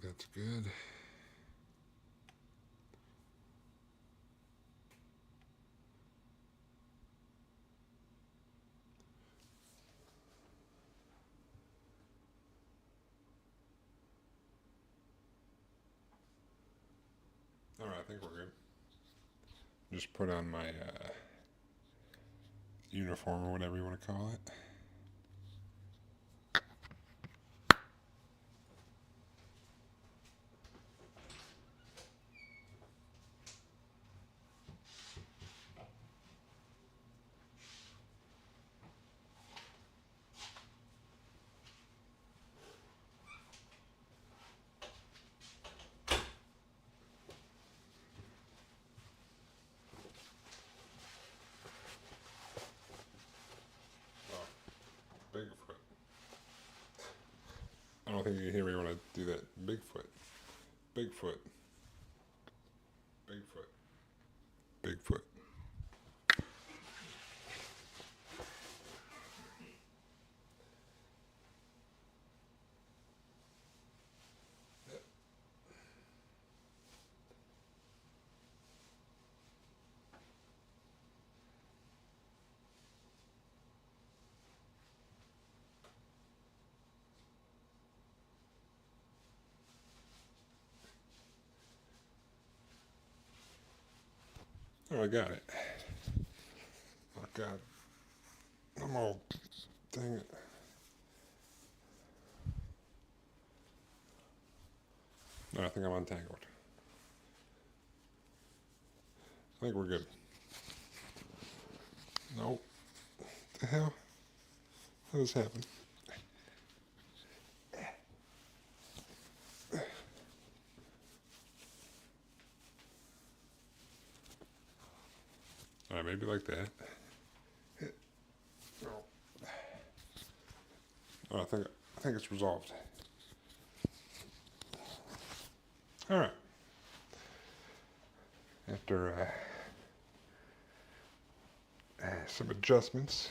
that's good. Alright, I think we're good. Just put on my uniform or whatever you want to call it. Oh, Bigfoot. I don't think you can hear me when I do that. Bigfoot. Bigfoot. Bigfoot. Bigfoot. Oh, I got it. Oh, God. I'm all. Dang it. No, I think I'm untangled. I think we're good. Nope. What the hell? How does this happen? Alright, maybe like that. Oh, I think it's resolved. Alright. After some adjustments,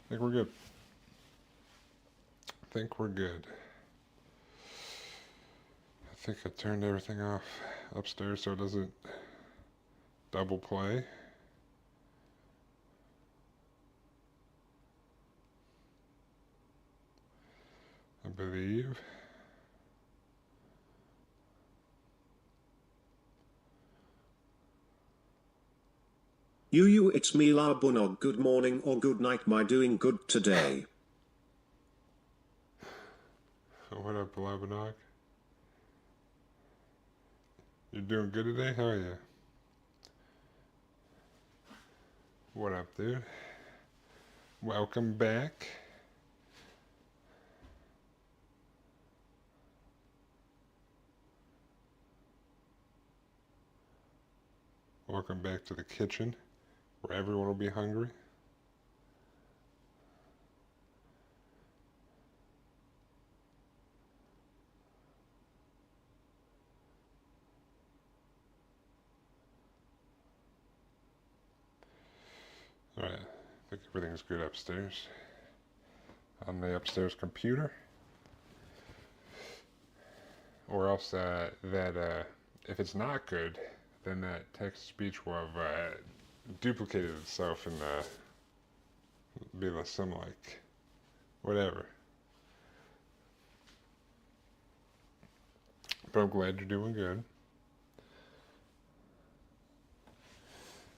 I think we're good. I think we're good. I think I turned everything off upstairs so it doesn't double play. I believe. It's me Labunog. Good morning or good night, my doing good today. What up, Labanog? You doing good today? How are you? What up, dude? Welcome back. Welcome back to the kitchen, where everyone will be hungry. Alright, I think everything's good upstairs. On the upstairs computer. Or else if it's not good, then that text-to-speech will have duplicated itself and be some like whatever. But I'm glad you're doing good.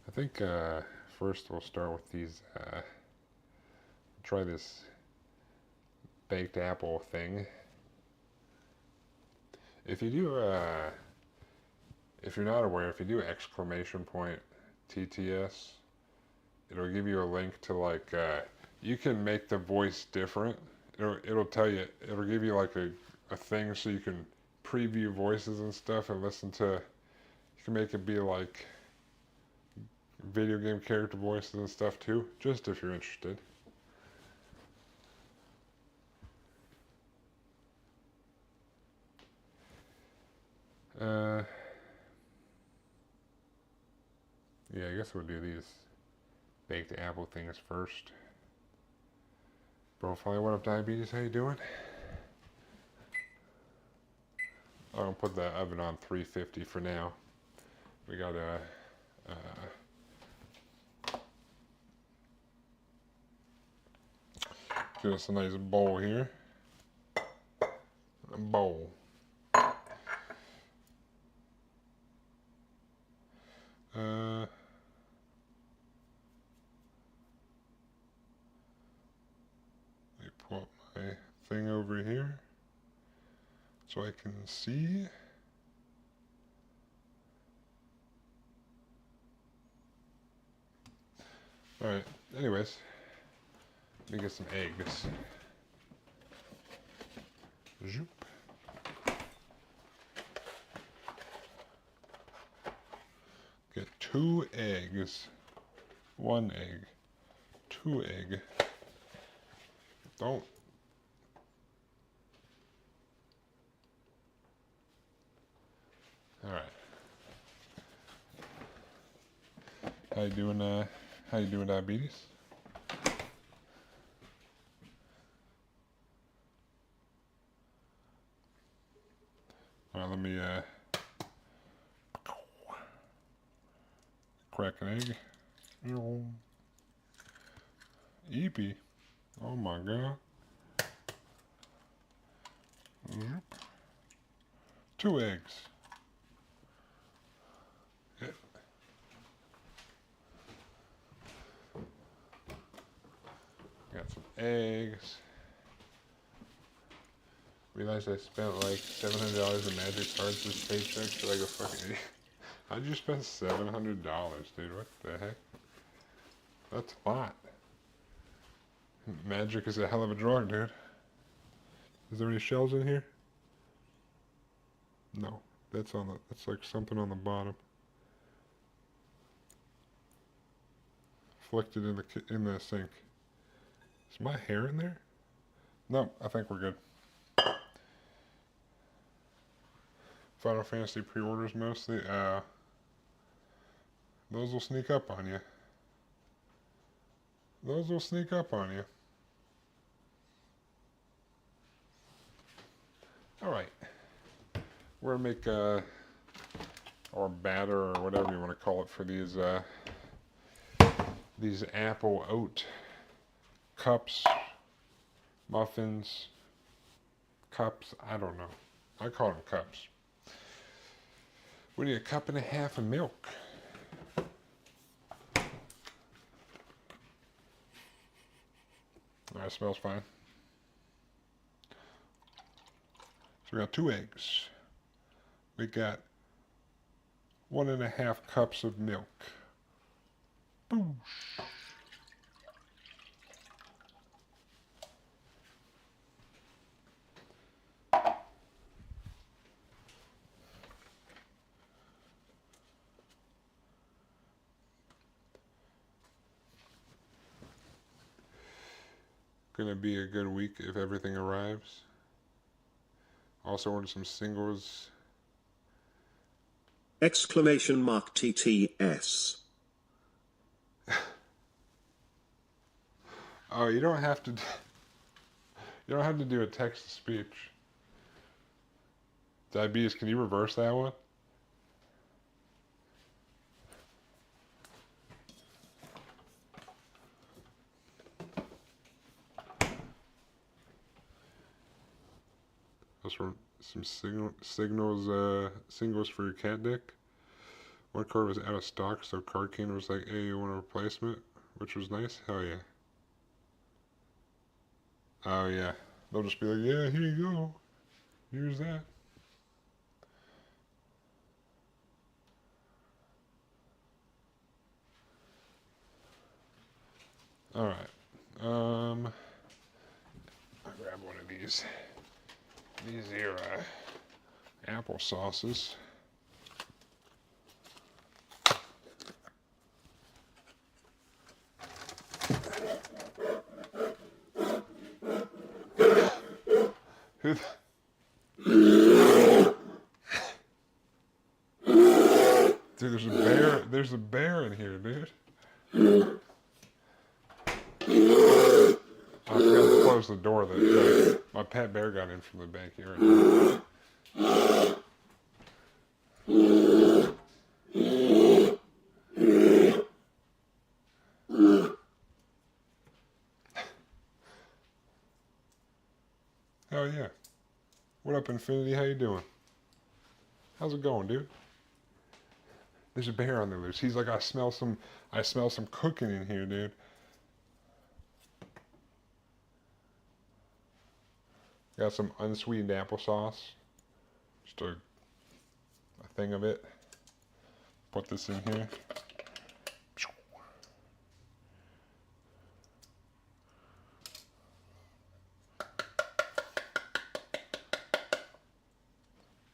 I think first we'll start with these. Try this baked apple thing. If you do, if you're not aware, if you do exclamation point TTS, it'll give you a link to like you can make the voice different. It'll tell you, it'll give you like a thing so you can preview voices and stuff and listen to. You can make it be like video game character voices and stuff too, just if you're interested. Yeah, I guess we'll do these baked apple things first. Profile, what up, Diabetes? How you doing? I'll put the oven on 350 for now. We got a get us a nice bowl here. A bowl. Let me pull up my thing over here so I can see. Alright, anyways, let me get some eggs. Zoop. Get 2 eggs. 1 egg. 2 egg. Don't. Alright. How you doing, diabetes? Alright, let me crack an egg. Eepy. Oh my god. 2 eggs. Yeah. Got some eggs. Realized I spent like $700 in magic cards this paycheck, so I go fucking idiot. How'd you spend $700, dude? What the heck? That's a lot. Magic is a hell of a drug, dude. Is there any shells in here? No. That's like something on the bottom. Flicked it in the sink. Is my hair in there? No, I think we're good. Final Fantasy pre-orders mostly. Those will sneak up on you. Those will sneak up on you. Alright. We're gonna make our batter or whatever you want to call it for these apple oat cups, muffins, cups, I don't know. I call them cups. We need 1.5 cups of milk. That smells fine. So we got 2 eggs. We got 1.5 cups of milk. Boosh. Gonna be a good week if everything arrives. Also ordered some singles. Exclamation mark TTS. Oh, you don't have to do a text to speech. Diabetes, can you reverse that one? Those were some singles for your cat dick. One card was out of stock, so Card King was like, hey, you want a replacement? Which was nice. Hell yeah. Oh yeah. They'll just be like, yeah, here you go. Here's that. Alright. I'll grab one of these. These are apple sauces. Dude, there's a bear in here, dude. I forgot to close the door. My pet bear got in from the backyard. Hell yeah. What up, Infinity? How you doing? How's it going, dude? There's a bear on the loose. He's like, I smell some cooking in here, dude. Got some unsweetened applesauce. Just a thing of it. Put this in here.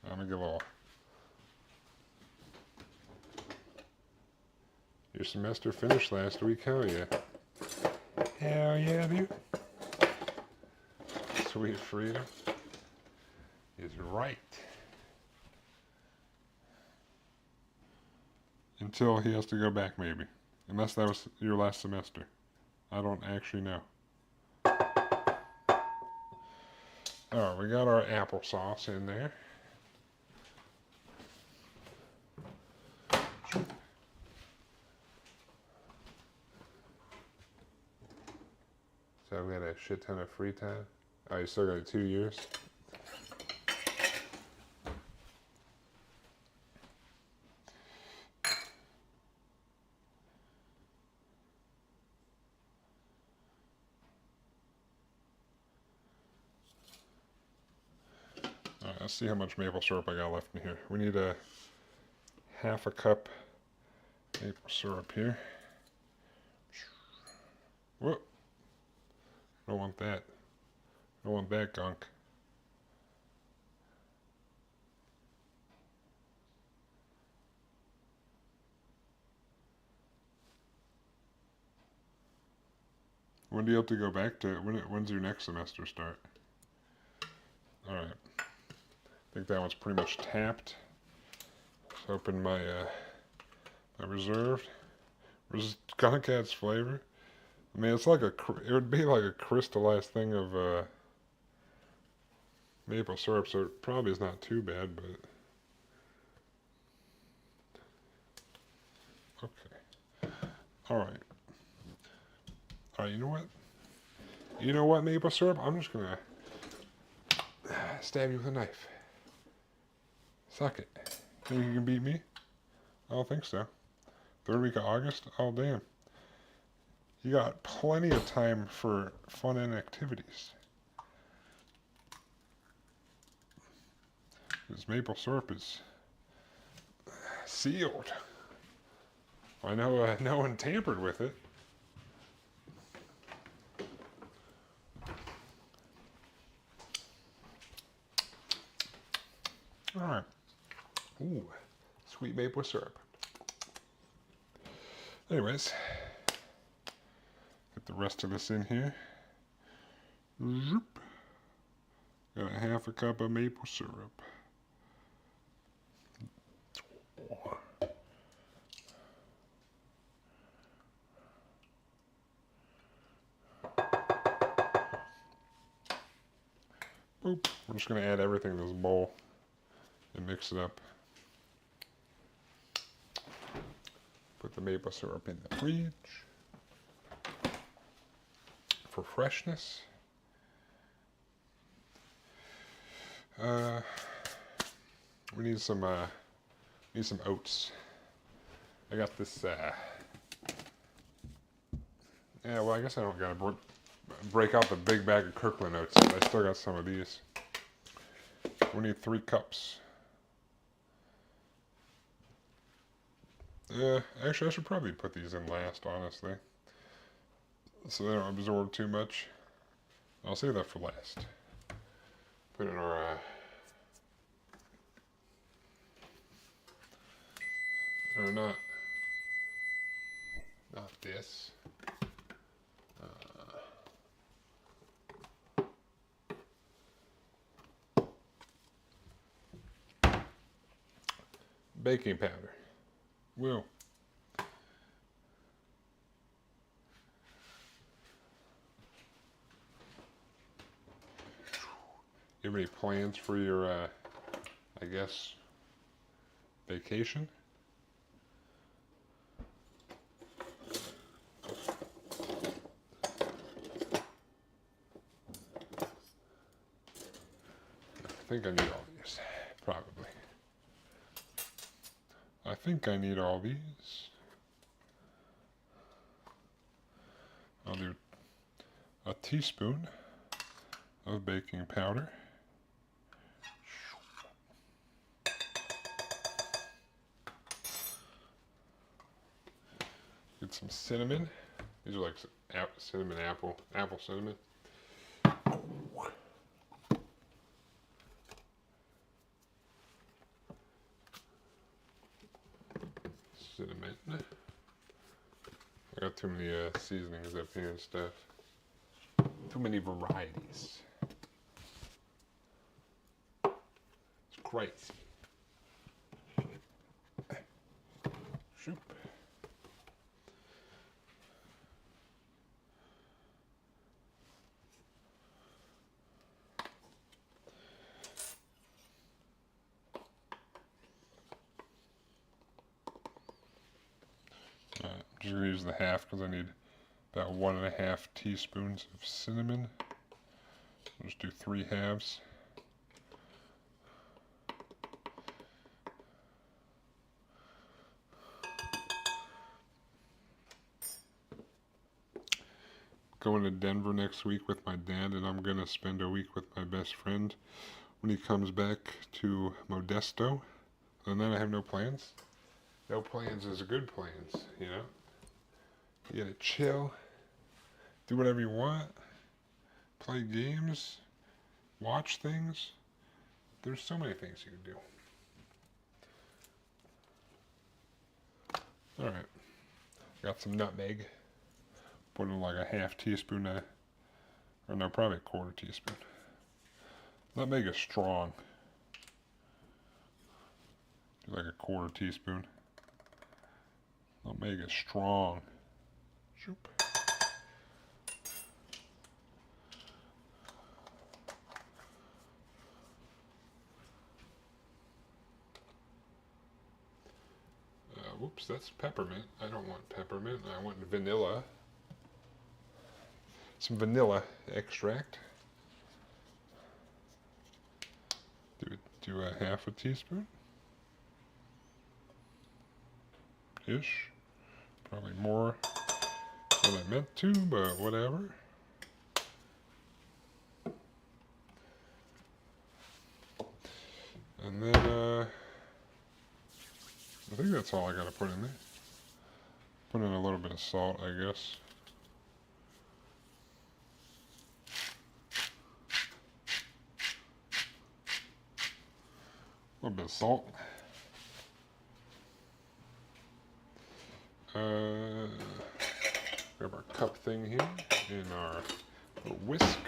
I'm gonna get a little. Your semester finished last week. Hell yeah. Hell yeah, dude. Sweet freedom is right. Until he has to go back, maybe. Unless that was your last semester. I don't actually know. Alright, we got our applesauce in there. So we got a shit ton of free time. Oh, you still got 2 years? Alright, let's see how much maple syrup I got left in here. We need a half a cup maple syrup here. Whoop. Don't want that. Don't want that gunk. When do you have to go back to? When's your next semester start? All right. I think that one's pretty much tapped. Let's open my my reserved. Skunk adds flavor. I mean, it's like it would be like a crystallized thing of maple syrup, so it probably is not too bad, but okay. All right. All right. You know what? You know what, maple syrup? I'm just gonna stab you with a knife. Suck it. Think you can beat me? I don't think so. 3rd week of August? Oh, damn. You got plenty of time for fun and activities. This maple syrup is sealed. I know no one tampered with it. All right. Ooh, sweet maple syrup. Anyways, get the rest of this in here. Zoop. Got a half a cup of maple syrup. Boop. We're just going to add everything to this bowl and mix it up. Put the maple syrup in the fridge for freshness. We need some oats. I got this. Yeah, well, I guess I don't gotta break out the big bag of Kirkland oats. I still got some of these. We need 3 cups. Actually, I should probably put these in last, honestly, so they don't absorb too much. I'll save that for last. Put in our or not this. Baking powder. Will. You have any plans for your, I guess, vacation? think I need all these. Probably. I think I need all these. I'll do a teaspoon of baking powder. Get some cinnamon. These are like cinnamon apple cinnamon. Cinnamon. I got too many seasonings up here and stuff. Too many varieties. It's crazy. Shoop. I'm just going to use the half because I need about 1.5 teaspoons of cinnamon. I'll just do 3 halves. Going to Denver next week with my dad, and I'm going to spend a week with my best friend when he comes back to Modesto. And then I have no plans. No plans is good plans, you know? You gotta chill, do whatever you want, play games, watch things. There's so many things you can do. Alright, got some nutmeg. Put in like a half teaspoon, or no, probably a quarter teaspoon. Nutmeg is strong. Do like a quarter teaspoon. Nutmeg is strong. Shoop. Whoops, that's peppermint. I don't want peppermint. I want vanilla. Some vanilla extract. Do a half a teaspoon. Ish. Probably more than I meant to, but whatever. And then, I think that's all I gotta put in there. Put in a little bit of salt, I guess. A little bit of salt. Grab our cup thing here and our whisk.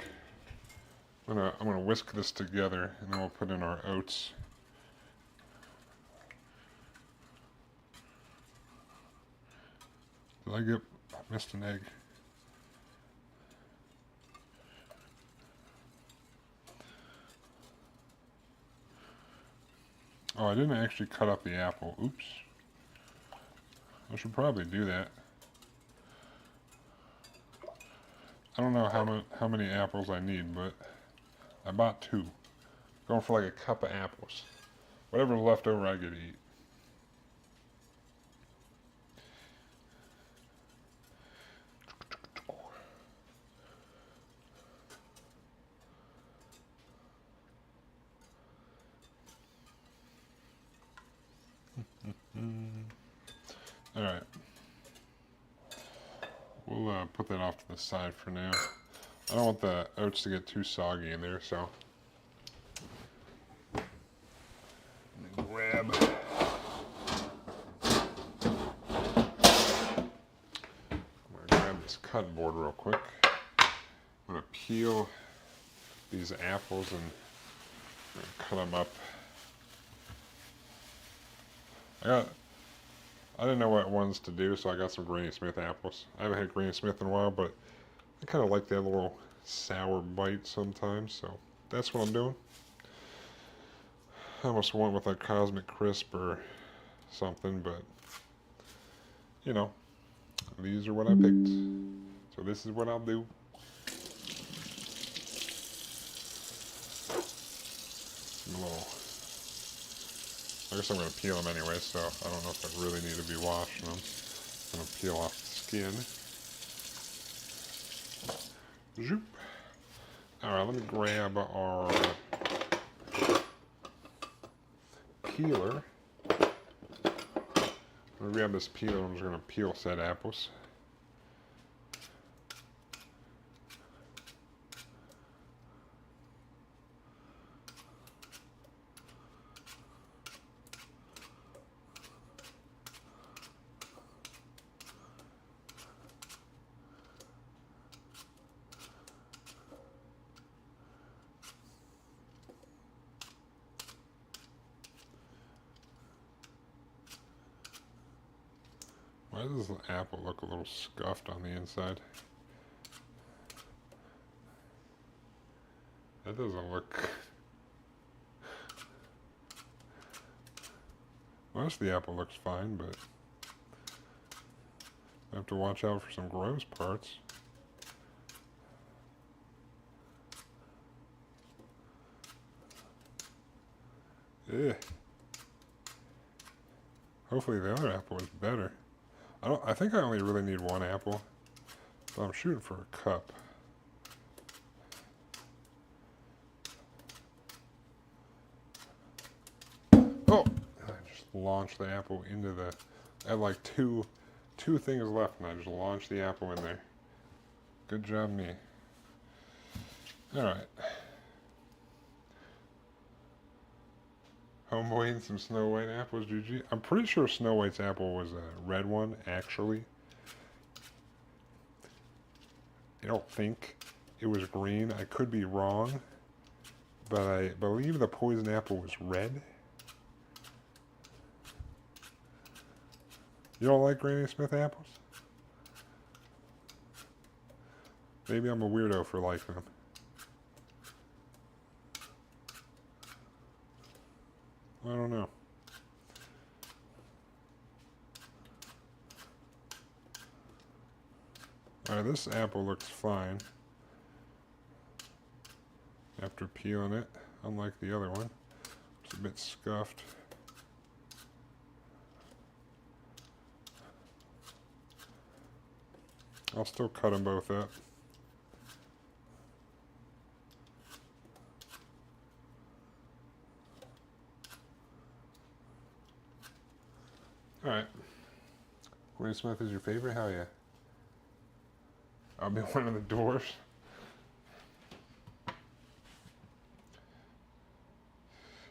I'm gonna whisk this together, and then we'll put in our oats. Did I missed an egg? Oh, I didn't actually cut up the apple. Oops. I should probably do that. I don't know how many apples I need, but I bought 2. Going for like a cup of apples. Whatever's left over, I get to eat. Alright. We'll put that off to the side for now. I don't want the oats to get too soggy in there, so. Grab. I'm gonna grab this cutting board real quick. I'm gonna peel these apples and cut them up. I didn't know what ones to do, so I got some Granny Smith apples. I haven't had Granny Smith in a while, but I kind of like that little sour bite sometimes, so that's what I'm doing. I almost went with a Cosmic Crisp or something, but, you know, these are what I picked. So this is what I'll do. them a little. I guess I'm going to peel them anyway, so I don't know if I really need to be washing them. I'm going to peel off the skin. Zoop. Alright, let me grab our peeler. I'm going to grab this peeler. I'm just going to peel said apples. Why does this apple look a little scuffed on the inside? That doesn't look... Most of the apple looks fine, but I have to watch out for some gross parts. Ugh. Hopefully the other apple is better. I think I only really need one apple, but I'm shooting for a cup. Oh! I just launched the apple into the... I had like two things left, and I just launched the apple in there. Good job, me. Alright. Homeboy eating some Snow White apples, GG. I'm pretty sure Snow White's apple was a red one, actually. I don't think it was green. I could be wrong, but I believe the poison apple was red. You don't like Granny Smith apples? Maybe I'm a weirdo for liking them. I don't know. Alright, this apple looks fine after peeling it, unlike the other one. It's a bit scuffed. I'll still cut them both up. Alright. Granny Smith is your favorite? Hell yeah. I'll be one of the doors.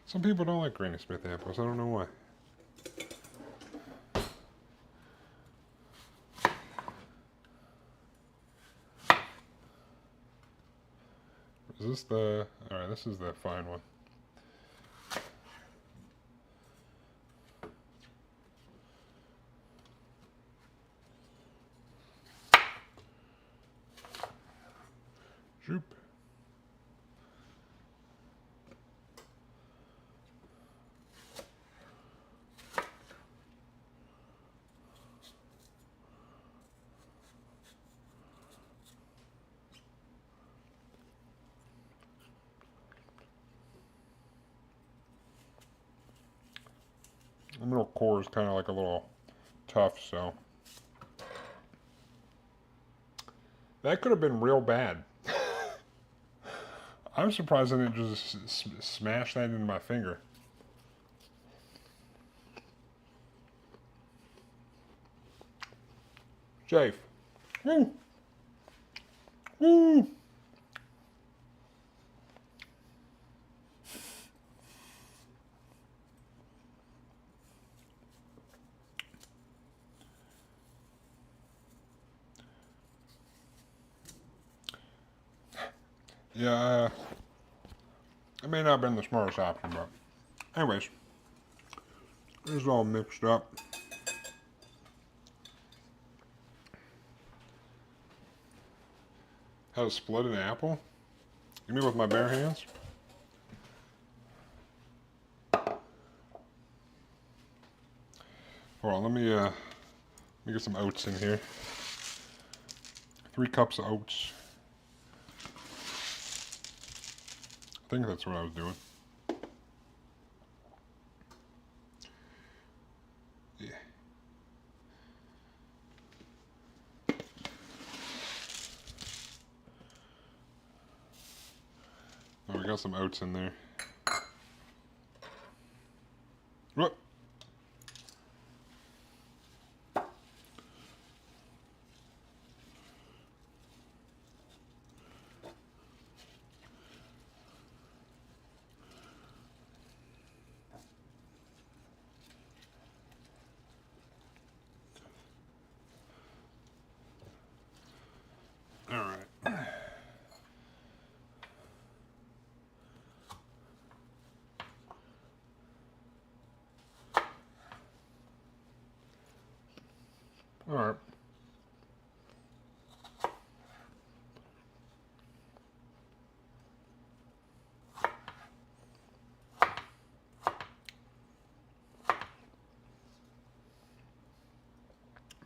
Some people don't like Granny Smith apples. I don't know why. Is this the... Alright, this is the fine one. Shoop. The middle core is kind of like a little tough, so that could have been real bad. I'm surprised I didn't just smash that into my finger. Safe. Woo! Woo! Yeah, it may not have been the smartest option, but anyways, this is all mixed up. How to split an apple? You mean with my bare hands? Hold on, let me get some oats in here. 3 cups of oats. I think that's what I was doing. I got some oats in there. What? All right. All right.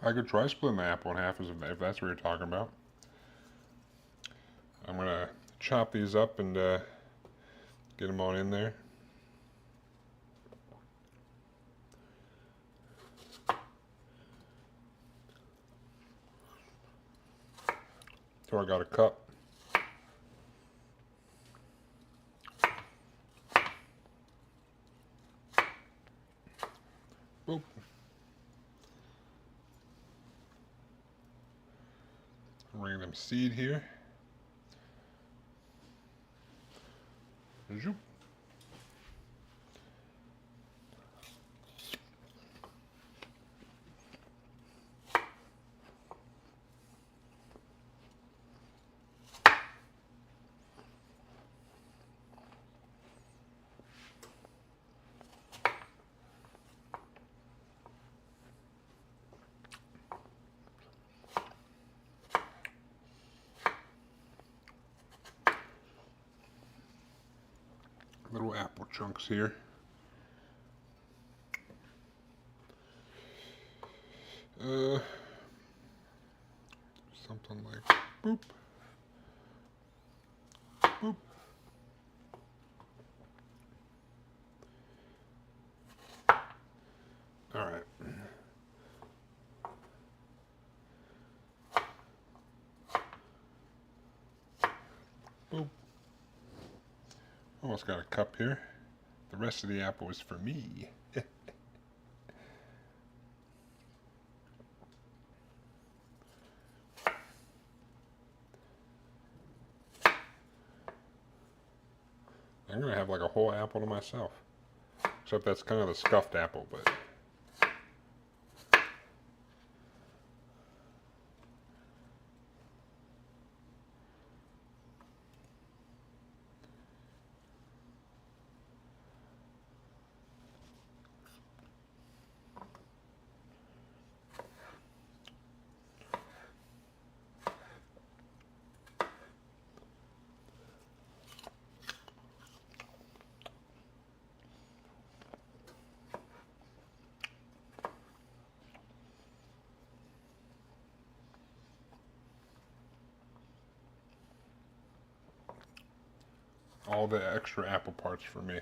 I could try splitting the apple in half if that's what you're talking about. I'm going to chop these up and get them on in there. So I got a cup. Boop. Bring them seed here. Zoop. Little apple chunks here. Something like boop, boop. All right. Boop. Almost got a cup here. The rest of the apple is for me. I'm gonna have like a whole apple to myself. Except that's kind of the scuffed apple, but all the extra apple parts for me.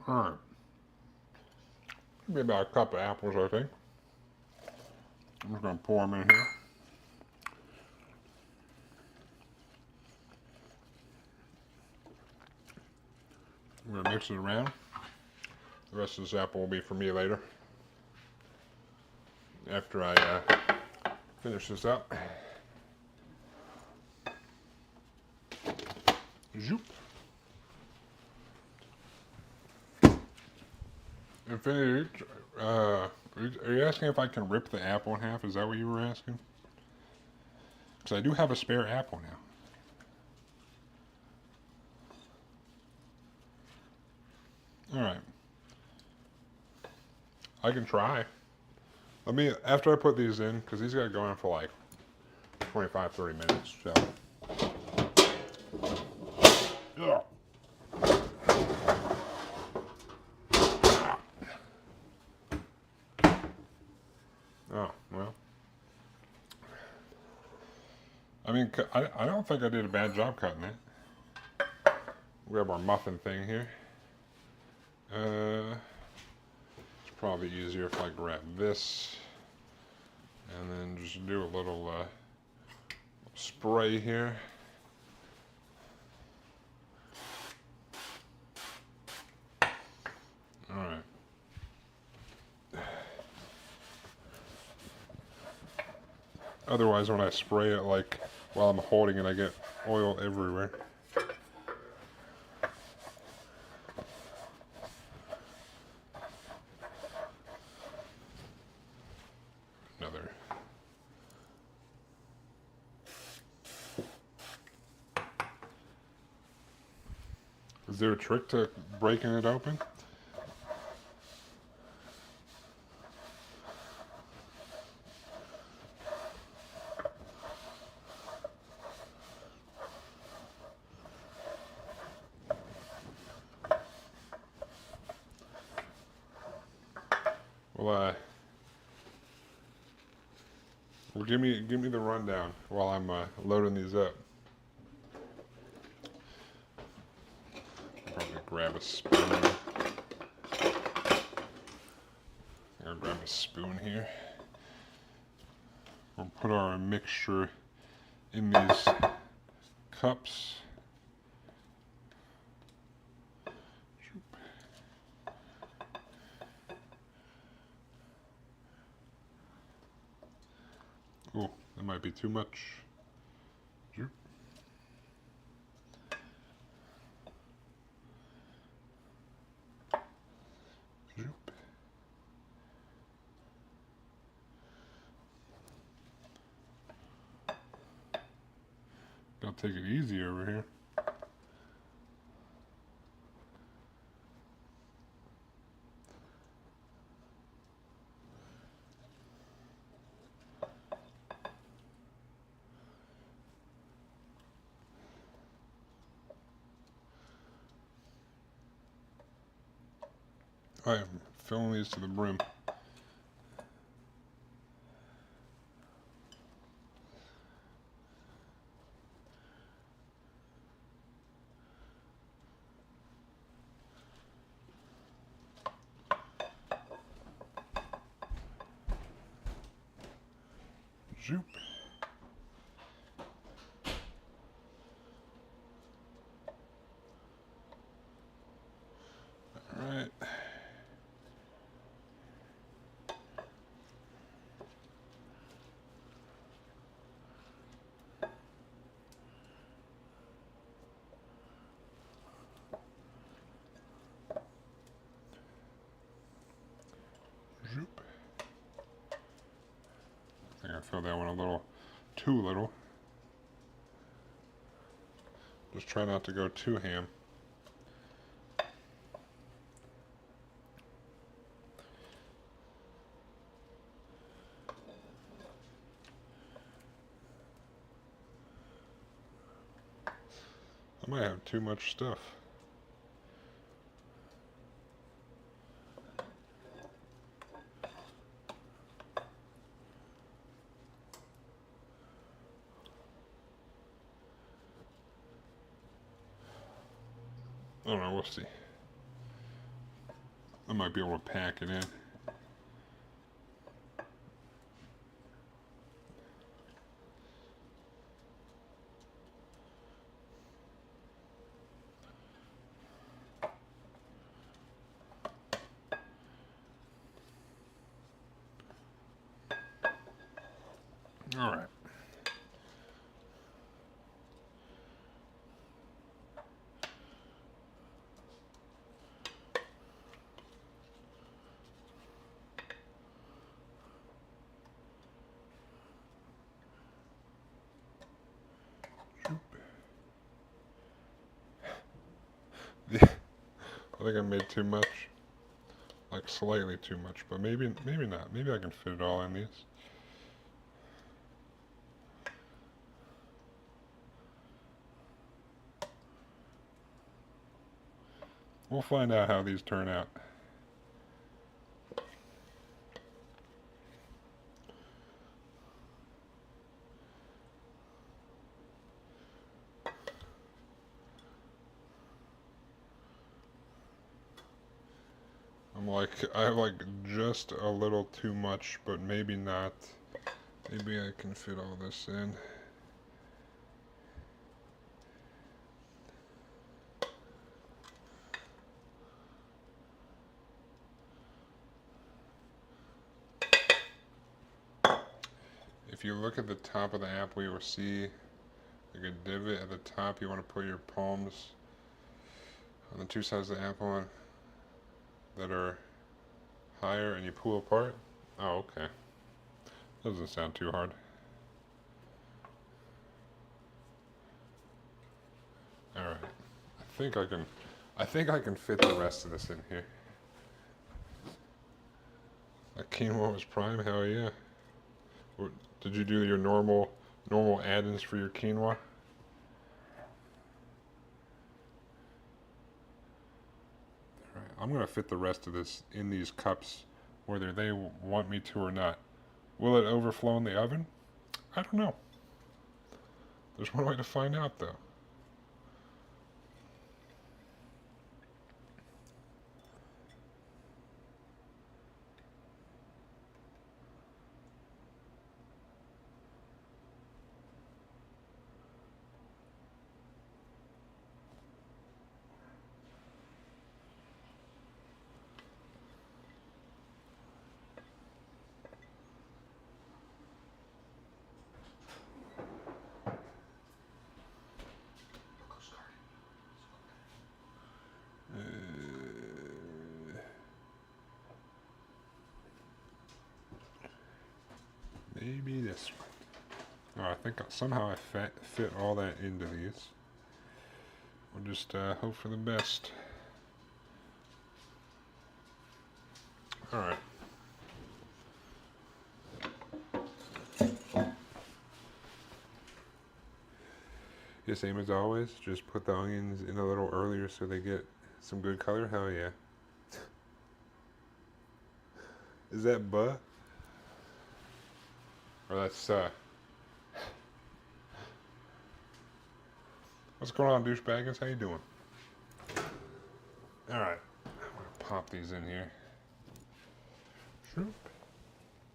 All right. Maybe about a cup of apples, I think. I'm just gonna pour them in here. I'm gonna mix it around. The rest of this apple will be for me later. After I finish this up. Zoop. Infinity, are you asking if I can rip the apple in half? Is that what you were asking? Because I do have a spare apple now. Alright. I can try. After I put these in, because these got to go in for like 25, 30 minutes, so. Ugh. I mean, I don't think I did a bad job cutting it. Grab our muffin thing here. It's probably easier if I grab this and then just do a little spray here. All right. Otherwise, when I spray it, like while I'm holding it, I get oil everywhere. Another. Is there a trick to breaking it open? Well, give me the rundown while I'm loading these up. I'll probably grab a spoon. I'll grab a spoon here. We'll put our mixture in these cups. Oh, that might be too much. Zoop. Zoop. Gotta take it easy over here. I am filling these to the brim. Zoop. All right. Zoop. I think I filled that one a little too little. Just try not to go too ham. I might have too much stuff. I don't know, we'll see. I might be able to pack it in. All right. I think I made too much, like slightly too much, but maybe not. Maybe I can fit it all in these. We'll find out how these turn out. I have like just a little too much, but maybe not. Maybe I can fit all this in. If you look at the top of the apple, you will see like a divot at the top. You want to put your palms on the two sides of the apple that are higher, and you pull apart. Oh, okay. Doesn't sound too hard. All right. I think I can fit the rest of this in here. That quinoa was prime. Hell yeah. Did you do your normal add-ins for your quinoa? Alright, I'm gonna fit the rest of this in these cups, whether they want me to or not. Will it overflow in the oven? I don't know. There's one way to find out though. Maybe this one. Oh, I think somehow I fit all that into these. We'll just hope for the best. Alright. Yeah, same as always. Just put the onions in a little earlier so they get some good color. Hell yeah. Is that buh? Or that's what's going on, douchebaggers? How you doing? All right, I'm gonna pop these in here. Shoop.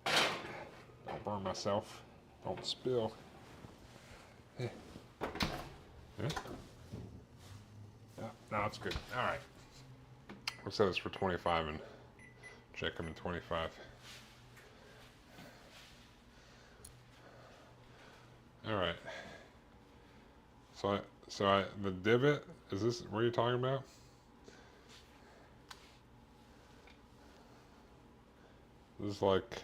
Don't burn myself. Don't spill. Yeah. Yeah. No, it's good. All right. We'll set this for 25 and check them in 25. All right. So the divot, is this what you're talking about? This is like,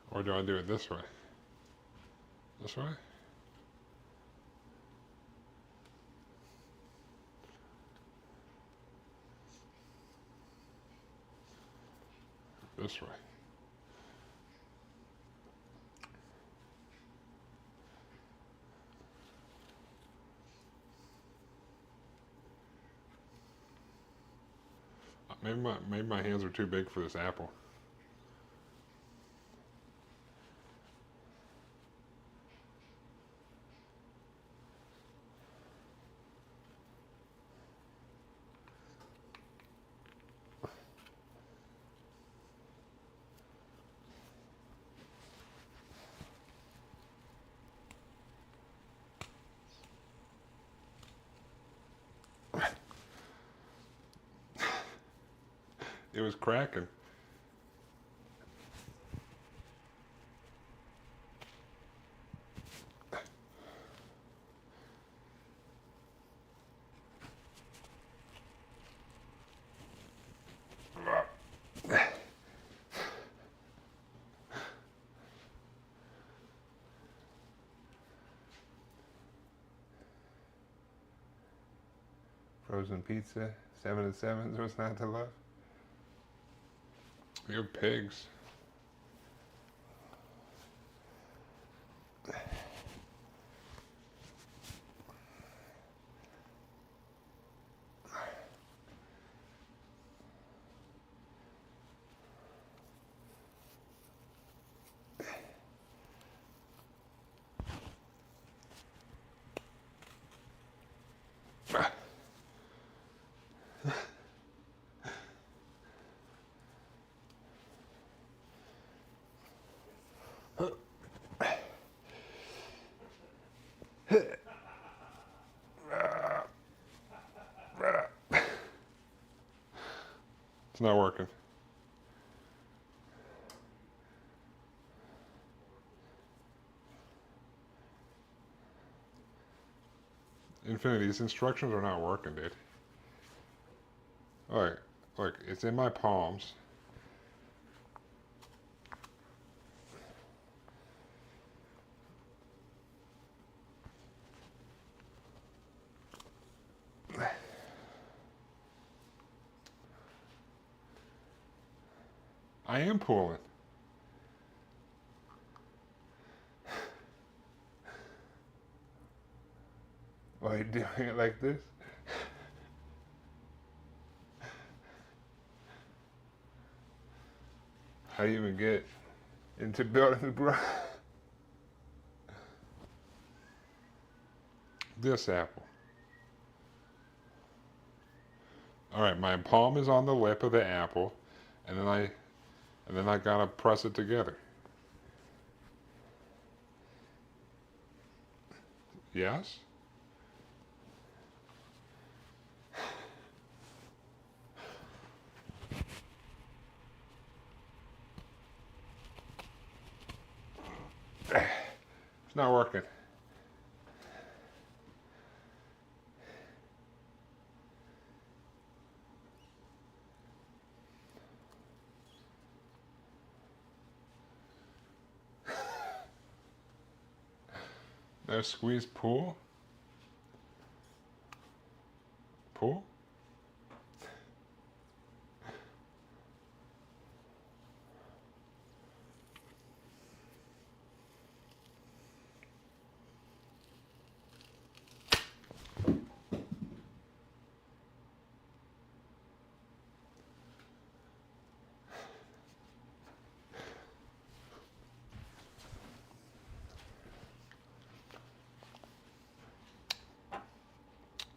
or do I do it this way? This way? This way. Maybe my hands are too big for this apple. It was cracking. Frozen pizza, 7 and 7s, what's not to love? You're pigs. not working. Infinity, these instructions are not working, dude. Alright, look, it's in my palms. I am pulling. Like doing it like this. How do you even get into building the garage? This apple. Alright, my palm is on the lip of the apple, and then I gotta press it together. Yes? It's not working. No squeeze, pull. Pull.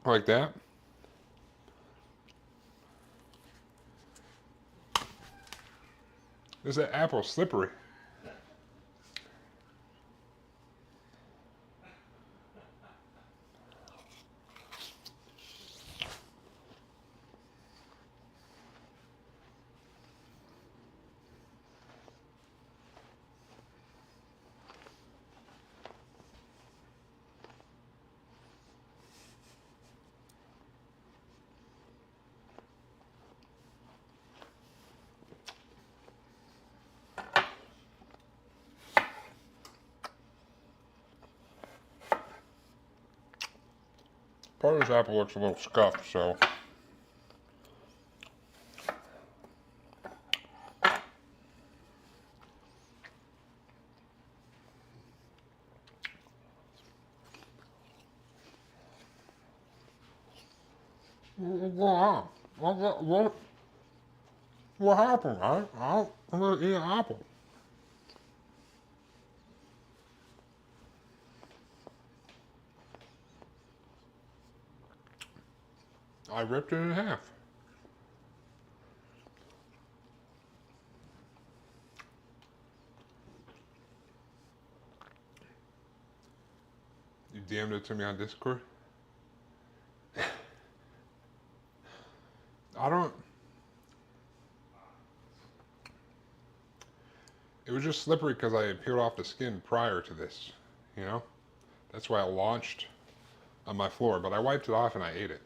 Like that. Is that apple slippery? Part of this apple looks a little scuffed, so. What happened? I'm gonna eat an apple. I ripped it in half. You DM'd it to me on Discord? I don't. It was just slippery because I had peeled off the skin prior to this, you know? That's why it launched on my floor, but I wiped it off and I ate it.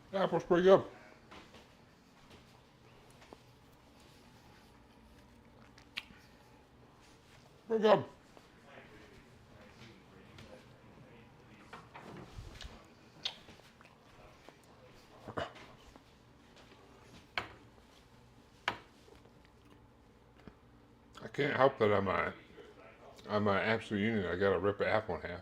The apple's pretty good. Pretty good. Can't help that I'm a absolute unit. I gotta rip an apple in half.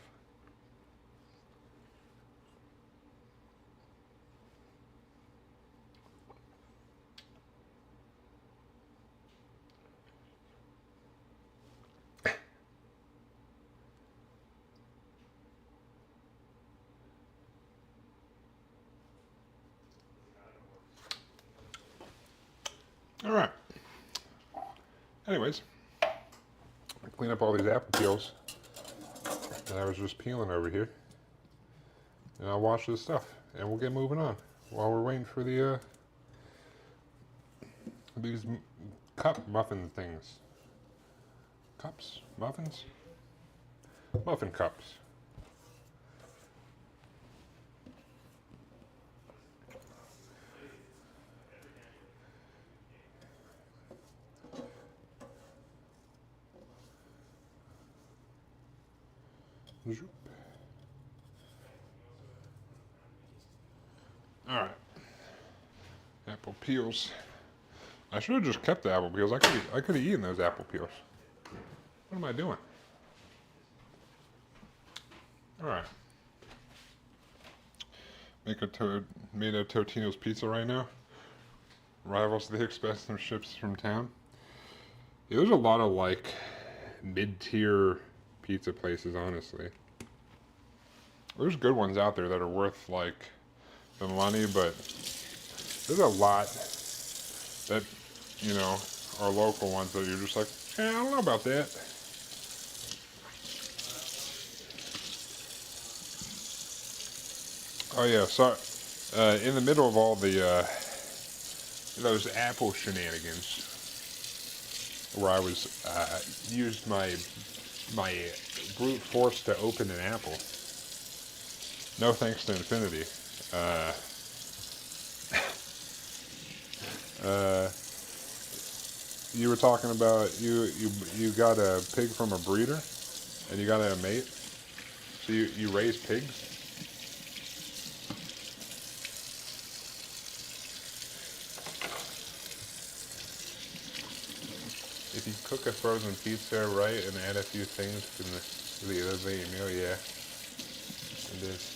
All right. Anyways, clean up all these apple peels that I was just peeling over here, and I'll wash this stuff, and we'll get moving on while we're waiting for the these cup muffin things. Cups, muffins, muffin cups. Zoop. All right, apple peels. I should have just kept the apple peels. I could have eaten those apple peels. What am I doing? All right. Made a Totino's pizza right now. Rivals the expensive ships from town. Yeah, there's a lot of like mid-tier pizza places, honestly. There's good ones out there that are worth like the money, but there's a lot that, you know, are local ones that you're just like, I don't know about that. Oh yeah, so in the middle of all the those apple shenanigans, where I was used my brute force to open an apple. No thanks to Infinity. You were talking about you got a pig from a breeder, and you got a mate. So you raise pigs. If you cook a frozen pizza right and add a few things to the other meal, yeah, it is.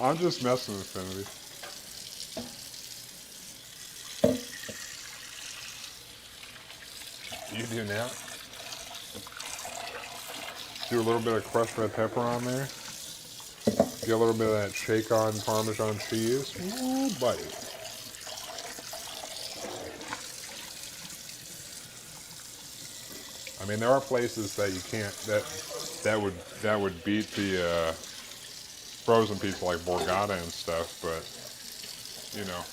I'm just messing with Infinity. You do now. Do a little bit of crushed red pepper on there. Get a little bit of that shake on Parmesan cheese. Ooh, buddy. I mean, there are places that you can't that would beat the frozen pizza like Borgata and stuff, but you know.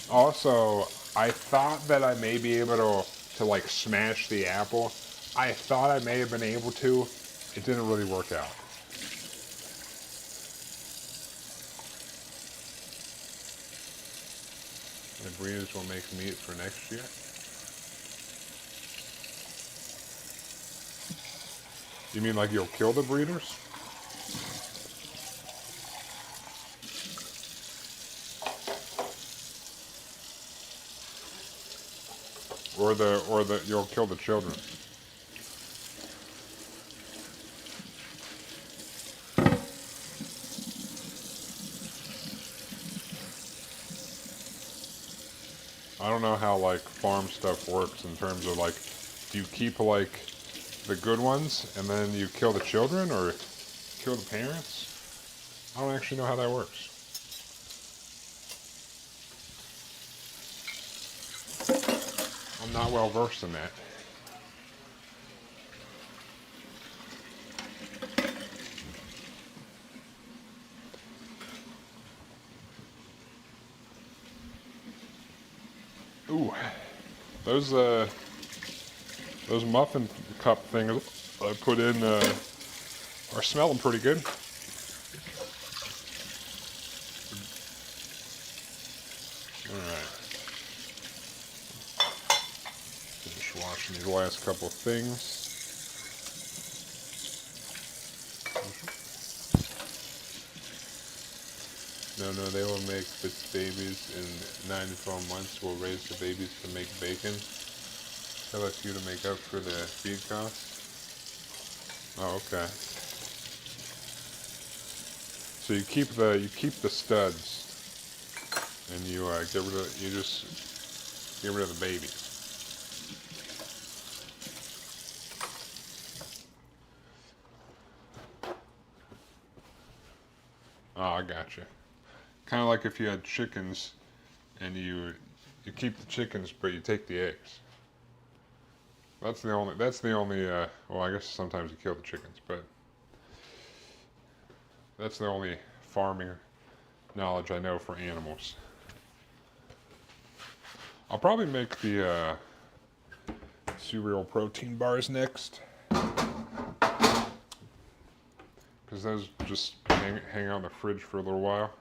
Also, I thought that I may be able to like smash the apple. I thought I may have been able to. It didn't really work out. The breeders will make meat for next year. You mean like you'll kill the breeders? Or the you'll kill the children? I don't know how like farm stuff works in terms of like, do you keep like the good ones and then you kill the children or kill the parents? I don't actually know how that works. I'm not well versed in that. Ooh, those muffin cup things I put in are smelling pretty good. washing these last couple things. No, they will make the babies in 9 to 12 months. Will raise the babies to make bacon. Tell us you to make up for the feed costs. Oh, okay. So you keep the studs, and you just get rid of the babies. Oh, I gotcha. Kind of like if you had chickens, and you keep the chickens, but you take the eggs. That's the only. Well, I guess sometimes you kill the chickens, but that's the only farming knowledge I know for animals. I'll probably make the cereal protein bars next, because those just hang out in the fridge for a little while.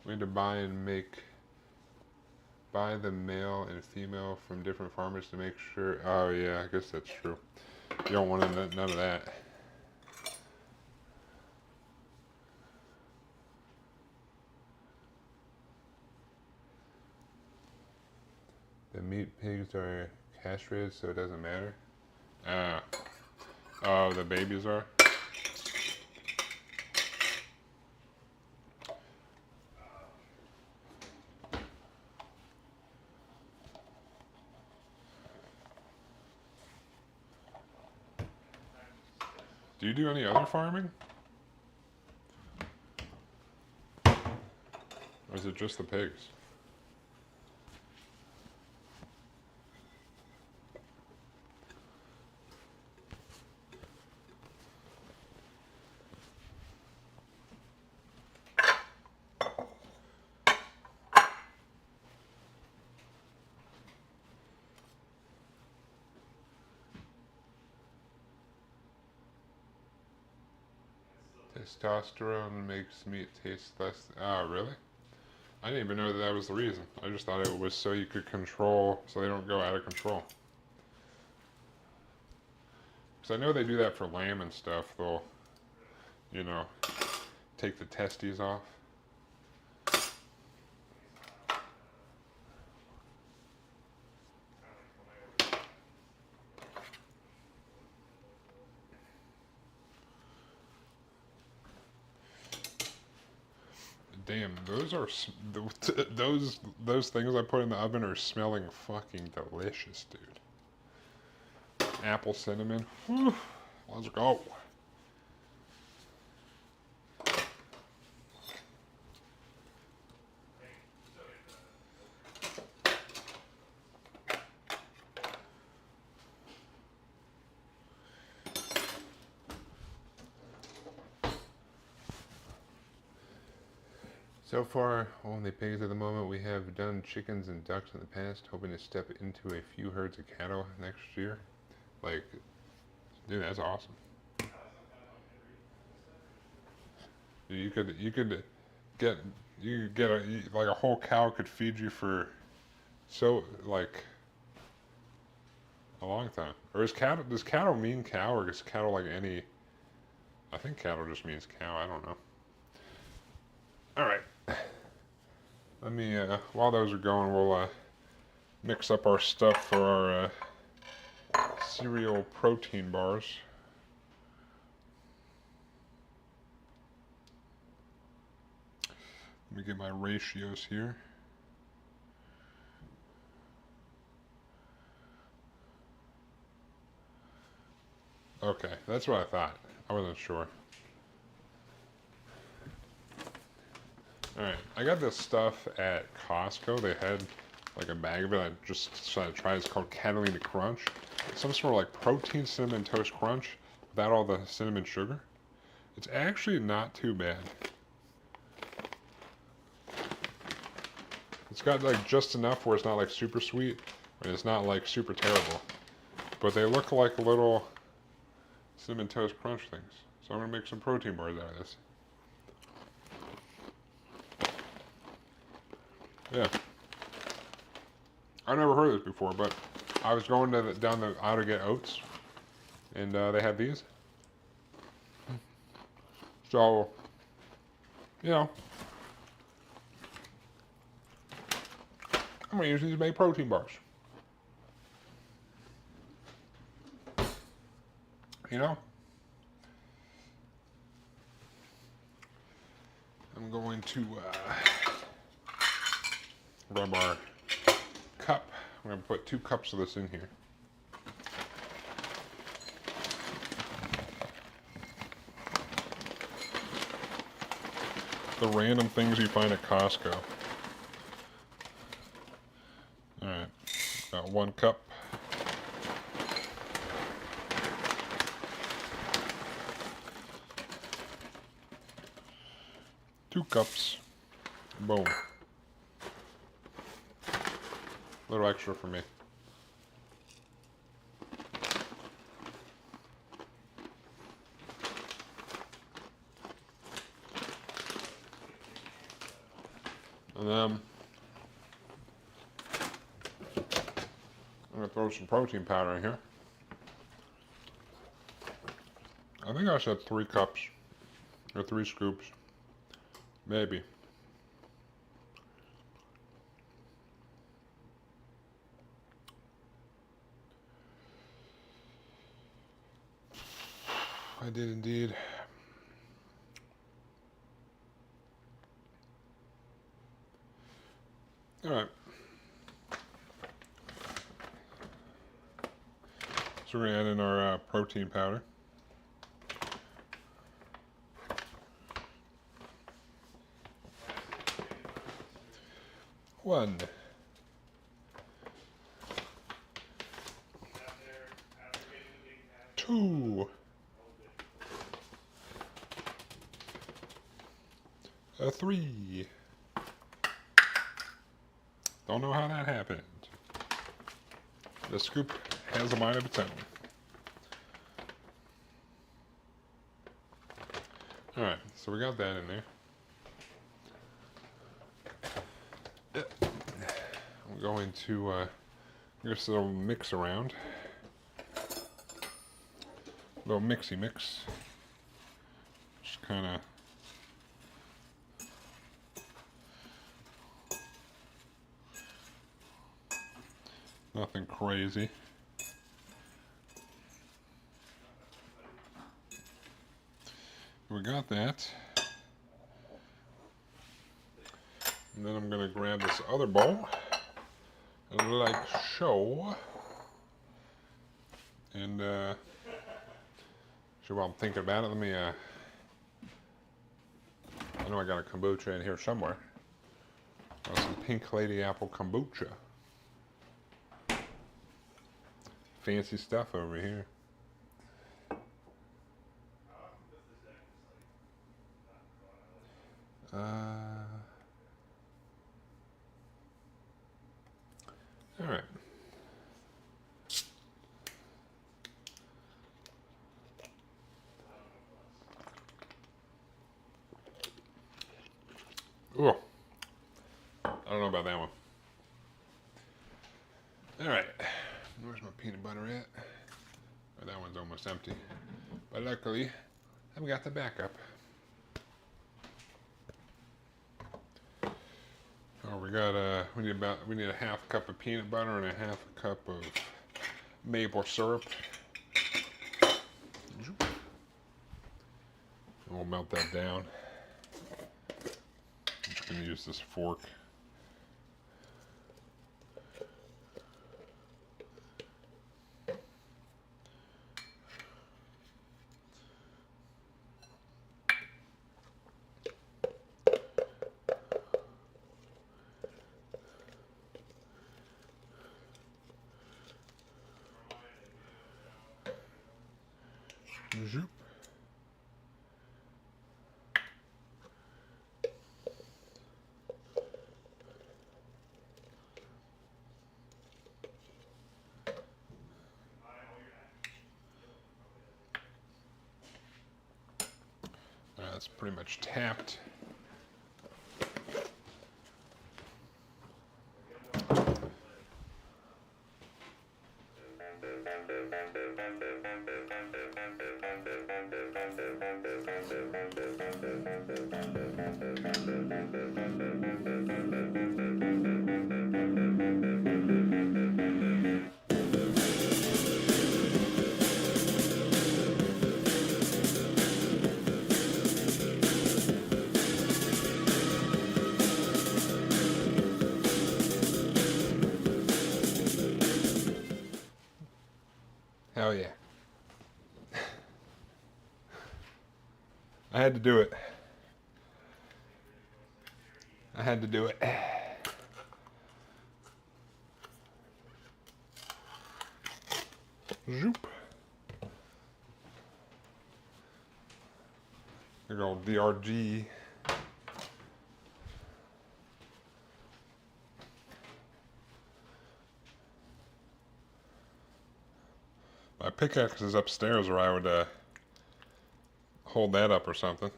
We need to buy the male and female from different farmers to make sure. Oh yeah, I guess that's true. You don't want none of that. The meat pigs are castrated, so it doesn't matter. Oh, the babies are. Do you do any other farming? Or is it just the pigs? Testosterone makes meat taste less. Oh, really? I didn't even know that was the reason. I just thought it was so you could control, so they don't go out of control. Because I know they do that for lamb and stuff. They'll, you know, take the testes off. Damn, those things I put in the oven are smelling fucking delicious, dude. Apple cinnamon. Whew, let's go. So far, only pigs at the moment. We have done chickens and ducks in the past, hoping to step into a few herds of cattle next year. Like, dude, that's awesome. You could get like a whole cow could feed you for so like a long time. Or does cattle mean cow, or is cattle like any? I think cattle just means cow. I don't know. All right. Let me, while those are going, we'll mix up our stuff for our cereal protein bars. Let me get my ratios here. Okay, that's what I thought. I wasn't sure. Alright, I got this stuff at Costco. They had like a bag of it. I just decided to try. It's called Catalina Crunch. It's some sort of like protein cinnamon toast crunch without all the cinnamon sugar. It's actually not too bad. It's got like just enough where it's not like super sweet, and it's not like super terrible. But they look like little cinnamon toast crunch things. So I'm gonna make some protein bars out of this. Yeah. I never heard of this before, but I was going to down the aisle to get oats, and they had these. So, you know, I'm gonna use these to make protein bars. You know, I'm going to grab our cup. I'm gonna put 2 cups of this in here. The random things you find at Costco. Alright, got 1 cup. Two cups. Boom. A little extra for me. And then I'm gonna throw some protein powder in here. I think I said 3 cups or 3 scoops, maybe. I did indeed. All right. So we're gonna add in our protein powder. One. Two. 3. Don't know how that happened. The scoop has a mind of its own. Alright, so we got that in there. I'm going to just a little mix around. A little mixy mix. Just kind of nothing crazy. We got that. And then I'm going to grab this other bowl, like so. And, so while I'm thinking about it, let me, I know I got a kombucha in here somewhere. Some Pink Lady Apple kombucha. Fancy stuff over here. All right. Oh, I don't know about that one. All right, where's my peanut butter at? Oh, that one's almost empty. But luckily, I've got the backup. Oh, we need a half cup of peanut butter and a half a cup of maple syrup. And we'll melt that down. I'm just going to use this fork. Zoop. That's pretty much tapped. Hell yeah. I had to do it. I had to do it. Zoop. Good old DRG. My pickaxe is upstairs, or I would hold that up or something.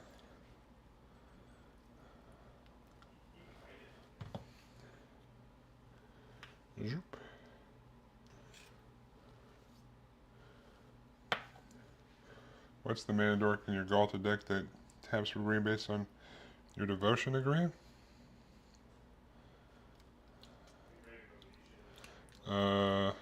Zoop. What's the mana dork in your Galta deck that taps for green based on your devotion to green? Uh,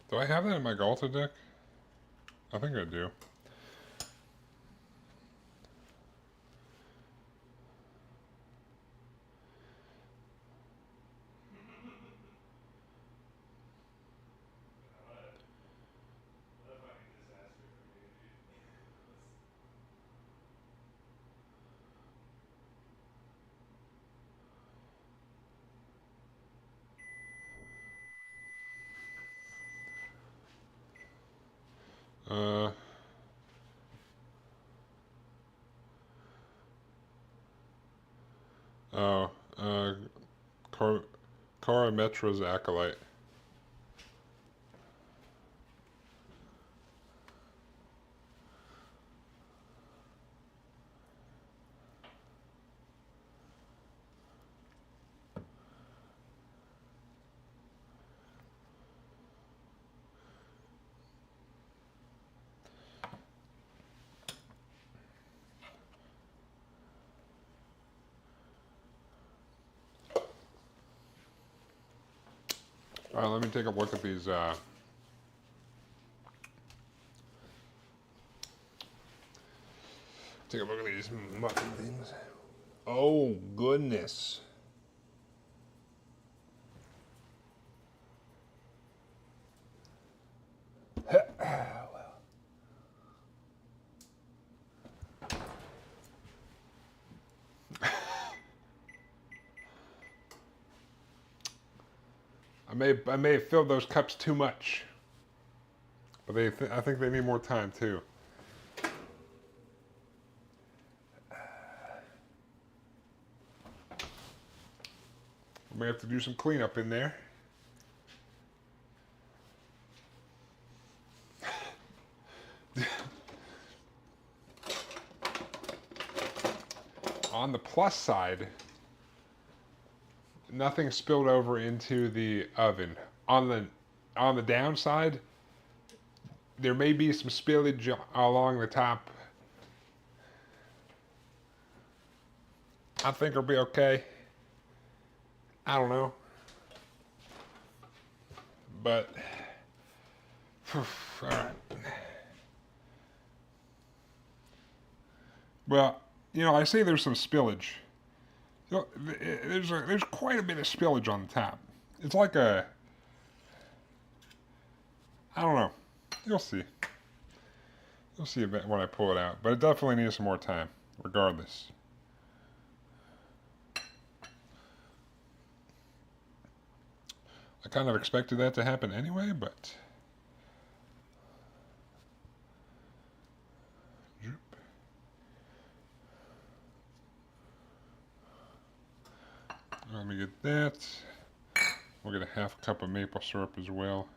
do I have that in my Galta deck? I think I do. Uh, oh, Kara Metra's Acolyte. All right, let me take a look at these. Take a look at these muffin things. Oh, goodness. I may have filled those cups too much, but I think they need more time too. We may have to do some cleanup in there. On the plus side, nothing spilled over into the oven. On the downside, there may be some spillage along the top. I think it'll be okay. I don't know. But all right. Well, I say there's some spillage. There's quite a bit of spillage on the top. It's like I don't know. You'll see. You'll see a bit when I pull it out. But it definitely needs some more time, regardless. I kind of expected that to happen anyway, but... Let me get that. We'll get a half cup of maple syrup as well.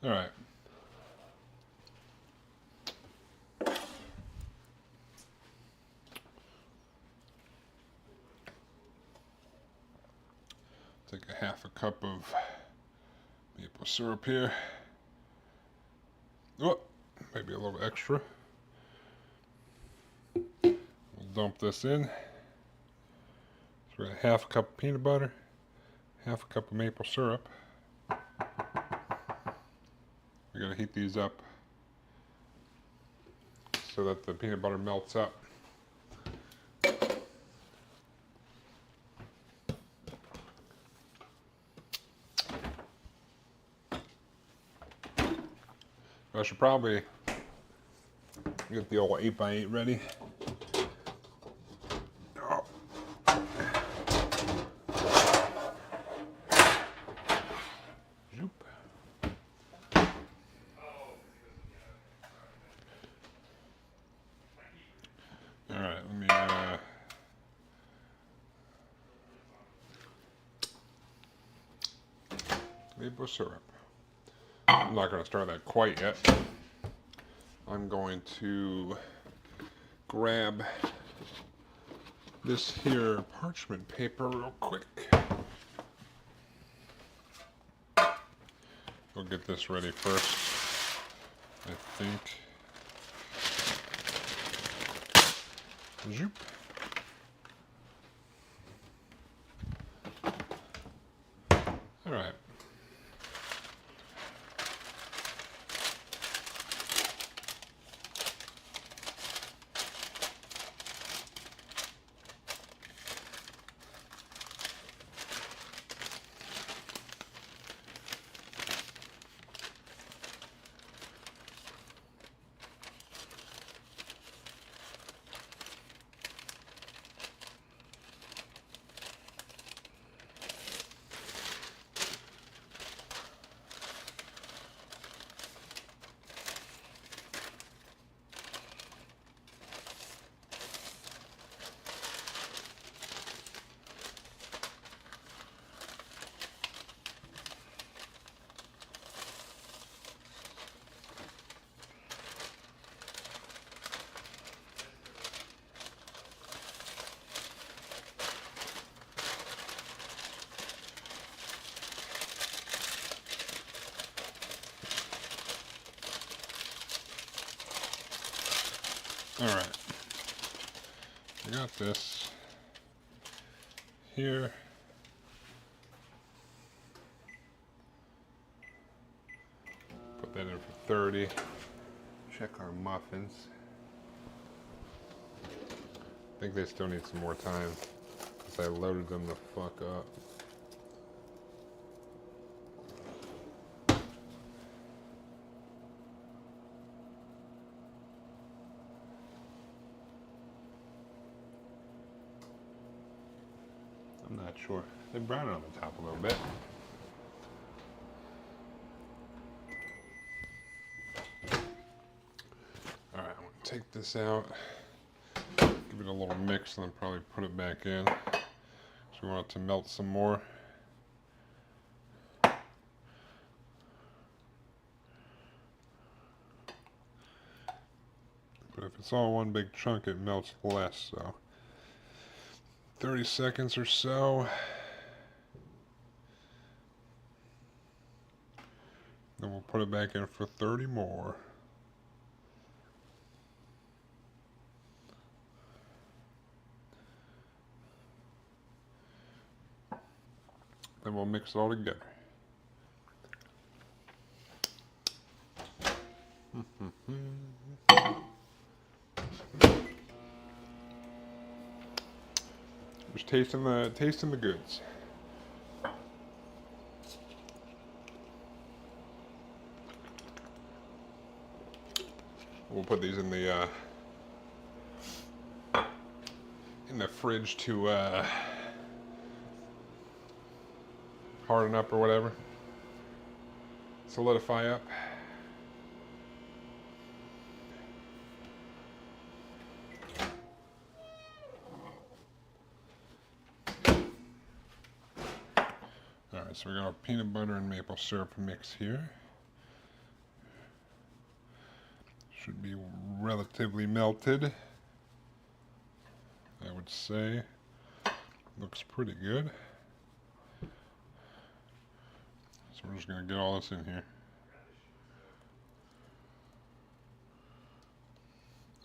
All right. Take a half a cup of maple syrup here. Oh, maybe a little extra. We'll dump this in. So we're going to half a cup of peanut butter, half a cup of maple syrup. We're going to heat these up so that the peanut butter melts up. I should probably get the old 8x8 ready. Oh. Zoop. All right, let me maple syrup. I'm not going to start that quite yet. I'm going to grab this here parchment paper real quick. We'll get this ready first, I think. Zoop. All right. All right, I got this here. Put that in for 30. Check our muffins. I think they still need some more time because I loaded them the fuck up. I'm not sure. They brown on the top a little bit. All right, I'm gonna take this out, give it a little mix, and then probably put it back in. So we want it to melt some more. But if it's all one big chunk, it melts less. So 30 seconds or so. Then we'll put it back in for 30 more. Then we'll mix it all together. Just tasting the goods. We'll put these in the fridge to harden up or whatever, solidify up. Alright, so we got our peanut butter and maple syrup mix here. Should be relatively melted, I would say. Looks pretty good. So we're just going to get all this in here.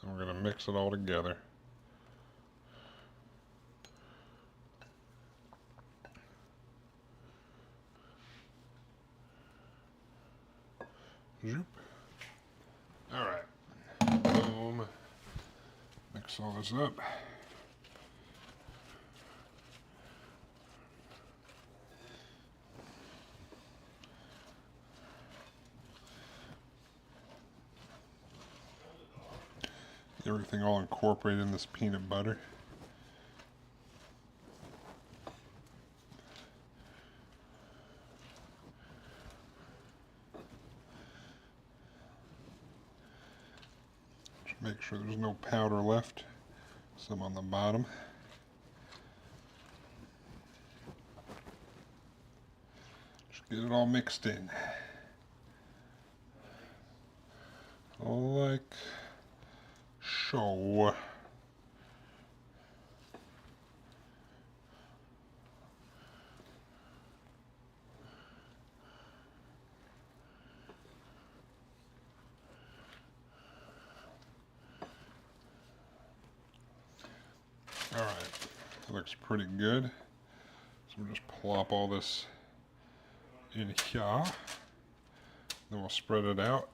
And we're going to mix it all together. Zoop. Alright. Boom. Mix all this up. Everything all incorporated in this peanut butter. Just make sure there's no powder left. Some on the bottom. Just get it all mixed in. Like so. Alright, looks pretty good. So we'll just plop all this in here. Then we'll spread it out.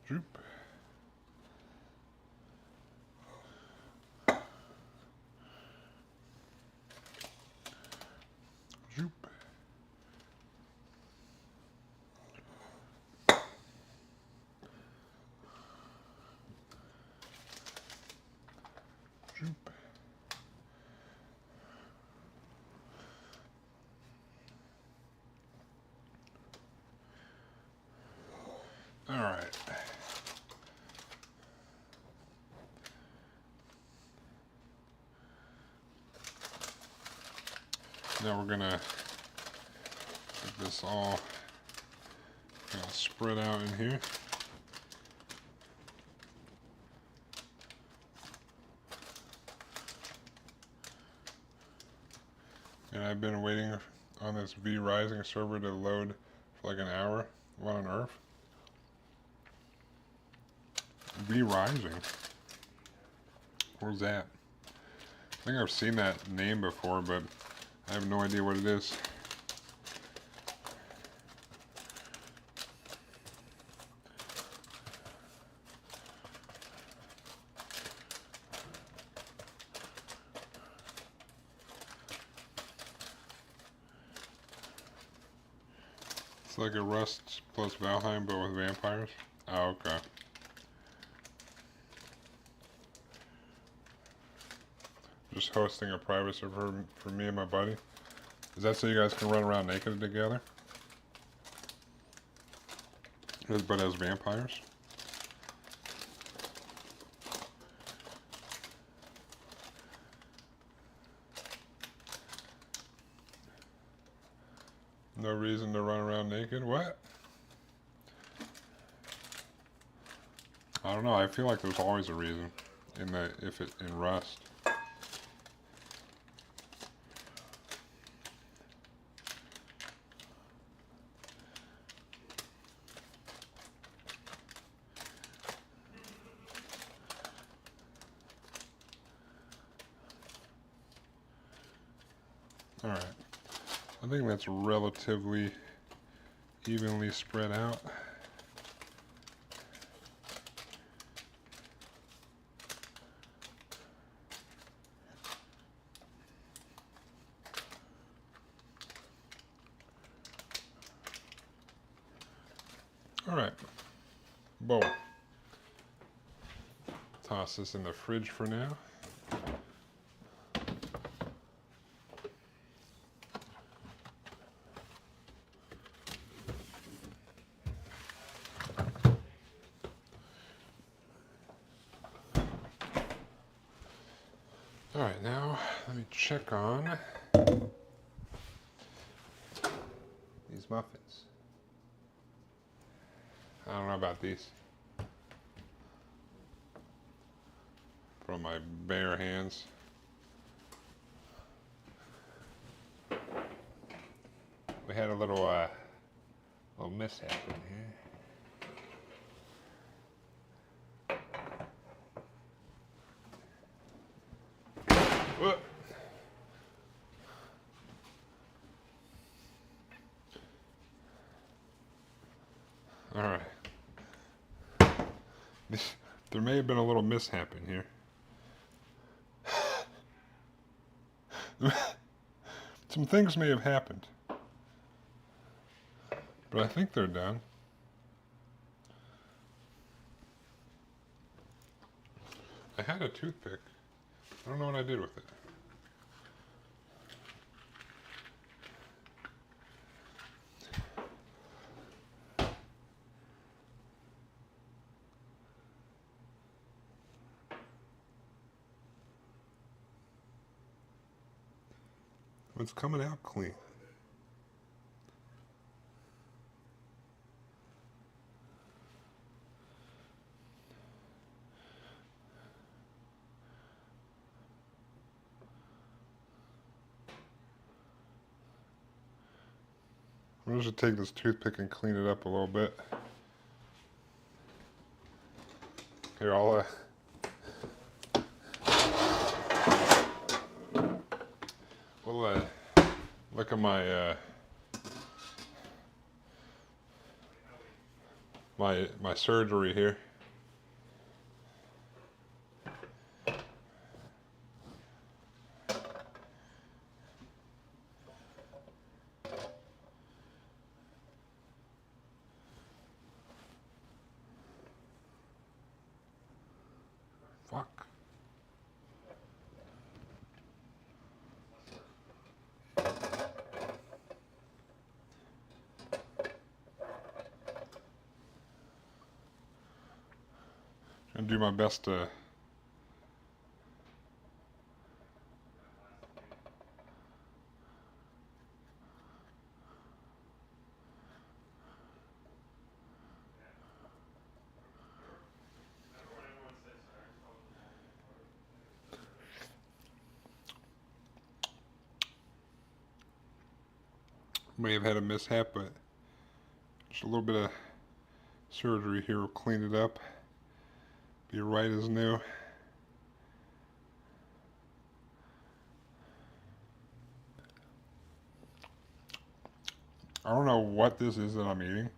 Droop. Droop. Droop. All right. Now we're gonna get this all kind of spread out in here. And I've been waiting on this V Rising server to load for like an hour. What on earth? V Rising? Where's that? I think I've seen that name before, but I have no idea what it is. It's like a Rust plus Valheim, but with vampires. Oh, okay. Just hosting a private server for me and my buddy. Is that so you guys can run around naked together? But as vampires? No reason to run around naked? What? I don't know. I feel like there's always a reason in Rust. All right. I think that's relatively evenly spread out. All right, boom. Toss this in the fridge for now. Alright, now let me check on these muffins. I don't know about these. From my bare hands. We had a little mishap in here. Whoop. All right. There may have been a little mishap in here. Some things may have happened. But I think they're done. I had a toothpick. I don't know what I did with it. It's coming out clean. I'm gonna just take this toothpick and clean it up a little bit. Here, I'll we'll look at my my surgery here. Fuck. Gonna do my best to may have had a mishap, but just a little bit of surgery here will clean it up. Be right as new. I don't know what this is that I'm eating.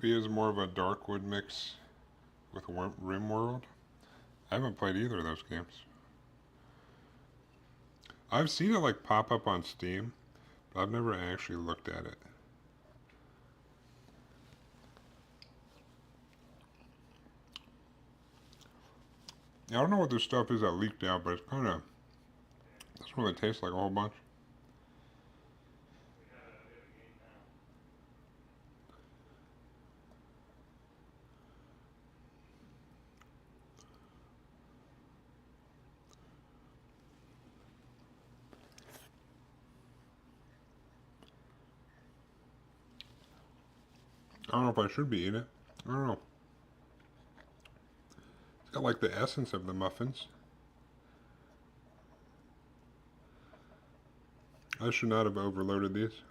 V is more of a dark wood mix with RimWorld. I haven't played either of those games. I've seen it like pop up on Steam, but I've never actually looked at it. I don't know what this stuff is that leaked out, but it's kind of, doesn't really taste like a whole bunch. I don't know if I should be eating it. I don't know. It's got like the essence of the muffins. I should not have overloaded these.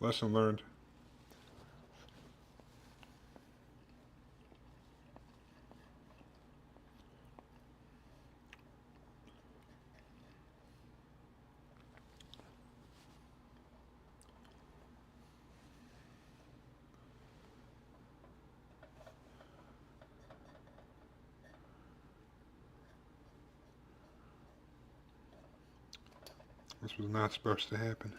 Lesson learned. This was not supposed to happen.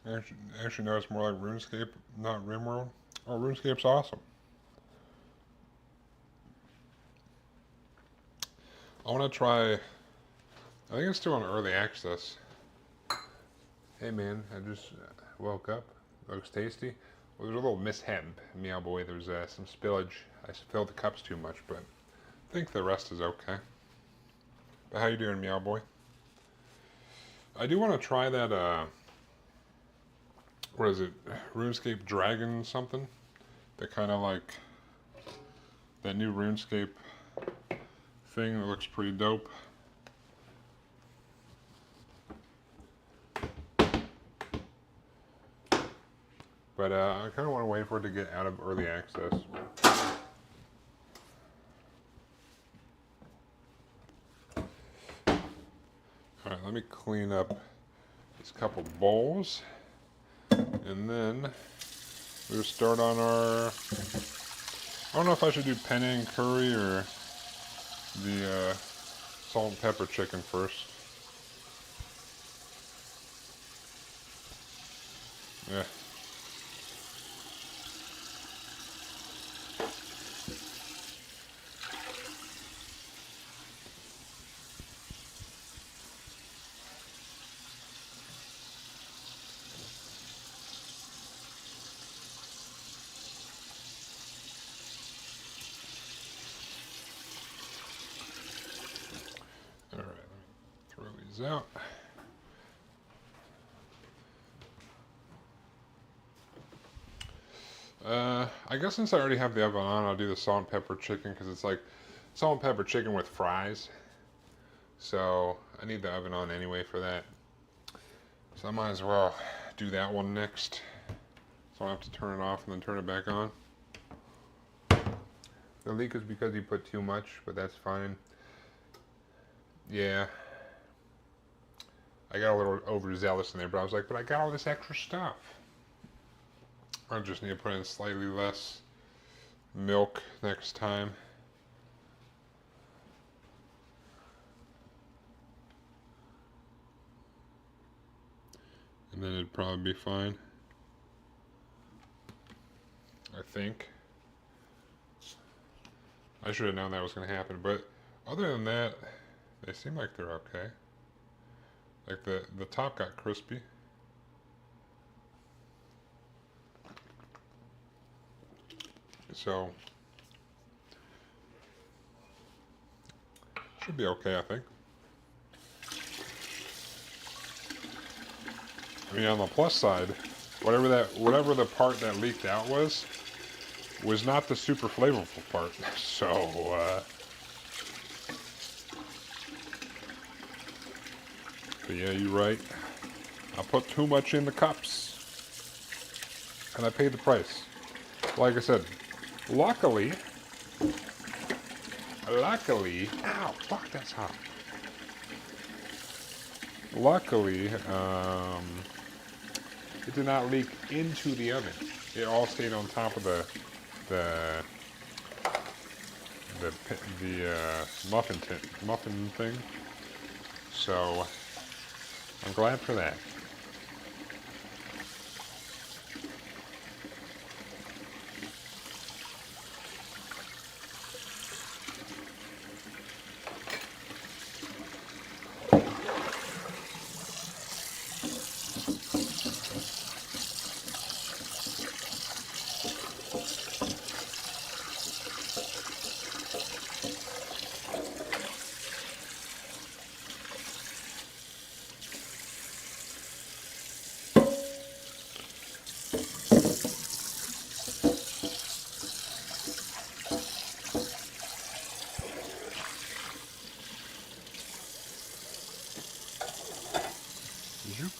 Actually, no, it's more like RuneScape, not RimWorld. Oh, RuneScape's awesome. I want to try. I think it's still on early access. Hey man, I just woke up. Looks tasty. Well, there's a little mishap, Meow Boy. There's some spillage. I filled the cups too much, but I think the rest is okay. But how you doing, Meow Boy? I do want to try that. What is it? RuneScape Dragon something? That kind of like that new RuneScape thing that looks pretty dope. But I kind of want to wait for it to get out of early access. Alright, let me clean up these couple bowls. And then we'll start on our... I don't know if I should do Panang curry or the salt and pepper chicken first. Yeah. Alright, let me throw these out. I guess since I already have the oven on, I'll do the salt and pepper chicken because it's like salt and pepper chicken with fries. So I need the oven on anyway for that. So I might as well do that one next. So I have to turn it off and then turn it back on. The leak is because you put too much, but that's fine. Yeah. I got a little overzealous in there, but I was like, but I got all this extra stuff. I just need to put in slightly less milk next time. And then it'd probably be fine. I think. I should have known that was going to happen, but other than that, they seem like they're okay. Like the top got crispy. So, should be okay, I think. I mean, on the plus side, whatever the part that leaked out was not the super flavorful part. So, but yeah, you're right. I put too much in the cups, and I paid the price. Like I said, luckily, ow, fuck, that's hot. Luckily, it did not leak into the oven. It all stayed on top of the muffin thing. So I'm glad for that. Zoop.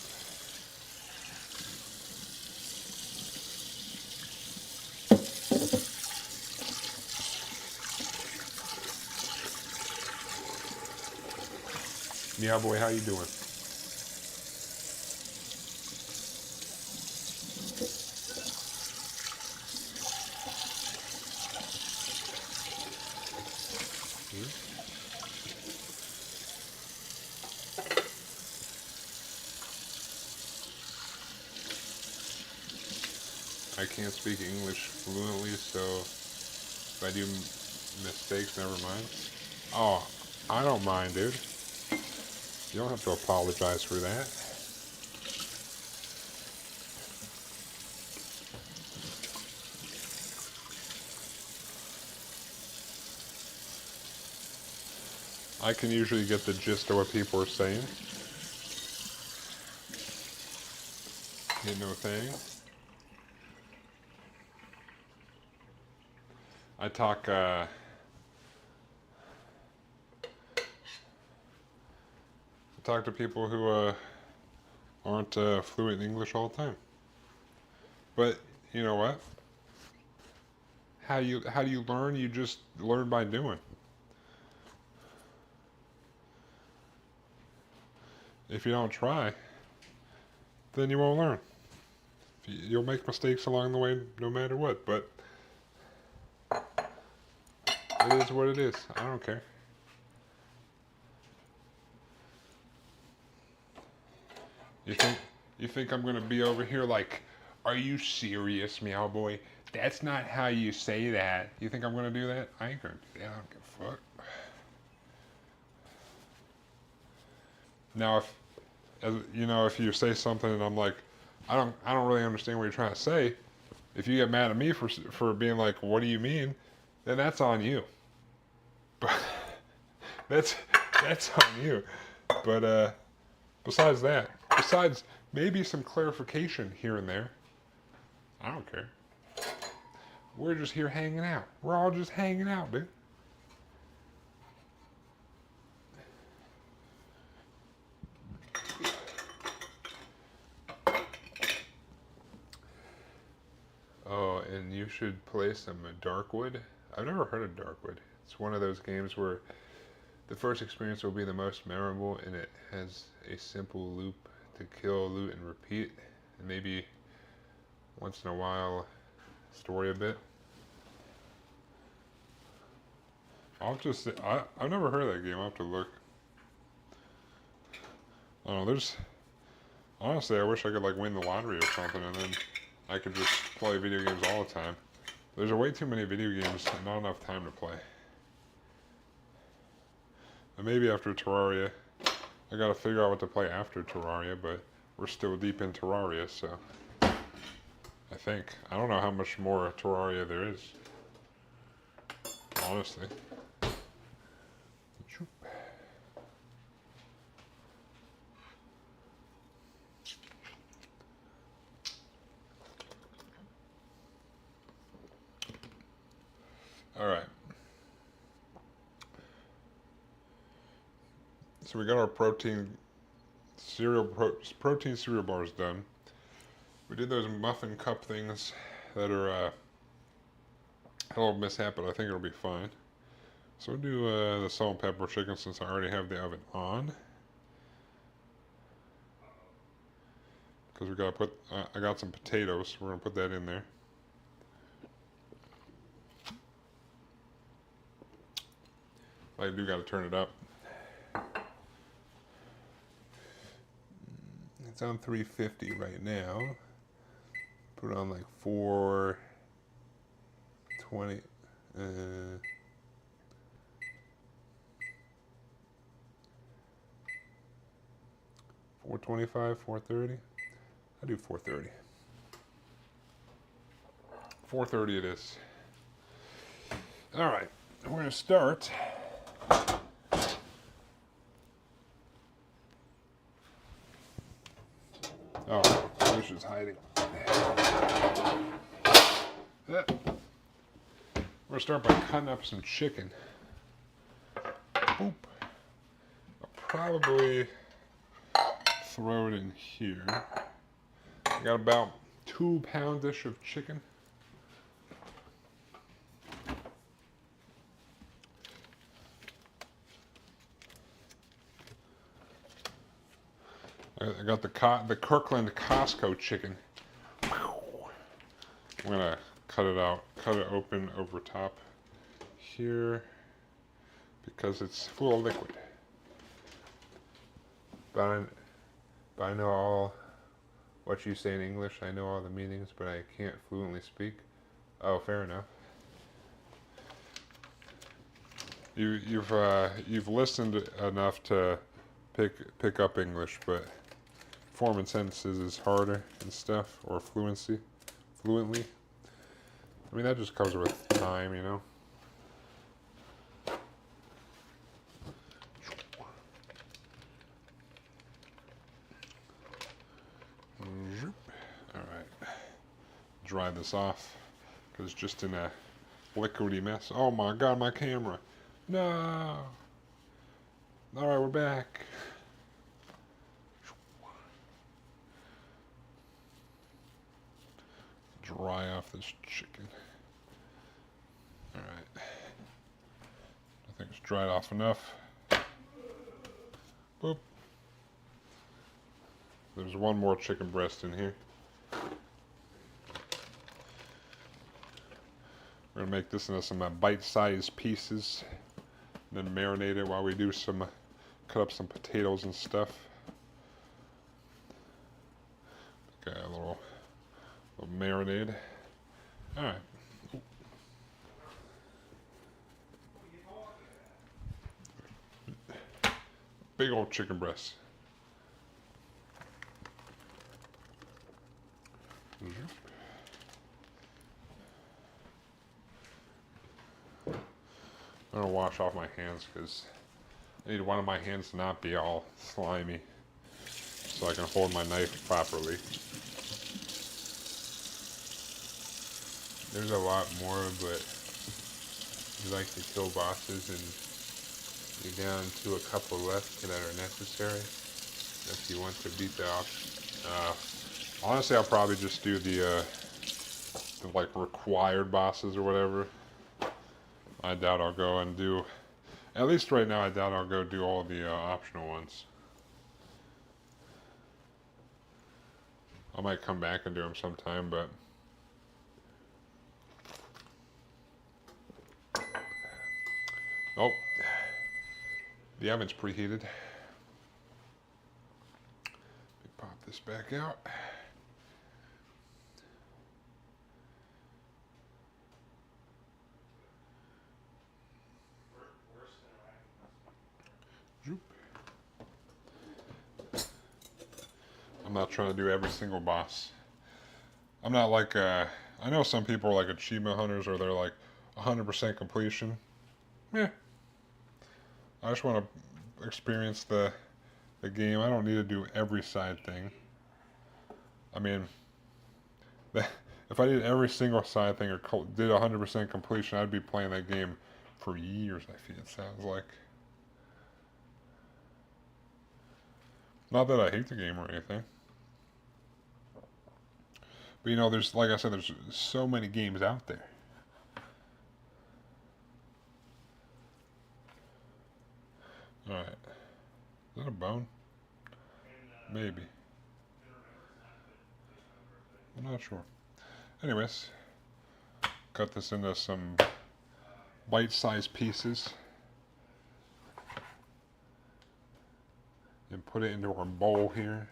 Yeah, boy, how you doing? I can't speak English fluently, so if I do mistakes, never mind. Oh, I don't mind, dude. You don't have to apologize for that. I can usually get the gist of what people are saying. Ain't no thing. I talk to people who aren't fluent in English all the time. But you know what? How do you learn? You just learn by doing. If you don't try, then you won't learn. You'll make mistakes along the way no matter what, but it is what it is. I don't care. You think you think I'm gonna be over here like, are you serious, meow boy? That's not how you say that. You think I'm gonna do that? I ain't gonna do that. I don't give a fuck. Now, if you say something and I'm like, I don't really understand what you're trying to say. If you get mad at me for being like, what do you mean? Then that's on you. But that's that's on you. But besides maybe some clarification here and there, I don't care. We're just here hanging out. We're all just hanging out, dude. Oh, and you should play some Darkwood. I've never heard of Darkwood. It's one of those games where the first experience will be the most memorable, and it has a simple loop to kill, loot, and repeat, and maybe once in a while story a bit. I've never heard of that game. I'll have to look. I don't know. Honestly, I wish I could like win the lottery or something, and then I could just play video games all the time. There's way too many video games and not enough time to play. And maybe after Terraria, I gotta figure out what to play after Terraria, but we're still deep in Terraria, so I think. I don't know how much more Terraria there is. Honestly. Alright. So we got our protein cereal bars done. We did those muffin cup things that are a little mishap, but I think it'll be fine. So we'll do the salt and pepper chicken since I already have the oven on. Because we gotta put, I got some potatoes, so we're gonna put that in there. I do gotta turn it up. It's on 350 right now. Put it on like 420. 425, 430. I do 430. 430 it is. All right, we're gonna start. Oh, Bush is hiding. We're gonna start by cutting up some chicken. Boop. I'll probably throw it in here. I got about 2 pounds-ish of chicken. I got the Kirkland Costco chicken. I'm gonna cut it open over top here because it's full of liquid. But I know what you say in English. I know all the meanings, but I can't fluently speak. Oh, fair enough. You've listened enough to pick up English, but forming sentences is harder and stuff, or fluently. I mean, that just comes with time, you know. All right, dry this off because it's just in a liquidy mess. Oh my God, my camera! No. All right, we're back. Dry off this chicken. All right. I think it's dried off enough. Boop. There's one more chicken breast in here. We're gonna make this into some bite-sized pieces, then marinate it while we do some, cut up some potatoes and stuff. Okay, a little marinade. All right. Big old chicken breast. I'm gonna wash off my hands because I need one of my hands to not be all slimy so I can hold my knife properly. There's a lot more, but you like to kill bosses and you're down to a couple left that are necessary if you want to beat the off. Honestly, I'll probably just do the like required bosses or whatever. I doubt I'll go and do, at least right now, I doubt I'll go do all the optional ones. I might come back and do them sometime, but oh, the oven's preheated. Let me pop this back out. I'm not trying to do every single boss. I'm not like, I know some people are like achievement hunters or they're like 100% completion. Yeah. I just want to experience the game. I don't need to do every side thing. I mean, if I did every single side thing or did 100% completion, I'd be playing that game for years, I feel it sounds like. Not that I hate the game or anything. But you know, there's, like I said, there's so many games out there. Alright. Is that a bone? Maybe. I'm not sure. Anyways, cut this into some bite-sized pieces. And put it into our bowl here.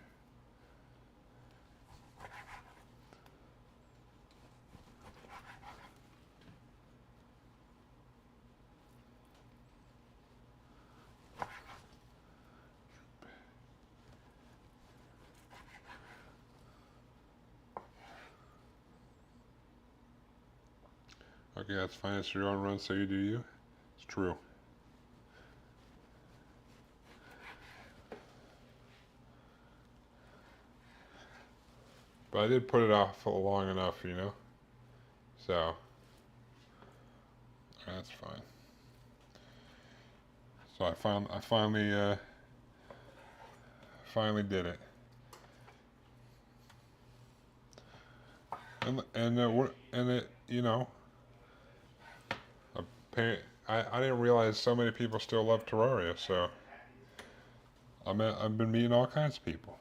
Okay, that's fine. It's your own run, so you do you. It's true. But I did put it off long enough, you know? So, that's fine. So I finally did it. And it, you know, I didn't realize so many people still love Terraria, so I've been meeting all kinds of people.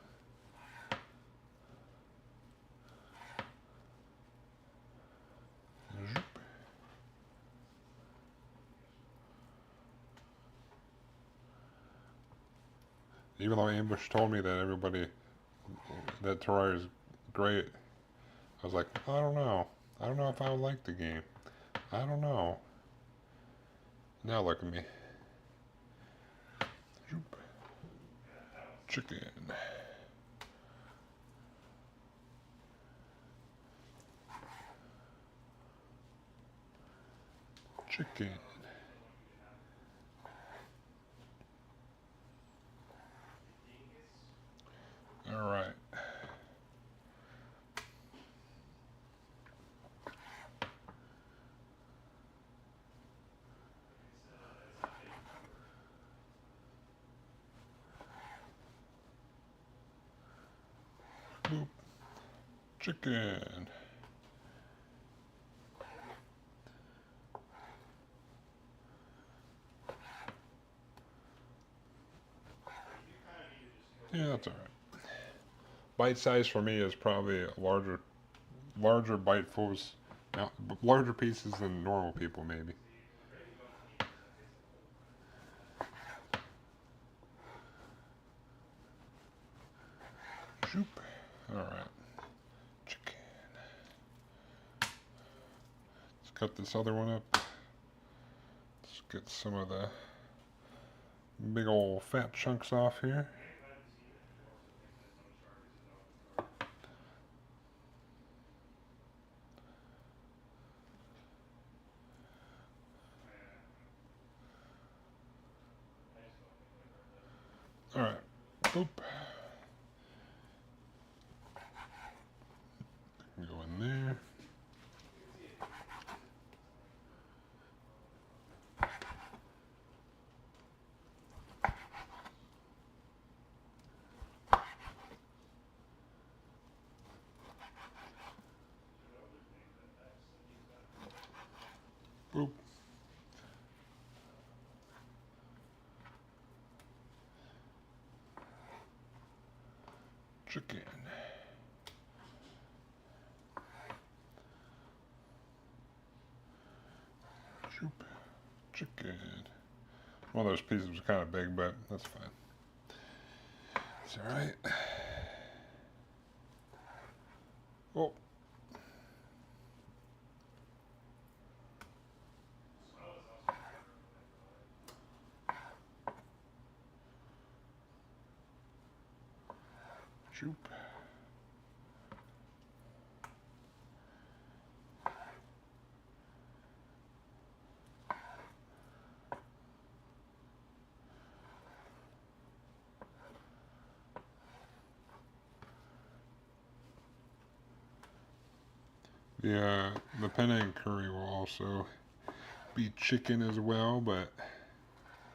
Even though Ambush told me that that Terraria is great. I was like, I don't know. I don't know if I would like the game. I don't know. Now look at me. Chicken. Chicken. All right. Boop. Chicken. Yeah, that's all right. Bite size for me is probably larger bitefuls, now, larger pieces than normal people maybe. Shoop. All right. Chicken. Let's cut this other one up. Let's get some of the big old fat chunks off here. All right. Oop. Go in there. Boop. Chicken. Shoop. Chicken. One of those pieces was kind of big, but that's fine. It's all right. Oh. Shoop. The Panang curry will also be chicken as well, but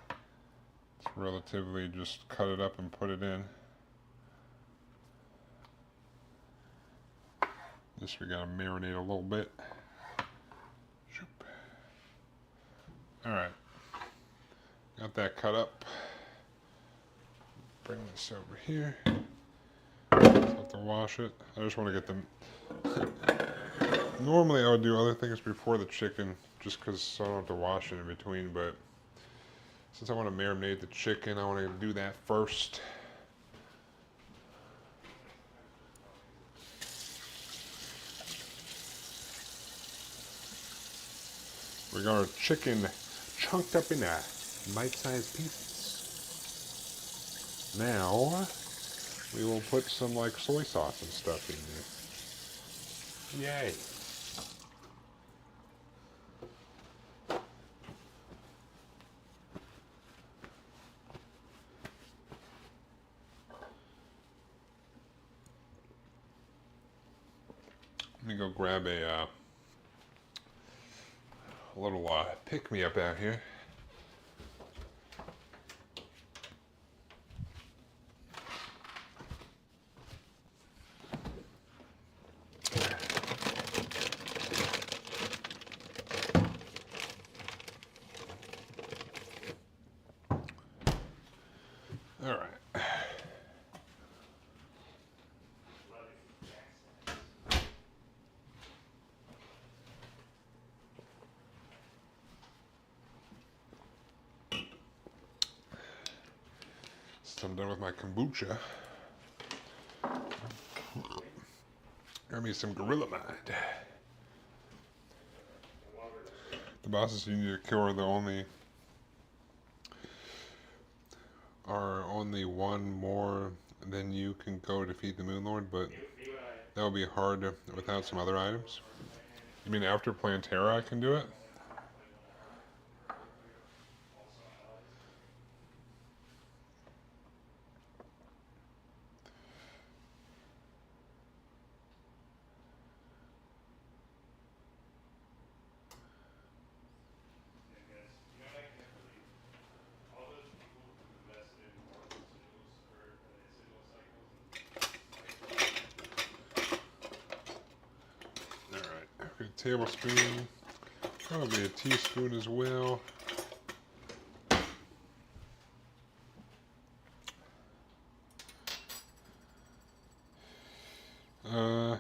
it's relatively just cut it up and put it in. This we gotta marinate a little bit. Shoop. All right, got that cut up. Bring this over here. Have to wash it. I just want to get them. Normally I would do other things before the chicken, just because I don't have to wash it in between, but since I want to marinate the chicken, I want to do that first. We got our chicken chunked up in bite-sized pieces. Now we will put some like soy sauce and stuff in there. Yay! Let me go grab a little pick-me-up out here. All right. So I'm done with my kombucha. Grab me some Gorilla Mind. The bosses you need to kill are only one more than you can go defeat the Moon Lord, but that will be hard without some other items. You mean after Plantera I can do it? A tablespoon, probably a teaspoon as well. Yeah,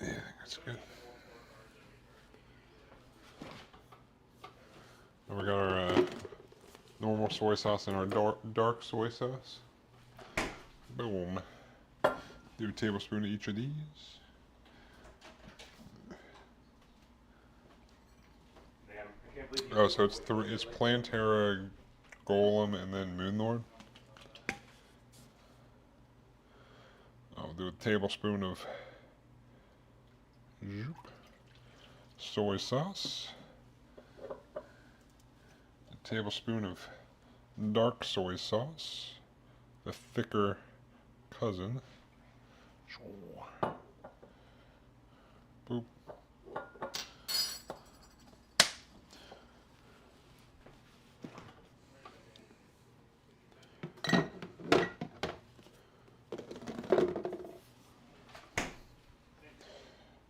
I think that's good. And we got our normal soy sauce and our dark soy sauce. Boom. Do a tablespoon of each of these. Oh, so it's it's Plantera, Golem, and then Moonlord. I'll do a tablespoon of soy sauce, a tablespoon of dark soy sauce, the thicker cousin. Boop.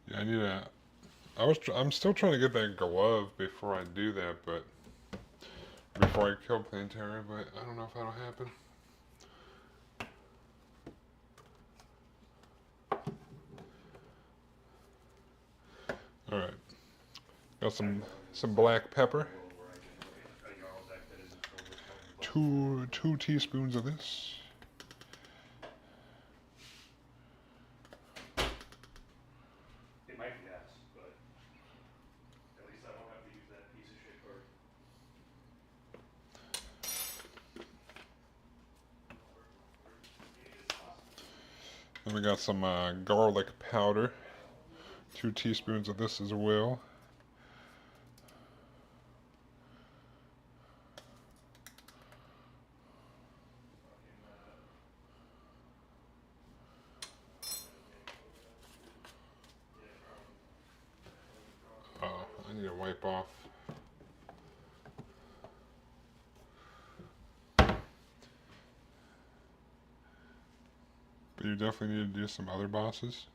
Yeah, I need a. I'm still trying to get that glove before I do that, but before I kill Plantera, but I don't know if that'll happen. All right, got some black pepper. Two teaspoons of this. It might be yes, but at least I don't have to use that piece of shit card. Then we got some garlic powder. 2 teaspoons of this as well. Oh, I need to wipe off. But you definitely need to do some other bosses.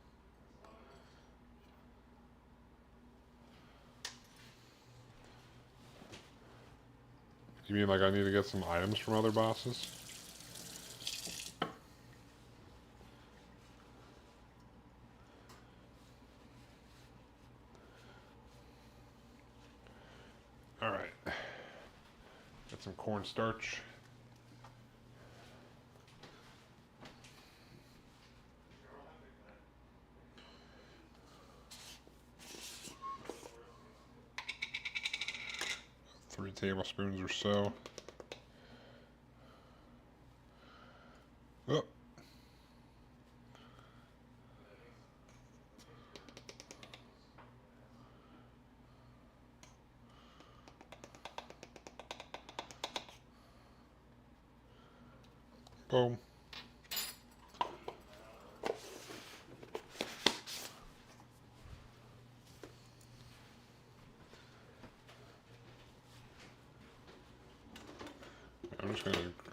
You mean like I need to get some items from other bosses? Alright. Got some cornstarch. Three tablespoons or so. Oh. Boom.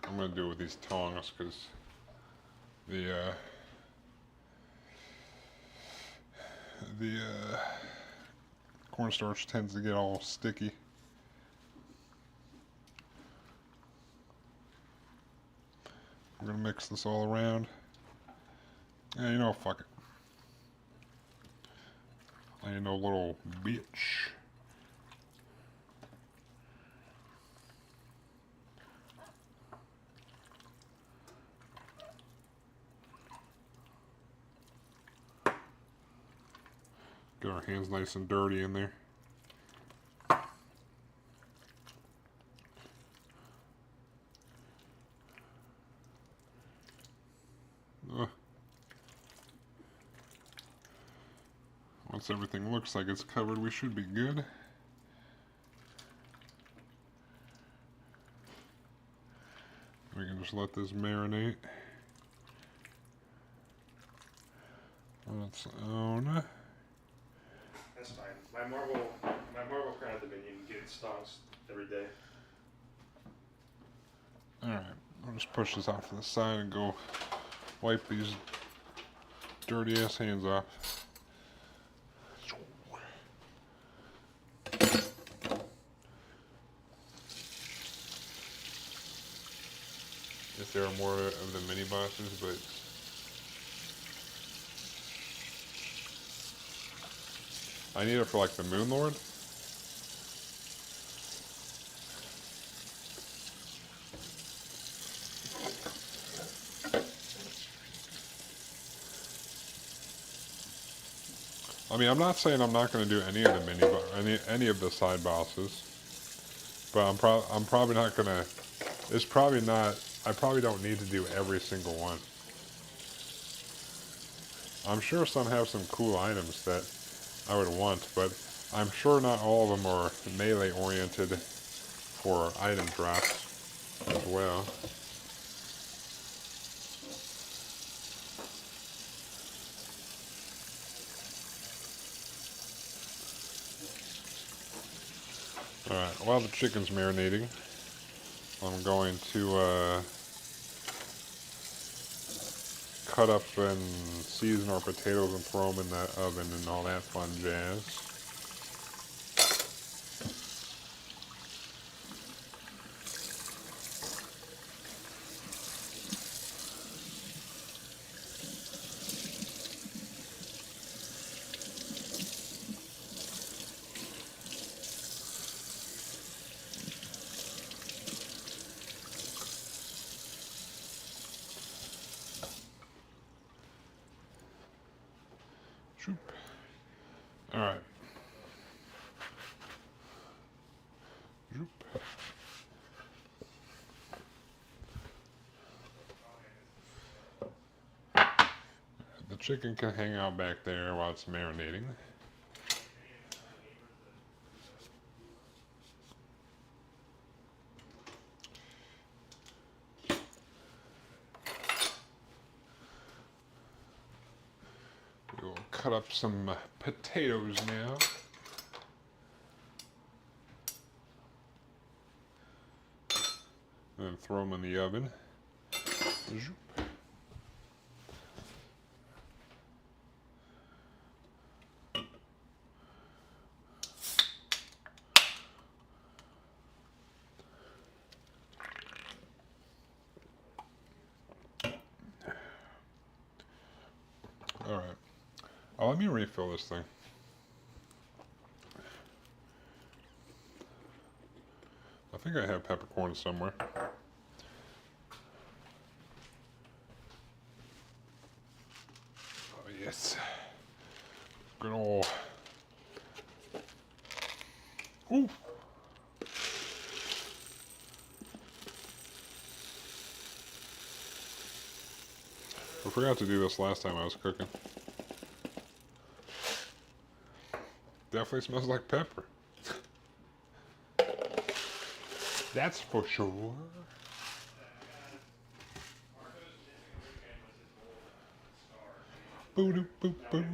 I'm gonna do it with these tongs because the cornstarch tends to get all sticky. I'm gonna mix this all around. Yeah, you know, fuck it. I ain't no little bitch. Get our hands nice and dirty in there. Once everything looks like it's covered, we should be good. We can just let this marinate on its own. That's fine. My marble crown dominion gets stonks every day. Alright, I'll just push this off to the side and go wipe these dirty ass hands off. If there are more of the mini bosses, but I need it for like the Moon Lord. I mean, I'm not saying I'm not going to do any of the any of the side bosses, but I'm probably not going to. It's probably not. I probably don't need to do every single one. I'm sure some have some cool items that I would want, but I'm sure not all of them are melee oriented for item drops as well. Alright, while the chicken's marinating, I'm going to cut up and season our potatoes and throw them in that oven and all that fun jazz. Alright. The chicken can hang out back there while it's marinating. We'll cut up some potatoes now. And throw them in the oven. Alright. Oh, let me refill this thing. I think I have peppercorn somewhere. Oh, yes. Good old. Ooh. I forgot to do this last time I was cooking. Definitely smells like pepper. That's for sure. Boo doo boo boo.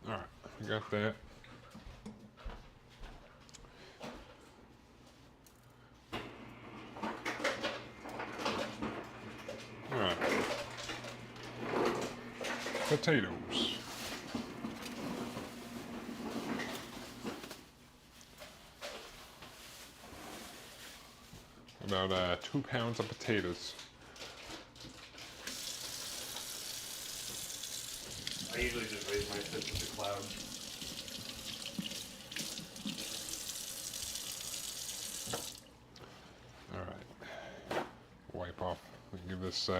Alright, we got that. Alright. Potatoes. About 2 pounds of potatoes. I usually just raise my fist with the cloud. Alright. Wipe off. Give this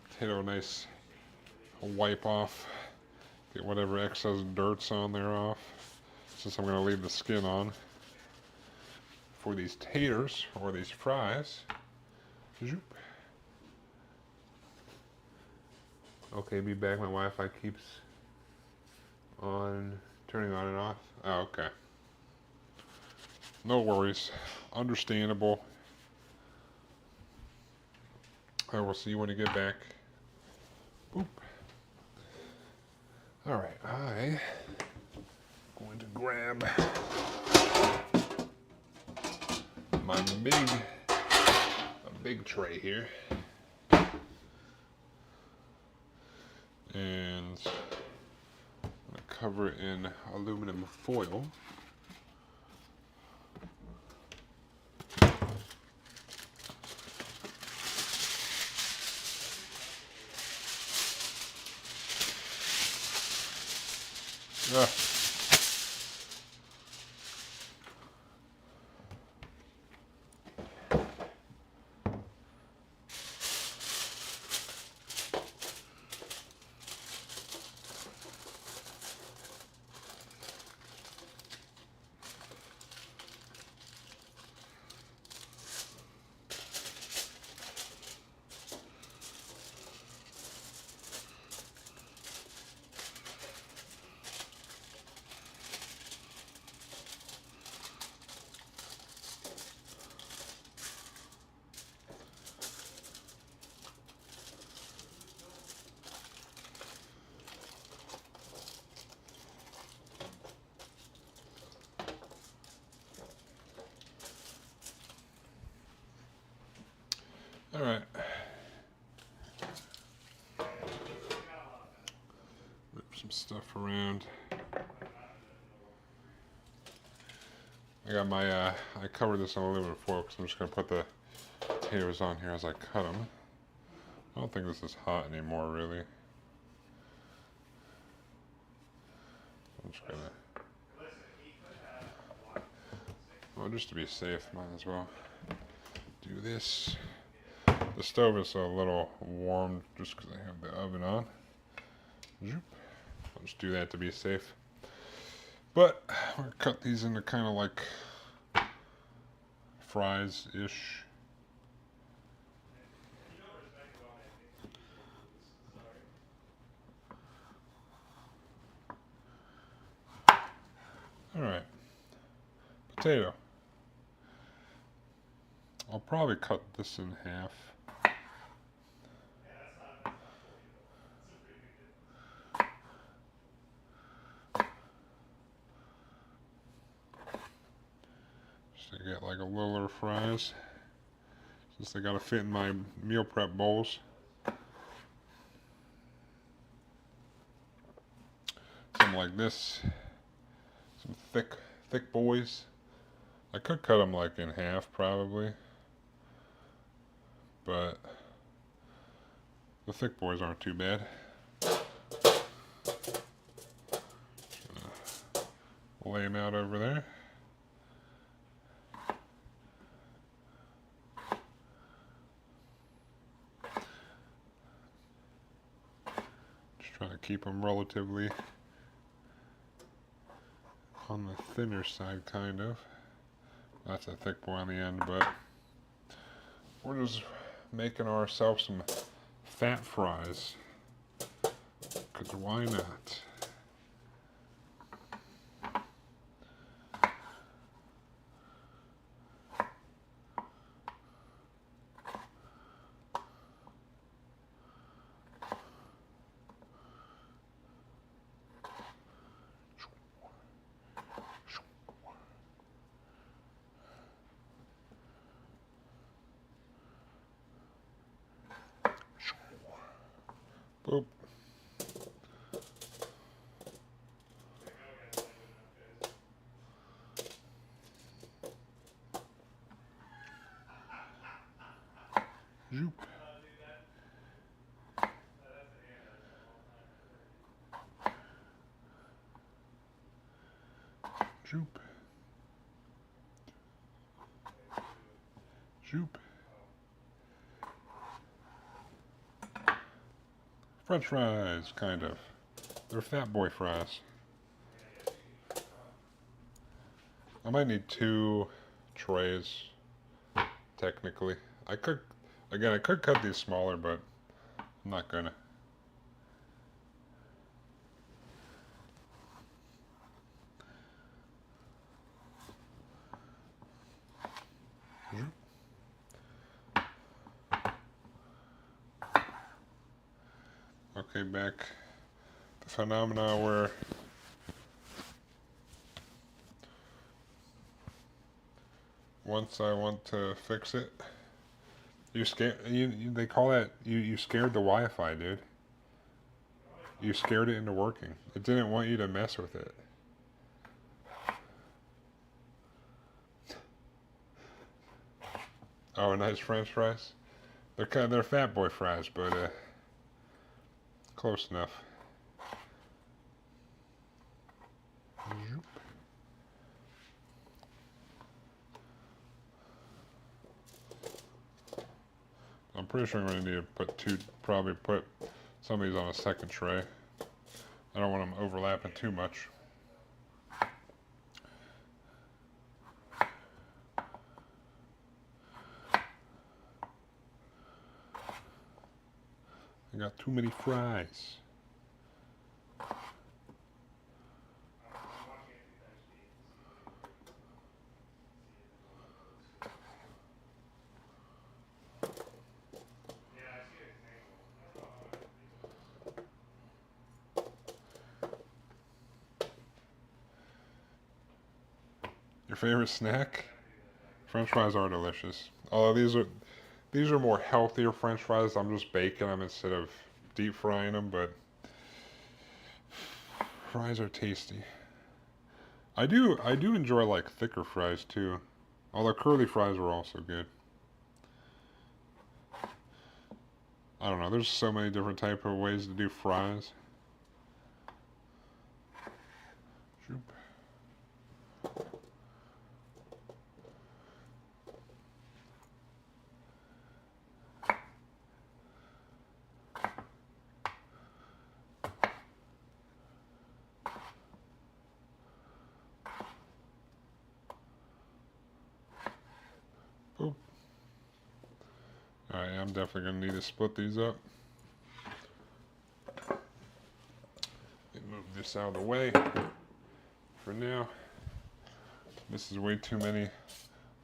potato a nice wipe off, get whatever excess dirt's on there off, since I'm going to leave the skin on for these taters or these fries. Zoop. Okay, be back. My Wi-Fi keeps on turning on and off. Oh, okay. No worries. Understandable. I will see you when you get back. Boop. Alright, I'm going to grab my big tray here. And I'm going to cover it in aluminum foil. Ah. All right. Move some stuff around. I got my, I covered this in aluminum foil because I'm just going to put the potatoes on here as I cut them. I don't think this is hot anymore, really. I'm just going to, well, just to be safe, might as well do this. The stove is a little warm just because I have the oven on. Zoop. I'll just do that to be safe. But I'm going to cut these into kind of like fries-ish. Alright. Potato. I'll probably cut this in half. Just to get like a littler fries. Since they gotta fit in my meal prep bowls. Something like this. Some thick boys. I could cut them like in half probably. But the thick boys aren't too bad. Lay them out over there. Just trying to keep them relatively on the thinner side, kind of. That's a thick boy on the end, but we're just making ourselves some fat fries. Because why not? Boop. Zoop. Zoop. Zoop. French fries, kind of. They're fat boy fries. I might need 2 trays, technically. I could cut these smaller, but I'm not gonna. Okay, back. The phenomena where once I want to fix it, they call that, you scared the Wi-Fi, dude. You scared it into working. It didn't want you to mess with it. Oh, nice French fries. They're fat boy fries, but close enough. I'm pretty sure I'm going to need to probably put some of these on a second tray. I don't want them overlapping too much. I got too many fries. Your favorite snack? French fries are delicious. Although these are more healthier French fries. I'm just baking them instead of deep frying them, but fries are tasty. I do enjoy like thicker fries too. Although curly fries are also good. I don't know, there's so many different type of ways to do fries. Shoop. Boop. Alright, I'm definitely going to need to split these up. Move this out of the way for now. This is way too many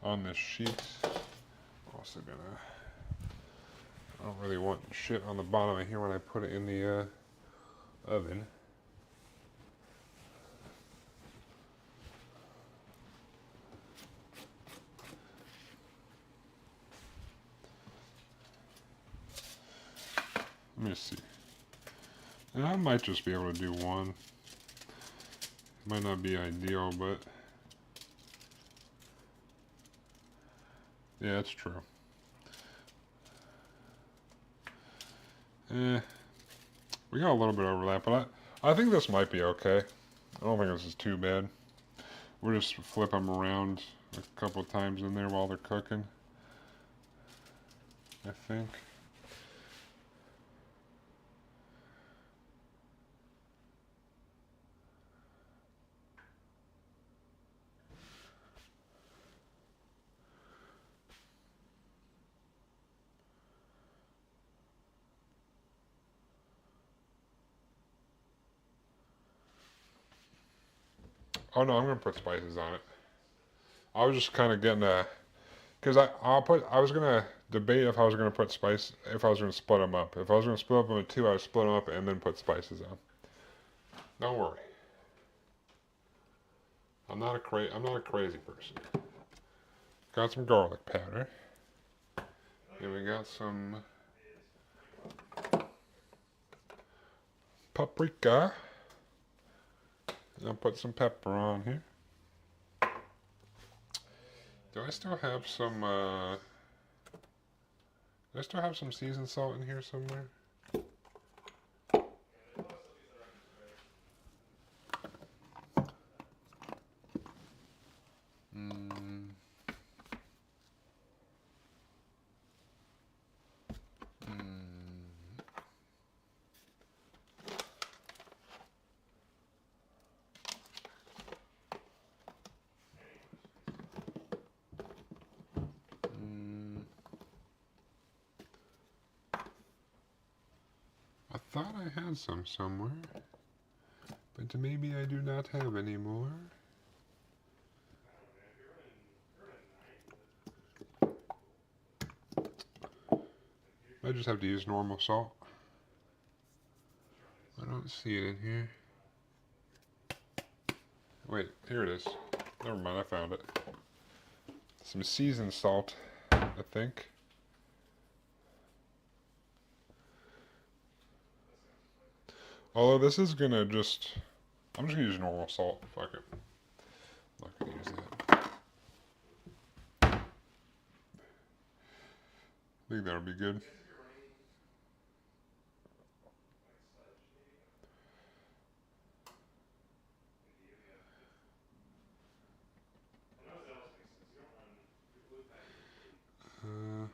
on this sheet. Also gonna, I don't really want shit on the bottom of here when I put it in the oven. Let me see. And I might just be able to do one. Might not be ideal, but yeah, it's true. We got a little bit of overlap, but I think this might be okay. I don't think this is too bad. We'll just flip them around a couple times in there while they're cooking, I think. Oh no, I'm gonna put spices on it. I was just kind of getting because I was gonna debate if I was gonna if I was gonna split them up. If I was gonna split them into 2, I would split them up and then put spices on. Don't worry. I'm not a crazy person. Got some garlic powder. And we got some paprika. And I'll put some pepper on here. Do I still have some seasoned salt in here somewhere? thought I had some somewhere, but maybe I do not have any more. I just have to use normal salt. I don't see it in here. Wait, here it is. Never mind, I found it. Some seasoned salt, I think. Although this is gonna just... I'm just gonna use normal salt. Fuck it. I'm not gonna use that. I think that'll be good. Uh,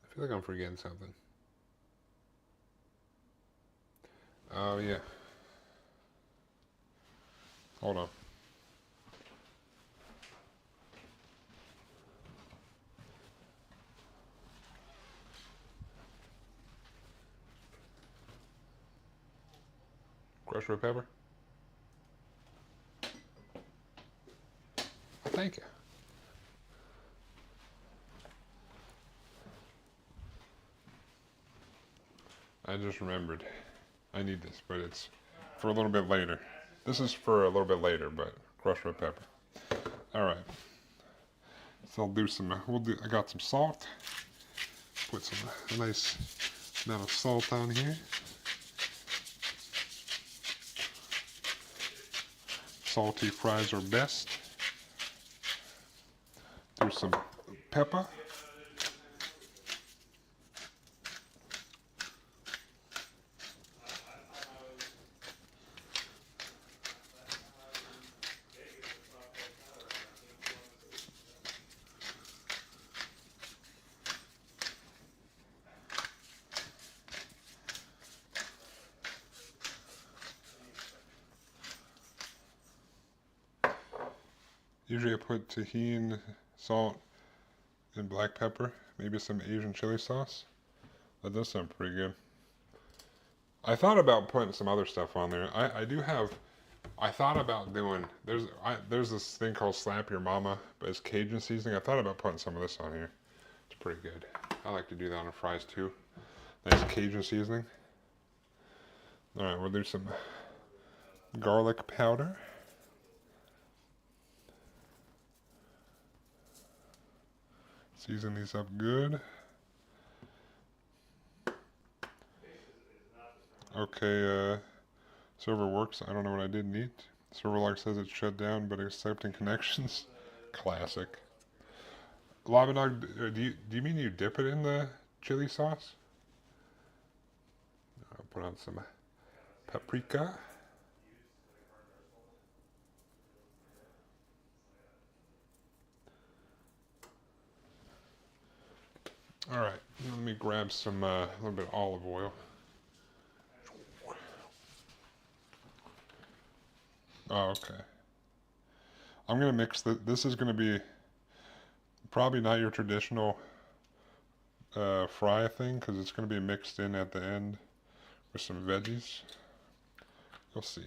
I feel like I'm forgetting something. Oh, yeah. Hold on. Crushed red pepper. Thank you. I just remembered. I need this, but it's for a little bit later. This is for a little bit later, but crushed red pepper. All right. So I'll do some. I got some salt. Put some a nice amount of salt on here. Salty fries are best. Do some pepper. Usually I put tahini, salt, and black pepper. Maybe some Asian chili sauce. That does sound pretty good. I thought about putting some other stuff on there. I thought about doing, there's this thing called Slap Your Mama, but it's Cajun seasoning. I thought about putting some of this on here. It's pretty good. I like to do that on fries too. Nice Cajun seasoning. Alright, we'll do some garlic powder. Season these up good. Okay, server works. I don't know what I didn't eat. Server log says it's shut down, but accepting connections. Classic. Lava Dog, do you mean you dip it in the chili sauce? I'll put on some paprika. All right, let me grab some a little bit of olive oil. Oh, okay. I'm gonna mix this is gonna be probably not your traditional fry thing because it's gonna be mixed in at the end with some veggies. You'll see.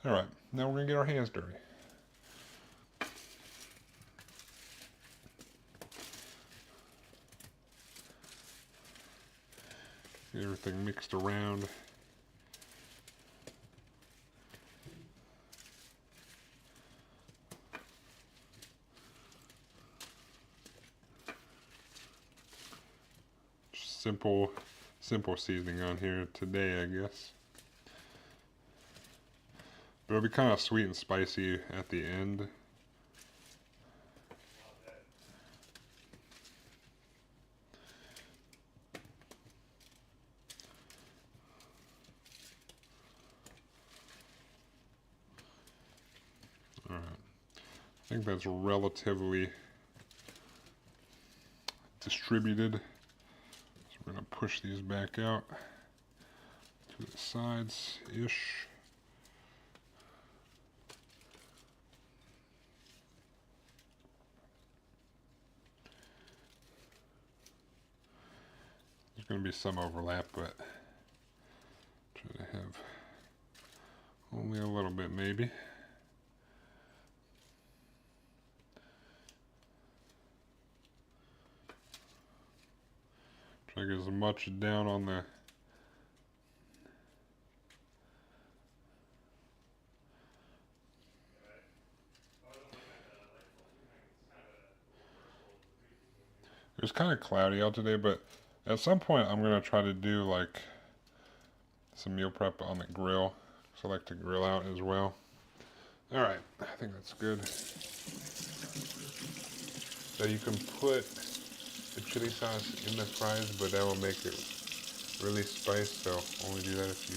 All right, now we're gonna get our hands dirty. Get everything mixed around. Simple seasoning on here today, I guess. But it'll be kind of sweet and spicy at the end. Alright. I think that's relatively distributed. So we're going to push these back out to the sides-ish. going to be some overlap, but try to have only a little bit maybe. Try to get as much down on the It was kind of cloudy out today, but at some point I'm going to try to do like some meal prep on the grill. So I like to grill out as well. Alright, I think that's good. So you can put the chili sauce in the fries, but that will make it really spiced, so only do that if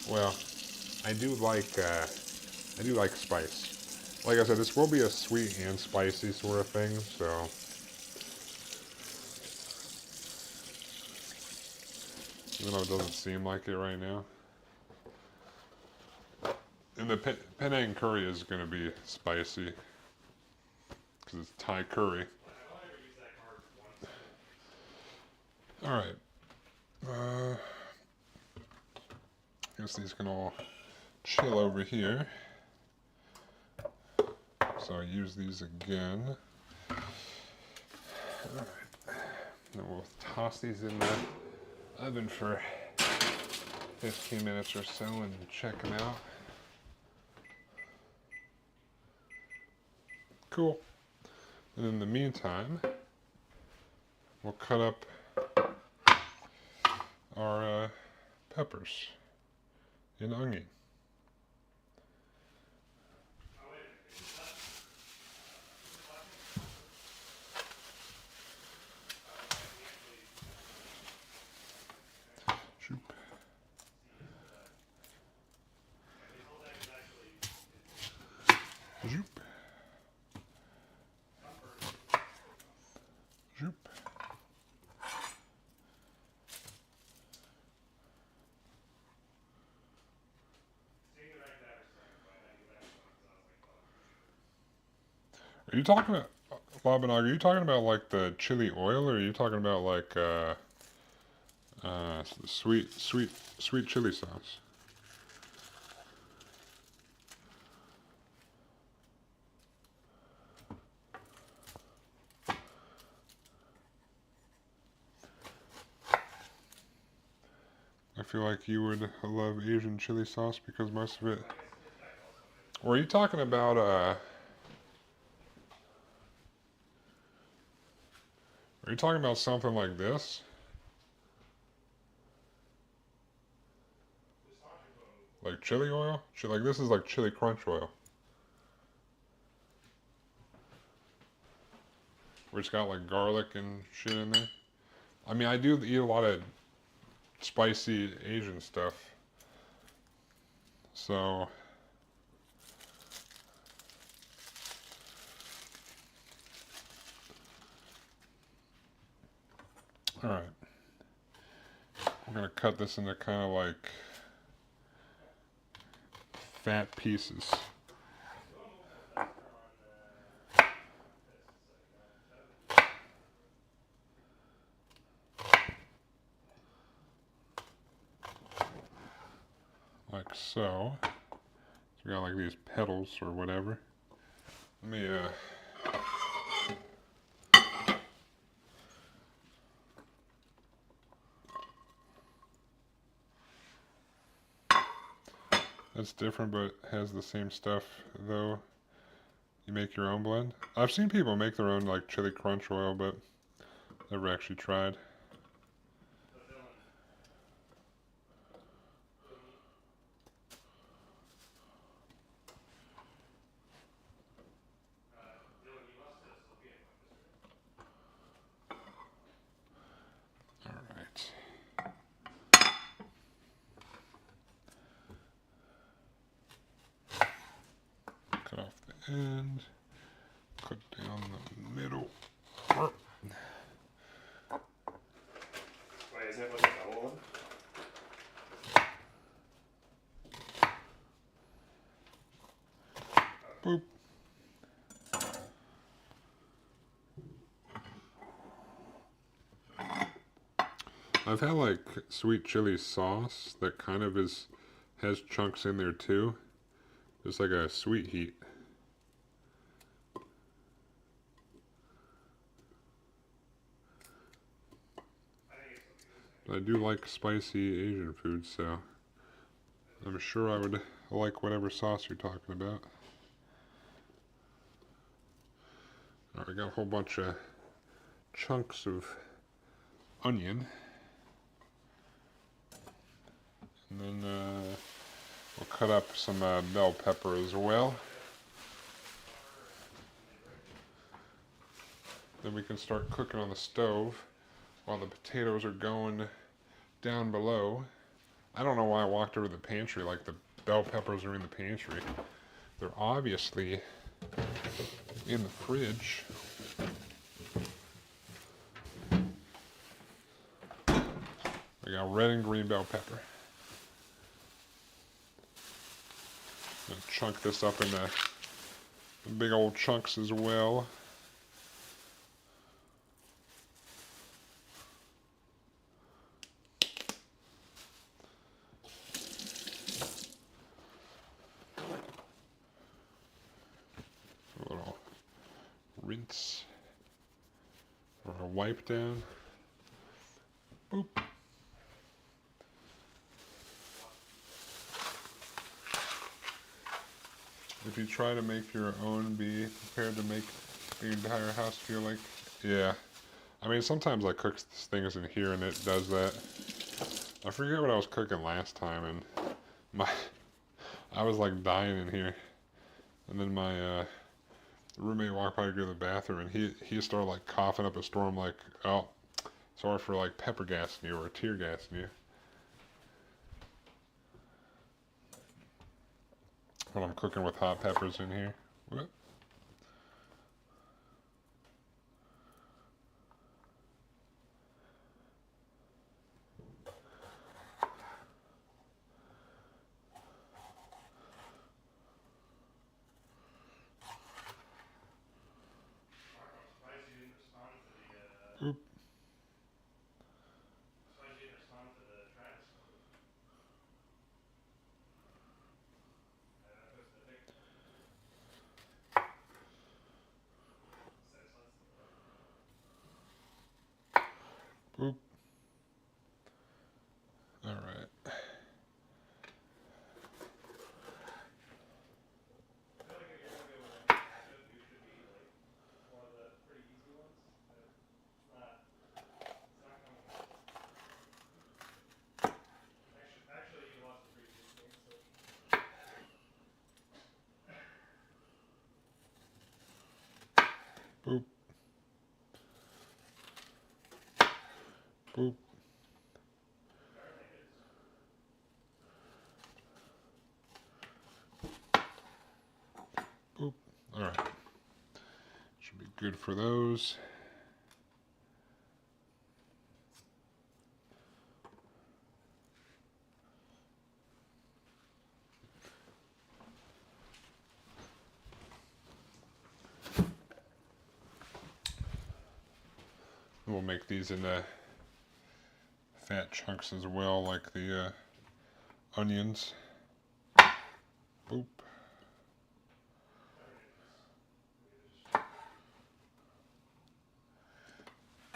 you... Well, I do like spice. Like I said, this will be a sweet and spicy sort of thing, so... Even though it doesn't seem like it right now. And the Panang curry is going to be spicy. Because it's Thai curry. Alright. I guess these can all chill over here. So I use these again. Alright. Then we'll toss these in the oven for 15 minutes or so and check them out. Cool. And in the meantime, we'll cut up our peppers and onion. Shoop. Zoop. Zoop. Are you talking about, Labanog, are you talking about like the chili oil, or are you talking about like sweet chili sauce? I feel like you would love Asian chili sauce because most of it... Or are you talking about, are you talking about something like this? Like chili oil? Like this is like chili crunch oil. Where it's got like garlic and shit in there. I mean, I do eat a lot of spicy Asian stuff. So... Alright. We're going to cut this into kind of like fat pieces. Like so. So we got like these petals or whatever. Let me That's different, but has the same stuff, though. You make your own blend. I've seen people make their own, like, chili crunch oil, but never actually tried. Alright. Cut off the end. Cut down the middle. Wait, is it like a double one? Boop. I've had like sweet chili sauce that kind of has chunks in there too. Just like a sweet heat. But I do like spicy Asian food, so I'm sure I would like whatever sauce you're talking about. Alright, I got a whole bunch of chunks of onion. And then we'll cut up some bell pepper as well. Then we can start cooking on the stove while the potatoes are going down below. I don't know why I walked over to the pantry like the bell peppers are in the pantry. They're obviously in the fridge. I got red and green bell pepper. I'm gonna chunk this up into big old chunks as well. A little rinse or a wipe down. Boop. If you try to make your own, be prepared to make the entire house feel like, yeah. I mean, sometimes I cook things in here and it does that. I forget what I was cooking last time, and I was like dying in here, and then my roommate walked by to go to the bathroom, and he started like coughing up a storm, like, oh, sorry for like pepper gassing you or tear gassing you. When I'm cooking with hot peppers in here. Whoop. Oop. Oop. All right. Boop. Boop. Boop. All right. Should be good for those. We'll make these into fat chunks as well, like the onions. Boop.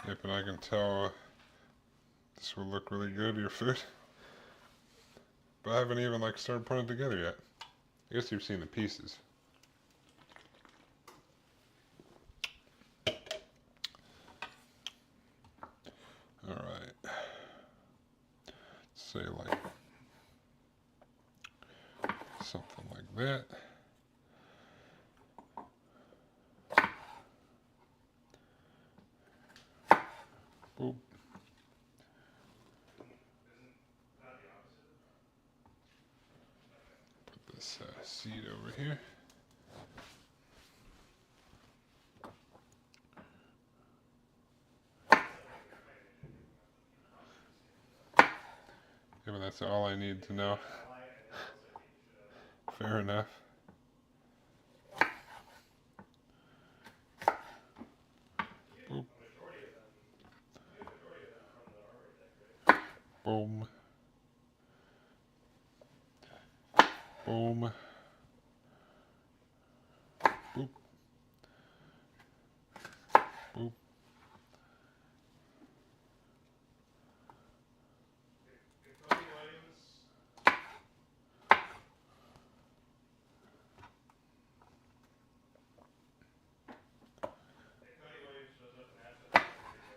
Yep, and I can tell this will look really good, your food. But I haven't even like started putting it together yet. I guess you've seen the pieces. Alright. Say like something like that. Boop. Put this seed over here. Yeah, but that's all I need to know. Fair enough. Boop. Boom. Boom. Boop. Boop. If Cody Williams shows up and asks what the videos, we're gonna have to execute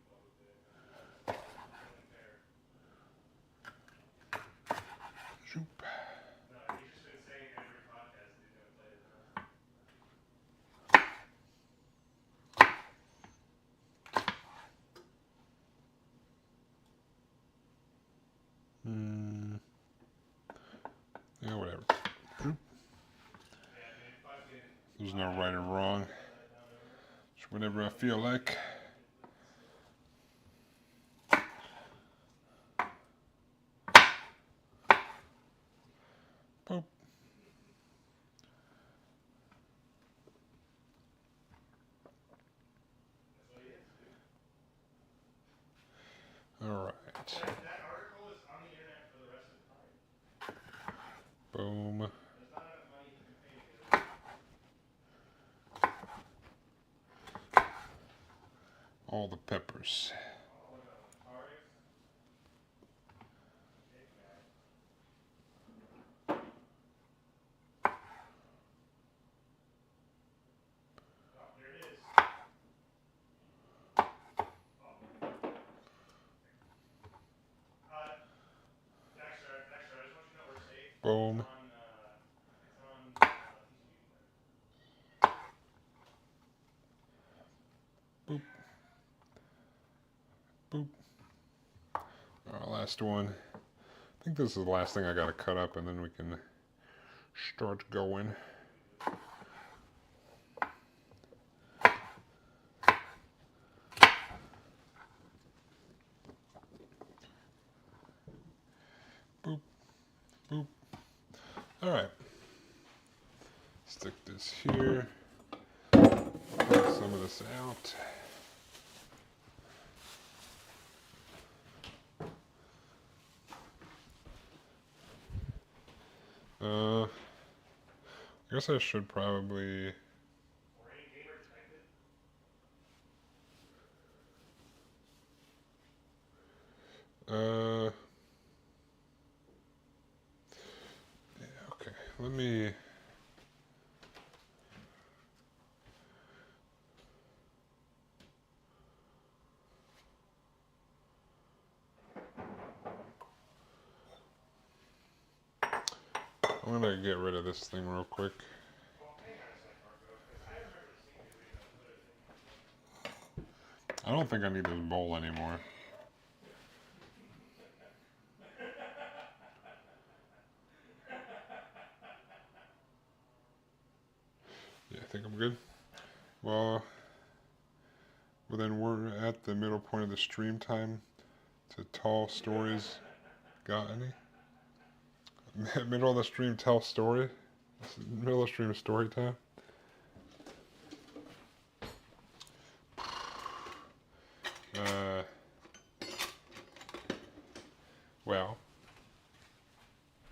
what we did. That's only fair. Shoop. No, he's just been saying every podcast that he's gonna play it now. Yeah, whatever. Shoop. Yeah, dude, fucking. There's no right or wrong. Just whatever I feel like. Boop. That's what he is, dude. All right. That article is on the internet for the rest of time. Boom. There's not enough money he can pay to get rid of it. All the peppers. Oh, look at that one. Tarek. Big guy. Oh, there it is. Oh. Dexter, I just want you to know we're safe. Boom. It's on TCU. Boop. Boop. Our last one. I think this is the last thing I gotta cut up and then we can start going. Boop. Boop. Alright. Stick this here. Pull some of this out. I guess I should probably. Yeah, okay. Let me. I'm gonna get rid of this thing real quick. I don't think I need this bowl anymore. Yeah, I think I'm good. Well, then we're at the middle point of the stream time. To tall stories. Got any? Middle of the stream, tell story. Middle of the stream, story time. Well,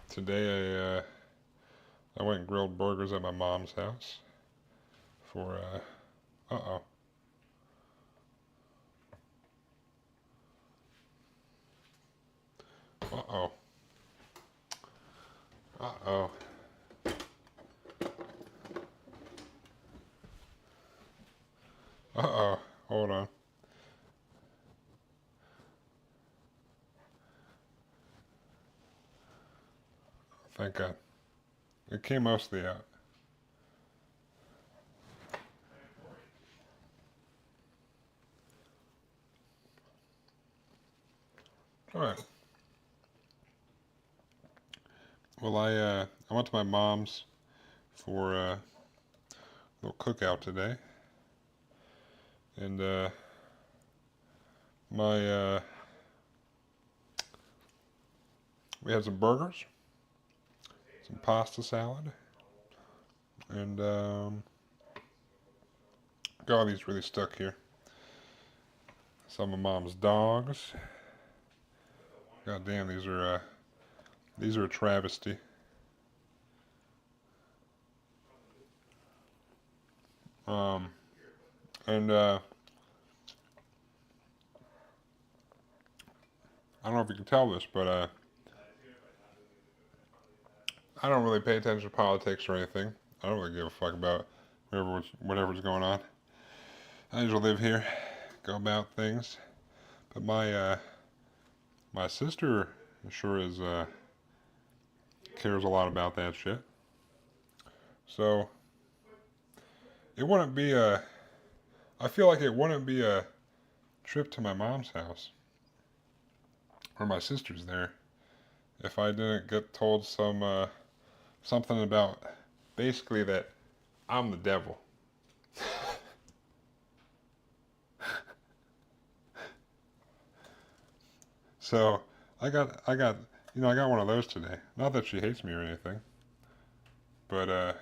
today I went and grilled burgers at my mom's house for uh-oh. Uh-oh. Uh-oh. Uh-oh. Hold on. Thank God. It came mostly out. Alright. Well, I went to my mom's for a little cookout today. And we had some burgers, some pasta salad, and God, these really stuck here. Some of Mom's dogs, God damn, these are a travesty. Um, and I don't know if you can tell this, but I don't really pay attention to politics or anything. I don't really give a fuck about whatever's going on. I just live here, go about things. But my sister sure is cares a lot about that shit. So it wouldn't be a. I feel like it wouldn't be a trip to my mom's house or my sister's there if I didn't get told something about basically that I'm the devil. So I got I got one of those today. Not that she hates me or anything, but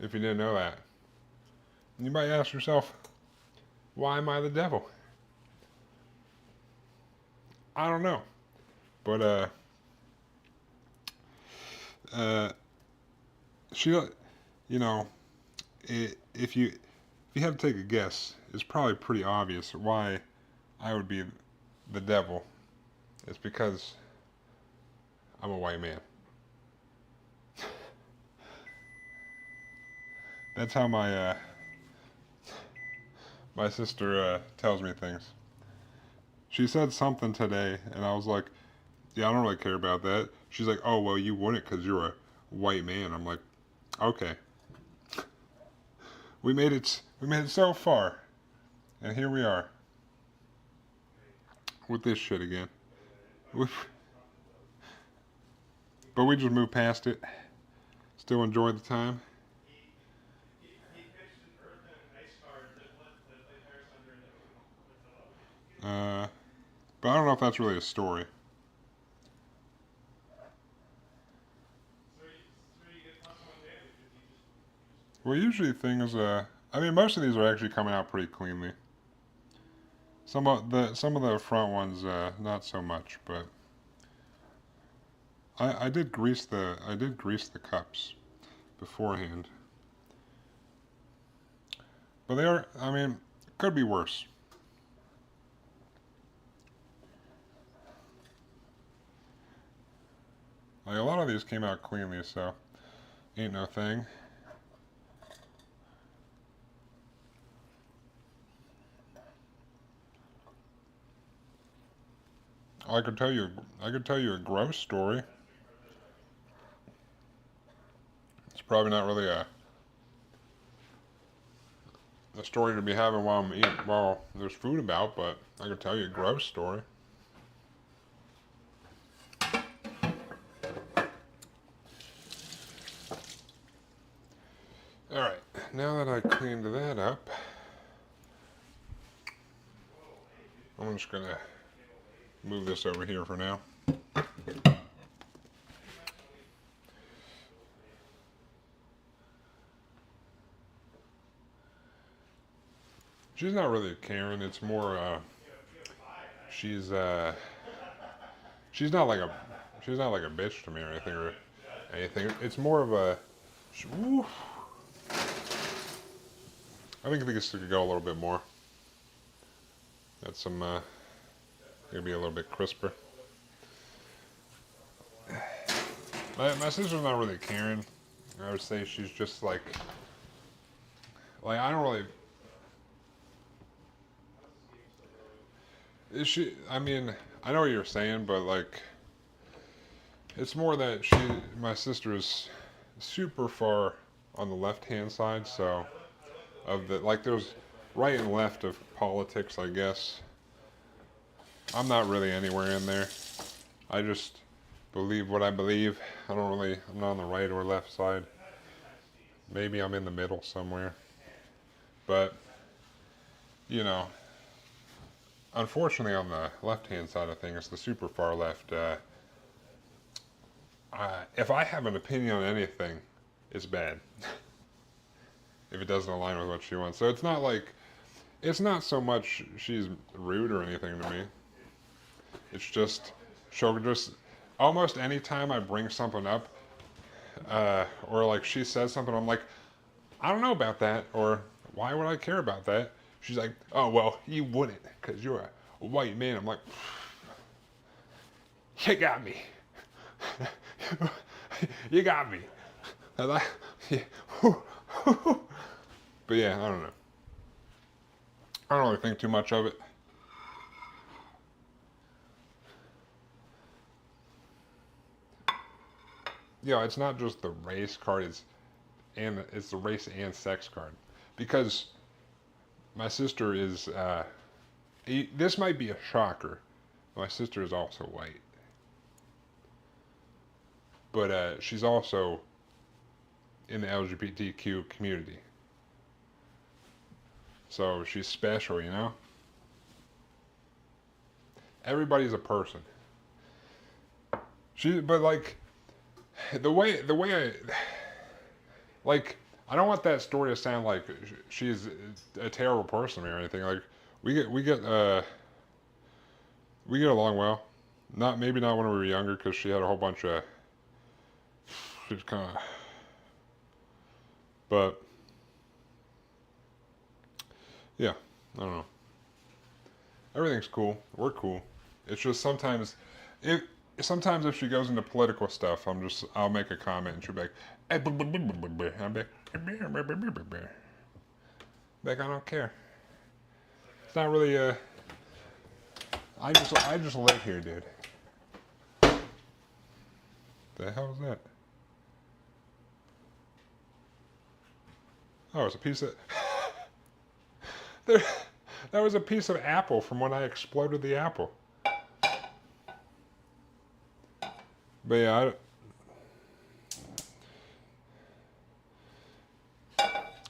if you didn't know that, you might ask yourself, why am I the devil? I don't know, but uh, she, you know, if you had to take a guess, it's probably pretty obvious why I would be the devil. It's because I'm a white man. That's how my sister tells me things. She said something today, and I was like, "Yeah, I don't really care about that." She's like, "Oh, well, you wouldn't because you're a white man." I'm like, "Okay, we made it so far, and here we are with this shit again." We, but we just moved past it. Still enjoy the time. He pitched an Earth and an ice card that played Paris Under in the movie. Uh, but I don't know if that's really a story. So you get +1 damage if you just. Well, usually things. I mean, most of these are actually coming out pretty cleanly. Some of the front ones, not so much. But I did grease the cups beforehand. But they are. I mean, could be worse. Like a lot of these came out cleanly, so ain't no thing. I could tell you a gross story. It's probably not really a story to be having while I'm eating, while there's food about, but I could tell you a gross story. Alright, now that I cleaned that up, I'm just gonna move this over here for now. She's not really a Karen, it's more, she's, she's not like a, she's not like a bitch to me or anything. It's more of a, oof. I think this could go a little bit more. That's some, maybe a little bit crisper. My sister's not really Karen. I would say she's just like I don't really. Is she? I mean, I know what you're saying, but like, it's more that my sister is super far on the left-hand side, so of the like, there's right and left of politics, I guess. I'm not really anywhere in there. I just believe what I believe. I'm not on the right or left side. Maybe I'm in the middle somewhere. But, you know, unfortunately on the left-hand side of things, the super far left, if I have an opinion on anything, it's bad. If it doesn't align with what she wants. So it's not like, It's not so much she's rude or anything to me. It's just she'll just almost any time I bring something up, or like she says something, I'm like, I don't know about that, or why would I care about that? She's like, oh well, you wouldn't, cause you're a white man. I'm like, you got me. You got me. And yeah. But yeah, I don't know. I don't really think too much of it. It's not just the race card. It's the race and sex card, because my sister is. This might be a shocker. My sister is also white, but she's also in the LGBTQ community. So she's special, you know? Everybody's a person. But like, the way I don't want that story to sound like she's a terrible person or anything. Like, we get along well. Maybe not when we were younger, because she had a whole bunch of, she's kind of, but yeah, I don't know. Everything's cool. We're cool. It's just if sometimes if she goes into political stuff, I'll make a comment and she'll be like, "Eh, buh, buh, buh, buh, buh, buh." I'll be like, I don't care. It's not really I just live here, dude. The hell is that? Oh, it's a piece of there. That was a piece of apple from when I exploded the apple. But yeah,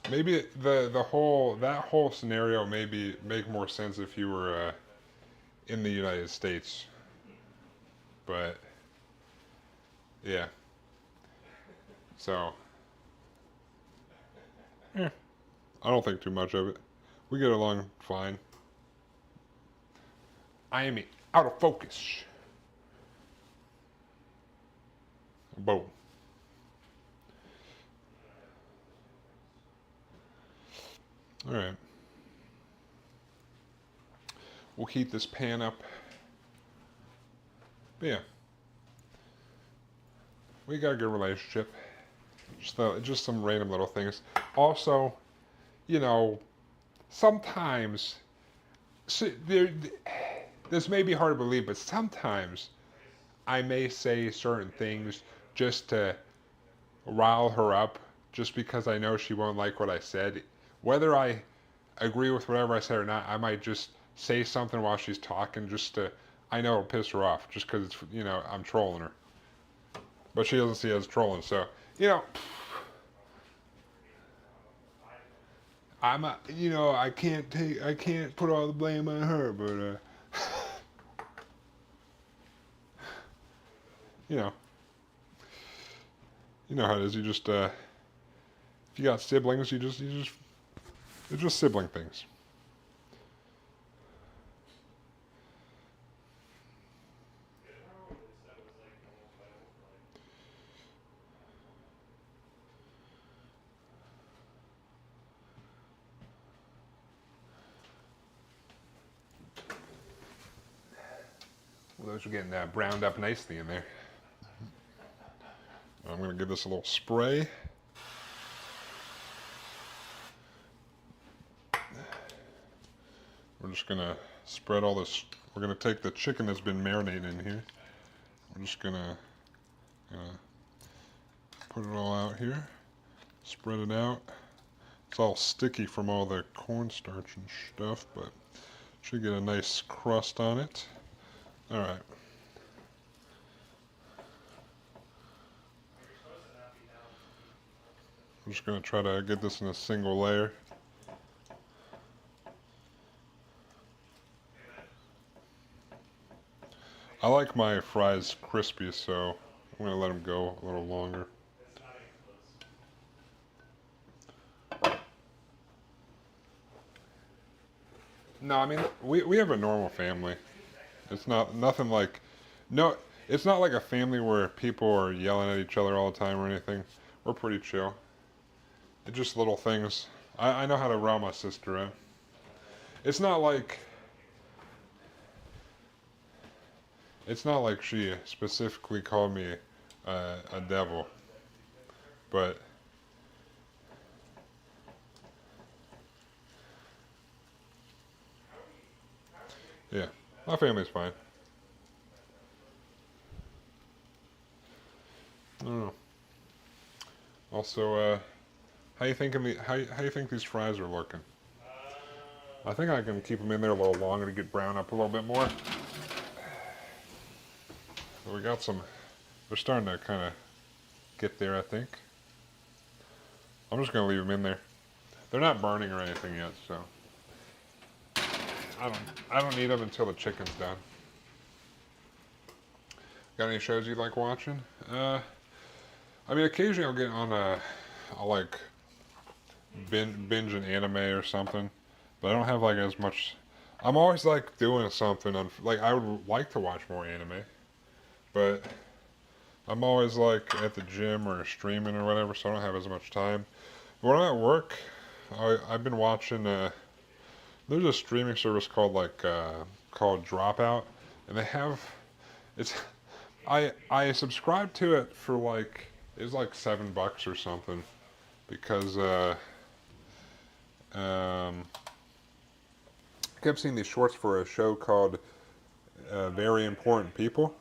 maybe that whole scenario maybe make more sense if you were in the United States. But yeah, so I don't think too much of it. We get along fine. I am out of focus. Boom. All right. We'll heat this pan up. But yeah, we got a good relationship. Just some random little things. Also, you know, sometimes this may be hard to believe, but sometimes I may say certain things just to rile her up, just because I know she won't like what I said. Whether I agree with whatever I said or not, I might just say something while she's talking, just to, I know it'll piss her off, just because I'm trolling her. But she doesn't see it as trolling, so you know. I can't put all the blame on her, but you know, you know how it is. You just if you got siblings, it's just sibling things. Well, those are getting browned up nicely in there. I'm going to give this a little spray. We're just going to spread all this. We're going to take the chicken that's been marinating in here. We're just going to put it all out here. Spread it out. It's all sticky from all the cornstarch and stuff, but should get a nice crust on it. All right. I'm just going to try to get this in a single layer. I like my fries crispy, so I'm going to let them go a little longer. No, I mean we have a normal family. It's not nothing like no. It's not like a family where people are yelling at each other all the time or anything. We're pretty chill. It's just little things. I know how to rile my sister out. It's not like she specifically called me a devil, but yeah, my family's fine. I don't know. Also, how you think these fries are looking? I think I can keep them in there a little longer to get brown up a little bit more. So we got some. They're starting to kind of get there, I think. I'm just gonna leave them in there. They're not burning or anything yet, so I don't I don't need them until the chicken's done. Got any shows you like watching? I mean, occasionally I'll get on I'll like binge an anime or something, but I don't have like as much. I'm always like doing something on like I would like to watch more anime, but I'm always like at the gym or streaming or whatever, so I don't have as much time. But when I'm at work, I've been watching. There's a streaming service called Dropout, and they have it's. I subscribed to it for like it was like $7 or something because um, I kept seeing these shorts for a show called Very Important People,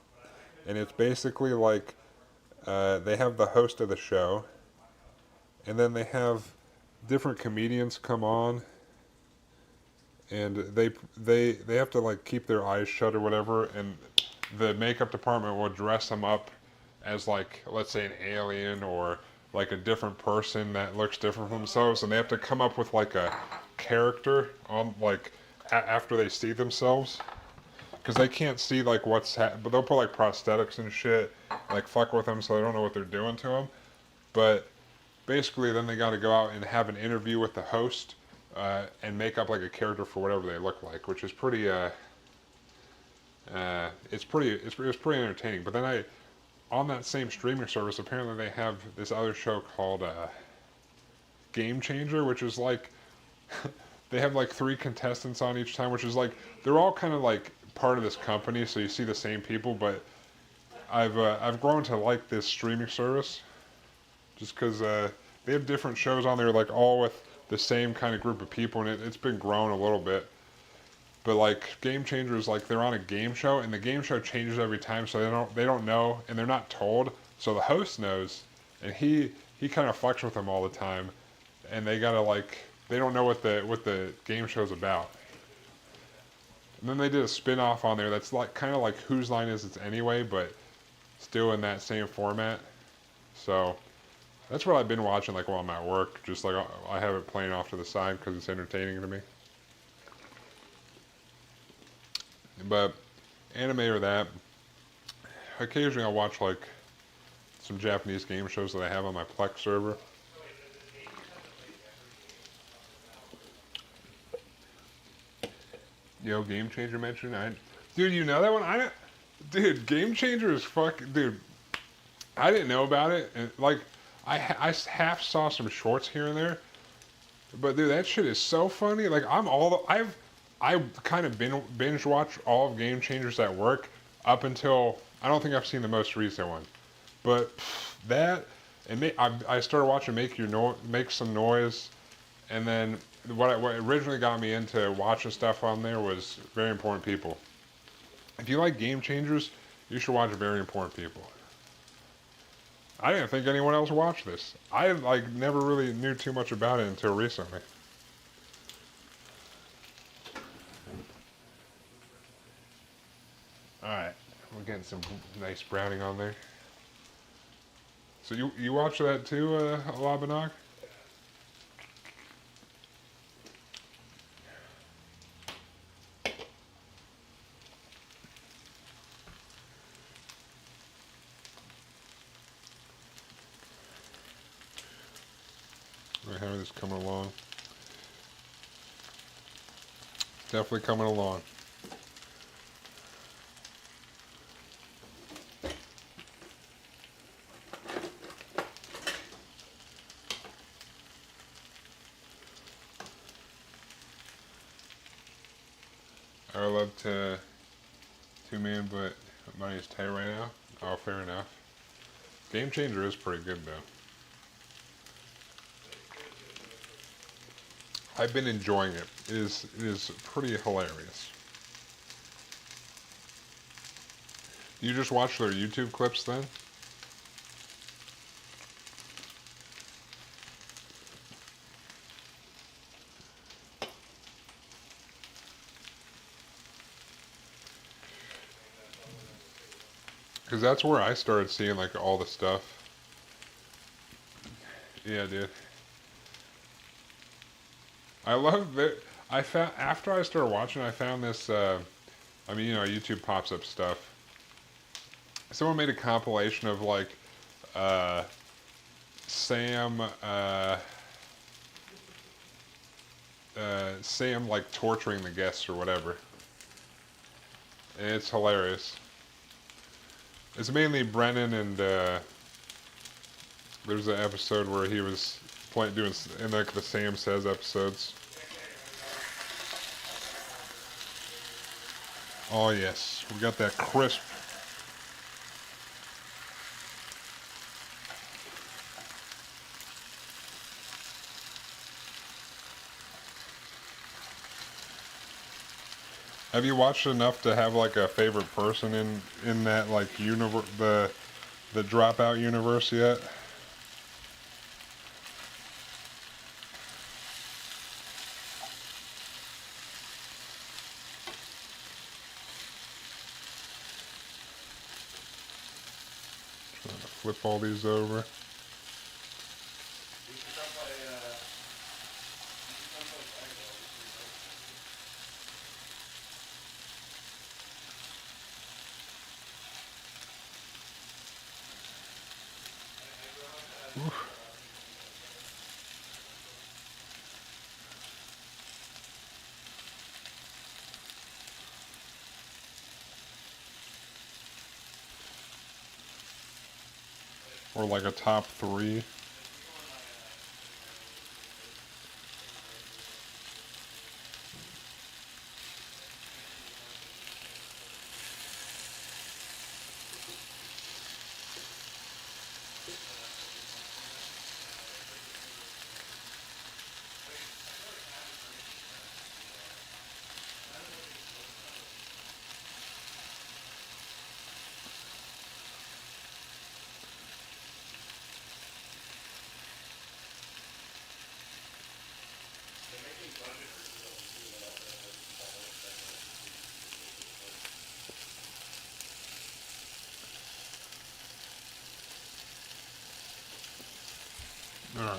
and it's basically like they have the host of the show, and then they have different comedians come on, and they have to like keep their eyes shut or whatever, and the makeup department will dress them up as like let's say an alien or like a different person that looks different from themselves, and they have to come up with like a character on like after they see themselves because they can't see like but they'll put like prosthetics and shit like fuck with them so they don't know what they're doing to them, but basically then they got to go out and have an interview with the host and make up like a character for whatever they look like, which is pretty it's pretty entertaining. But then on that same streaming service, apparently they have this other show called Game Changer, which is like they have like 3 contestants on each time, which is like they're all kind of like part of this company, so you see the same people. But I've grown to like this streaming service just because they have different shows on there, like all with the same kind of group of people, and it's been grown a little bit. But like Game Changer is like they're on a game show, and the game show changes every time, so they don't know, and they're not told. So the host knows, and he kind of fucks with them all the time, and they gotta like they don't know what the game show's about. And then they did a spin-off on there that's like kind of like Whose Line Is It Anyway, but still in that same format. So that's what I've been watching like while I'm at work. Just like I have it playing off to the side because it's entertaining to me. But anime or that, occasionally I'll watch like some Japanese game shows that I have on my Plex server. Yo, Game Changer mentioned. Dude, you know that one? Dude, Game Changer is dude. I didn't know about it, and like I half saw some shorts here and there, but dude, that shit is so funny. Like I kind of binge watch all of Game Changers at work up until I don't think I've seen the most recent one, but that and I started watching Make Some Noise, and then what originally got me into watching stuff on there was Very Important People. If you like Game Changers, you should watch Very Important People. I didn't think anyone else watched this. I like never really knew too much about it until recently. All right, we're getting some nice browning on there. So you watch that too, Labanag? How is this coming along? Definitely coming along. I would love to tune in, but money's tight right now. Oh, fair enough. Game Changer is pretty good though. I've been enjoying it. It is pretty hilarious. You just watch their YouTube clips then? Because that's where I started seeing like all the stuff. Yeah, dude. I love that. I found after I started watching, I found this. I mean, YouTube pops up stuff. Someone made a compilation of like uh, Sam. Sam like torturing the guests or whatever. And it's hilarious. It's mainly Brennan and there's an episode where he was doing in like the Sam Says episodes. Oh yes, we got that crisp. Have you watched enough to have like a favorite person in that like universe, the Dropout universe yet? Trying to flip all these over. Oof. Or like a top three. All right.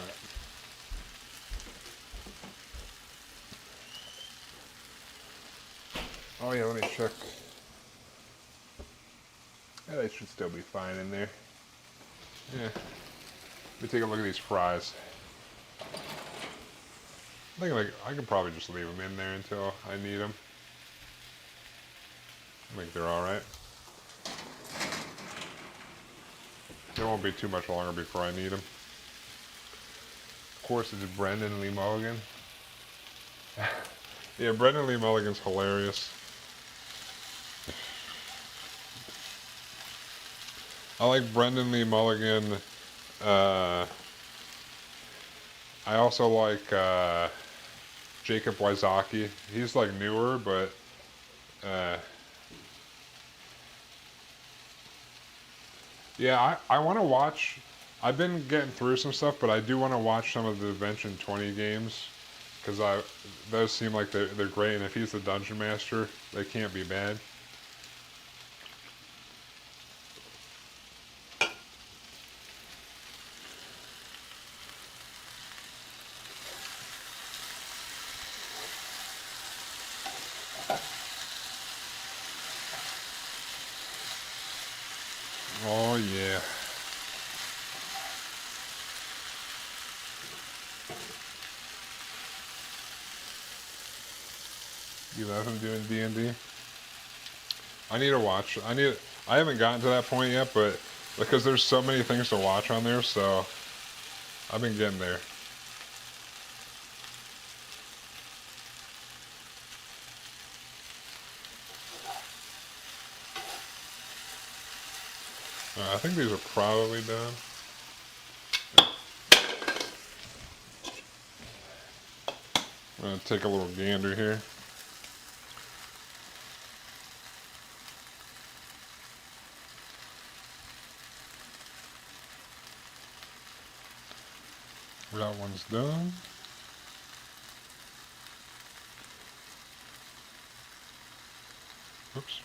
Oh yeah, let me check. Yeah, they should still be fine in there. Yeah. Let me take a look at these fries. I think like I could probably just leave them in there until I need them. I think they're all right. It won't be too much longer before I need them. Of course, it's Brendan Lee Mulligan. Yeah, Brendan Lee Mulligan's hilarious. I like Brendan Lee Mulligan. I also like Jacob Wysocki. He's like newer, but yeah, I want to watch. I've been getting through some stuff, but I do want to watch some of the Dimension 20 games because those seem like they're great. And if he's the dungeon master, they can't be bad. Oh yeah. You love him doing D&D? I need to watch. I haven't gotten to that point yet, but because there's so many things to watch on there, so I've been getting there. I think these are probably done. I'm gonna take a little gander here. That one's done. Oops.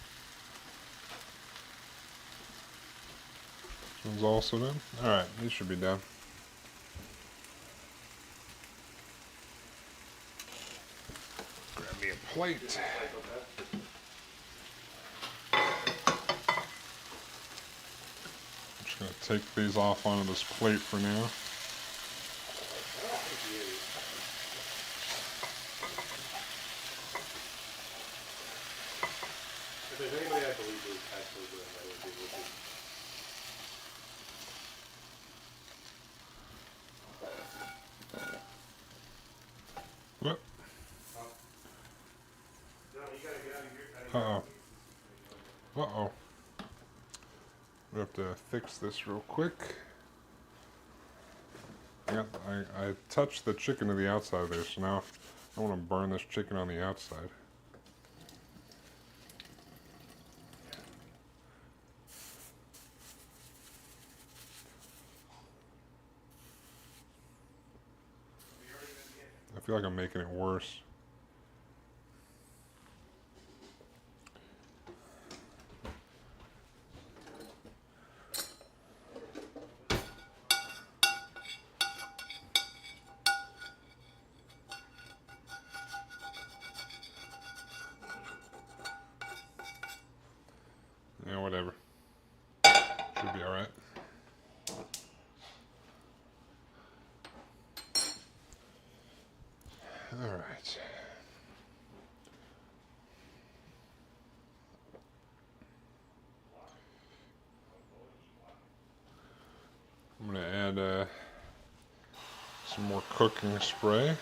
This one's also done. Alright, these should be done. Grab me a plate. I'm just gonna take these off onto this plate for now. If there's anybody I believe is actually doing that, it would be. Whoop. No, you gotta get out of here. Uh-oh. Uh-oh. We have to fix this real quick. I touched the chicken to the outside there, so now I want to burn this chicken on the outside. I feel like I'm making it worse. Yeah, whatever. Should be alright. Alright. I'm going to add some more cooking spray.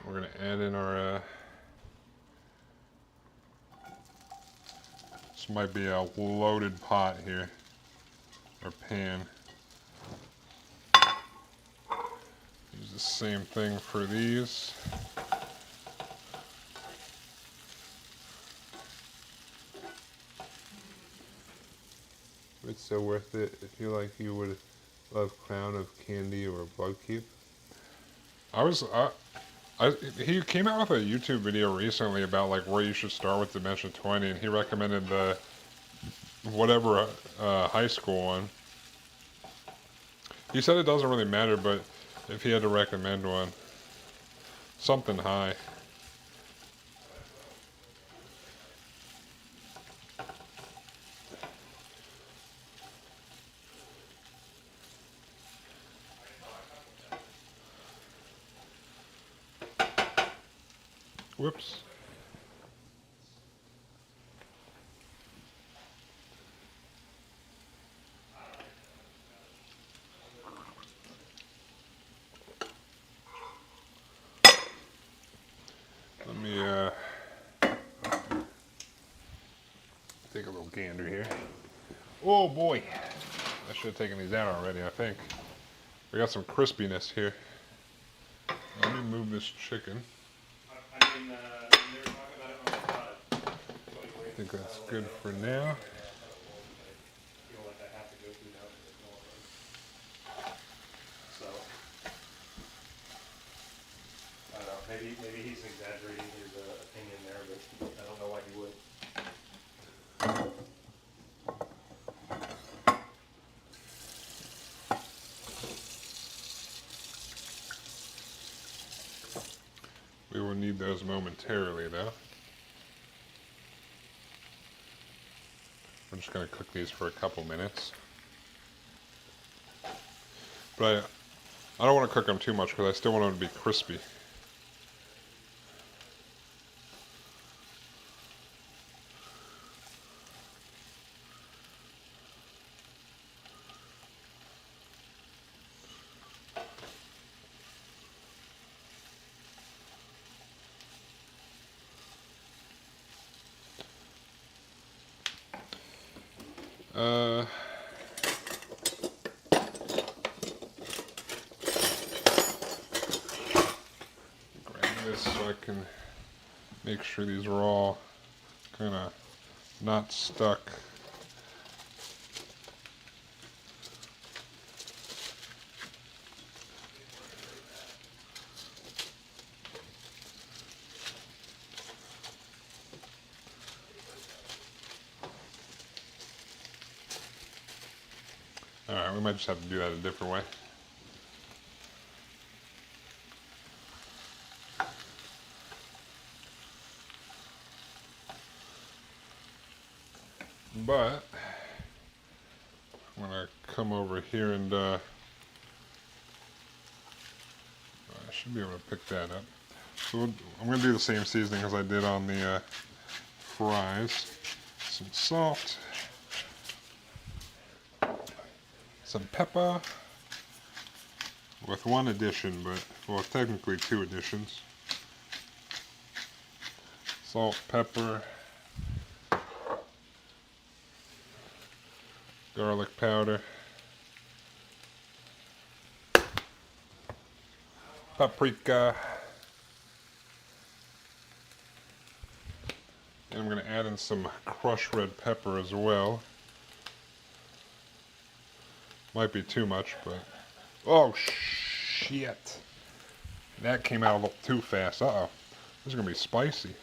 We're going to add in our... this might be a loaded pot here, or pan. Use the same thing for these. It's so worth it. I feel like you would love Crown of Candy or Bugkeep. He came out with a YouTube video recently about like where you should start with Dimension 20, and he recommended the whatever high school one. He said it doesn't really matter, but if he had to recommend one, something high. Whoops. Let me take a little gander here. Oh boy. I should have taken these out already, I think. We got some crispiness here. Let me move this chicken. I mean, they were talking about it on the pod. I think that's good for now. Feel like I have to go through now because it's more of so, I don't know, maybe he's exaggerating his opinion there, but I don't know why he would. We will need those momentarily though. I'm just going to cook these for a couple minutes. But I don't want to cook them too much because I still want them to be crispy. Uh, grab this so I can make sure these are all kind of not stuck. Alright, we might just have to do that a different way. But I'm gonna come over here and I should be able to pick that up. So I'm gonna do the same seasoning as I did on the fries. Some salt, some pepper, with one addition, but well, technically 2 additions. Salt, pepper, garlic powder, paprika, and I'm going to add in some crushed red pepper as well. Might be too much, but oh shit, that came out a little too fast. Uh-oh, this is going to be spicy.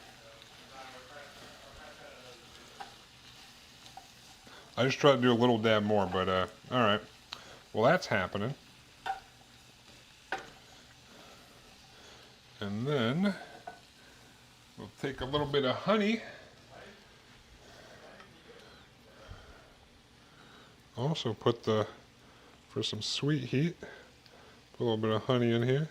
I just tried to do a little dab more, but alright. Well, that's happening. And then we'll take a little bit of honey. Also put for some sweet heat, put a little bit of honey in here.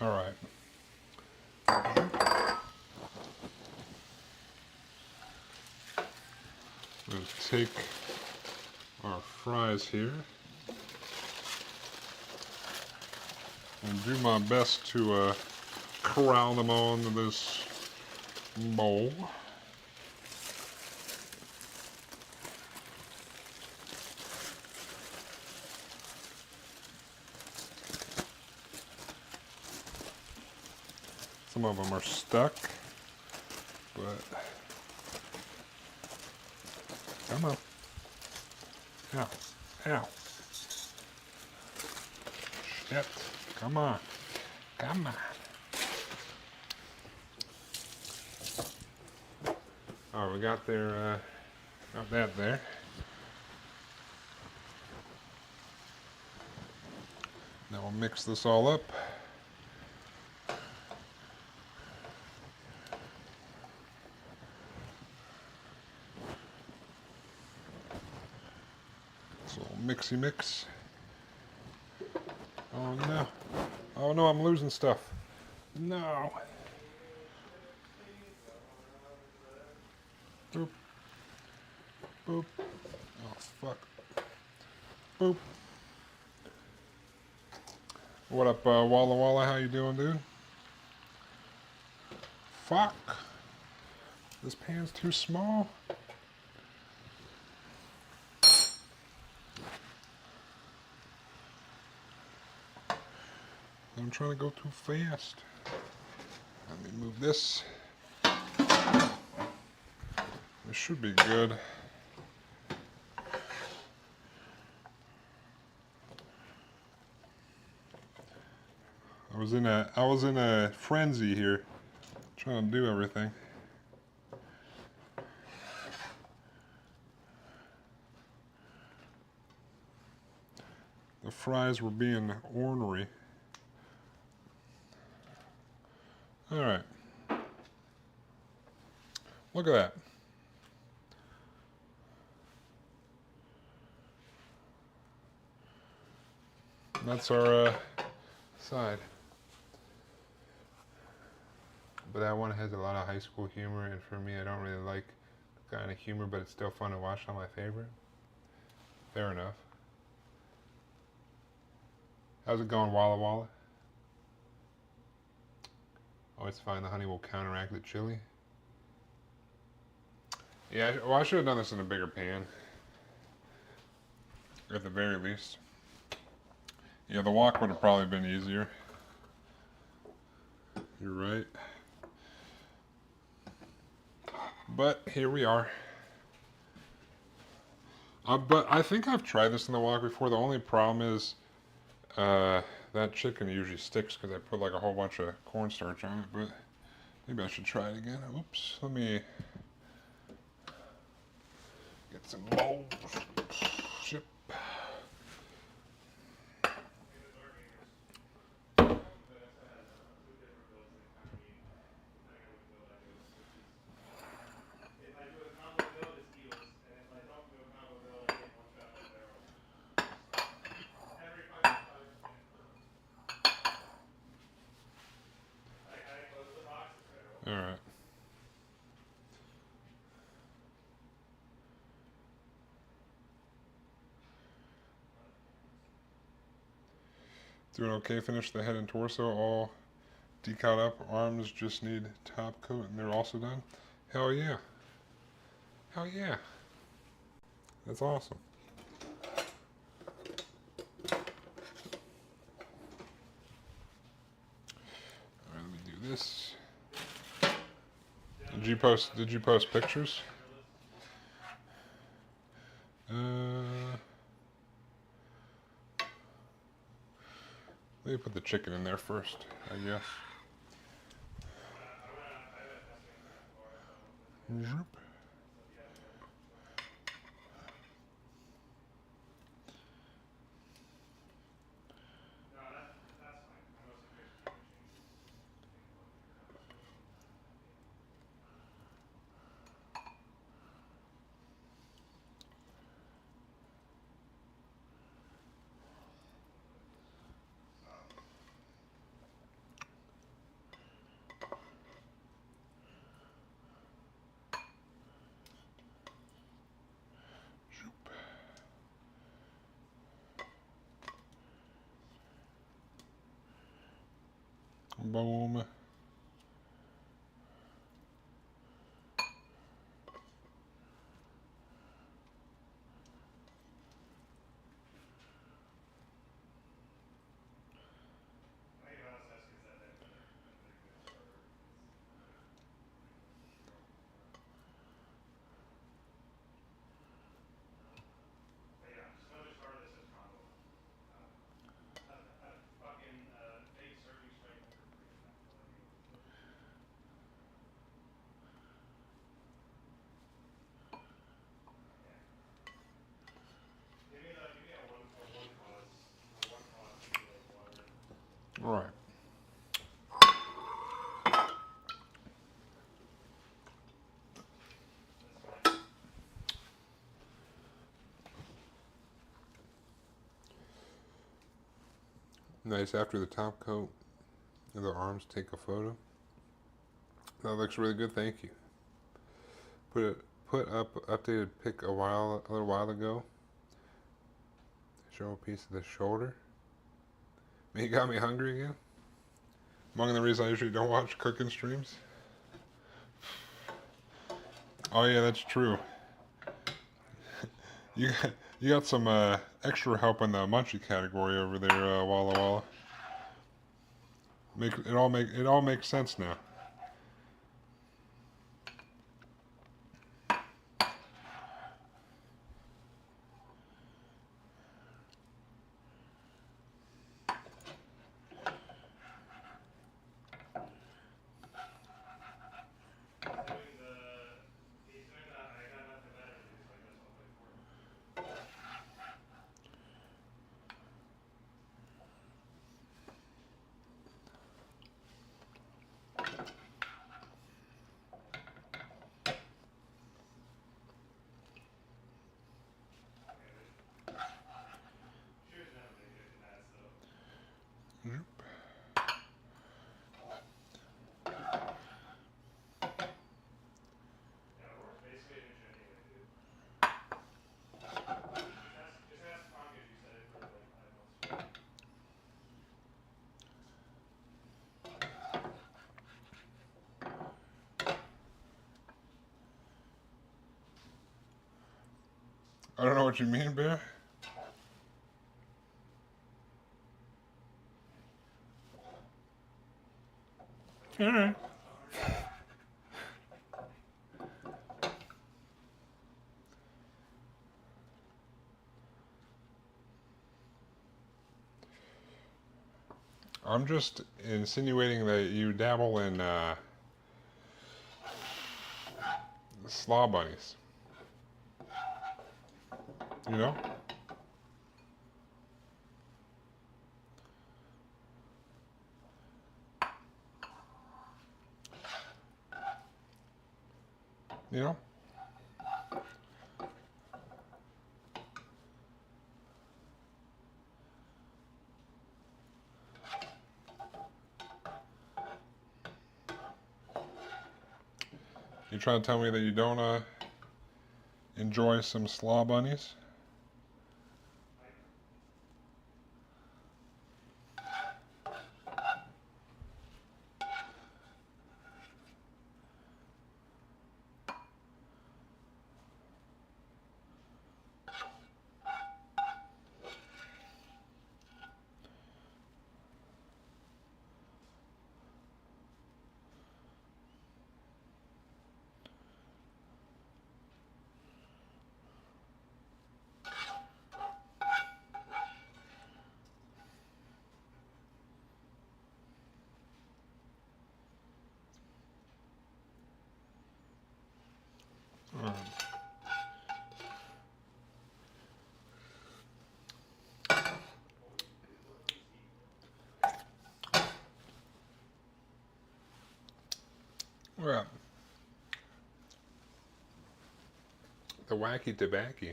All right. We'll take our fries here and do my best to corral them all into this bowl. Some of them are stuck, but come on. Ow. Ow. Shit. Come on. Come on. Oh, we got got that there. Now we'll mix this all up. So mixy mix. Oh no. Oh no, I'm losing stuff. No. Boop. Boop. Oh fuck. Boop. What up, Walla Walla? How you doing, dude? Fuck. This pan's too small. I'm trying to go too fast. Let me move this. This should be good. I was in a frenzy here, trying to do everything. The fries were being ornery. All right. Look at that. That's our side. But that one has a lot of high school humor, and for me, I don't really like the kind of humor, but it's still fun to watch. Not my favorite. Fair enough. How's it going, Walla Walla? Always find the honey will counteract the chili. Yeah, well, I should have done this in a bigger pan. At the very least. Yeah, the wok would have probably been easier. You're right. But here we are. But I think I've tried this in the wok before. The only problem is that chicken usually sticks because I put like a whole bunch of cornstarch on it. But maybe I should try it again. Oops. Let me get some bowls. Ship. All right. Doing okay. Finish the head and torso all decal up. Arms just need top coat and they're also done. Hell yeah. Hell yeah. That's awesome. Alright, let me do this. Did you post pictures? Let me put the chicken in there first, I guess. Zoop. Boom. All right. Nice. After the top coat and the arms, take a photo. That looks really good. Thank you. Put up updated pic a little while ago. Show a piece of the shoulder. You got me hungry again. Among the reasons I usually don't watch cooking streams. Oh yeah, that's true. You got some extra help in the munchie category over there, Walla Walla. It all makes sense now. I don't know what you mean, Bear. Alright. I'm just insinuating that you dabble in slaw bunnies. You know? You know? You trying to tell me that you don't enjoy some slaw bunnies? Well, the wacky tobacco.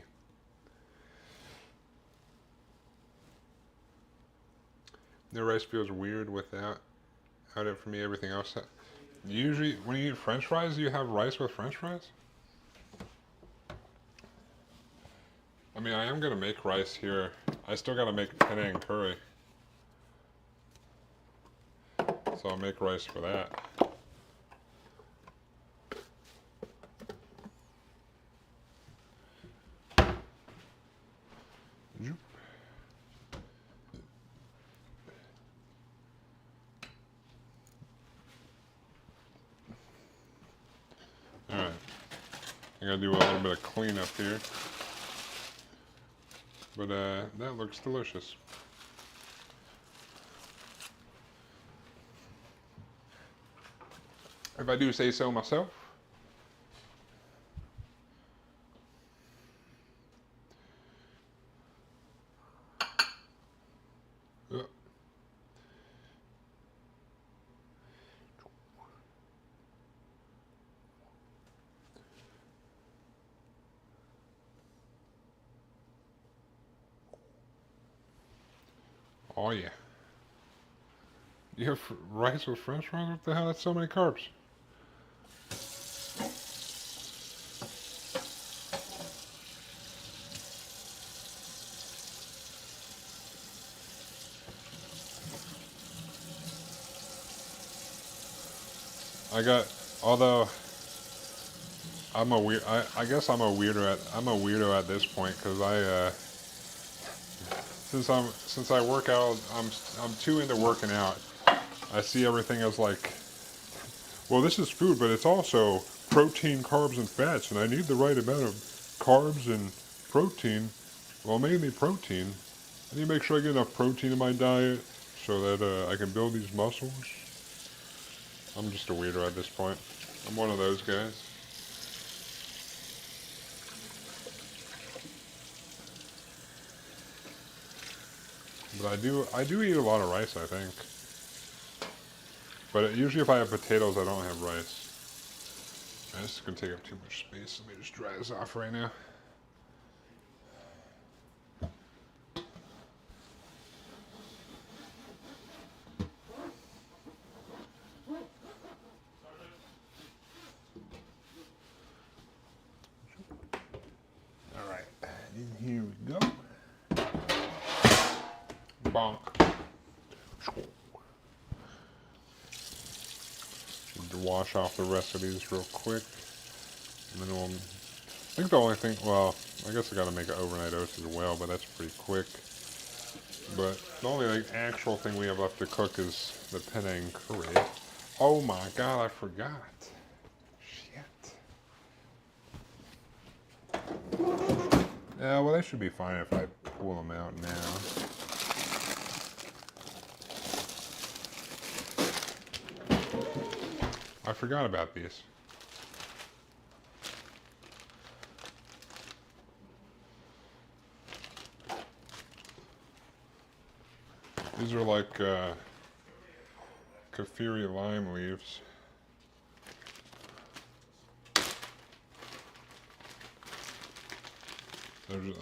The rice feels weird without it for me. Everything else. Usually, when you eat French fries, you have rice with French fries. I mean, I am gonna make rice here. I still gotta make Panang curry, so I'll make rice for that. All right, I gotta do a little bit of cleanup here, but that looks delicious. If I do say so myself. Oh yeah. You have rice with French fries? What the hell? That's so many carbs. Although I'm a weird, I guess I'm a weirdo at this point because since I work out, I'm too into working out. I see everything as like, well, this is food, but it's also protein, carbs, and fats, and I need the right amount of carbs and protein. Well, mainly protein. I need to make sure I get enough protein in my diet so that I can build these muscles. I'm just a weirdo at this point. I'm one of those guys. But I do eat a lot of rice, I think. But usually if I have potatoes, I don't have rice. This is gonna take up too much space. Let me just dry this off right now. All right, and here we go. Bonk. Need to wash off the rest of these real quick. And then I think the only thing, well, I guess I gotta make an overnight oats as well, but that's pretty quick. But the only like, actual thing we have left to cook is the Panang curry. Oh my god, I forgot. Shit. Yeah, well, they should be fine if I pull them out now. I forgot about these. These are like kaffir lime leaves.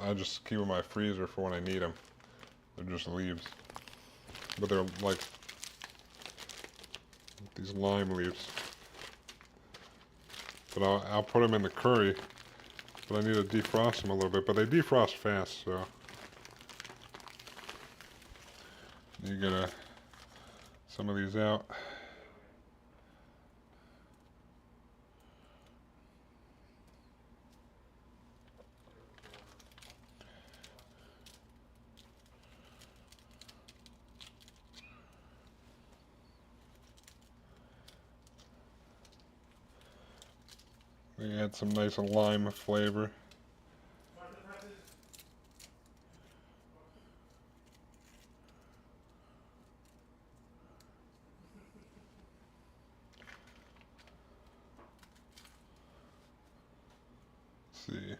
I just keep them in my freezer for when I need them. They're just leaves. But they're like these lime leaves. But I'll put them in the curry. But I need to defrost them a little bit. But they defrost fast, so. You get some of these out. We add some nice lime flavor. Let's see.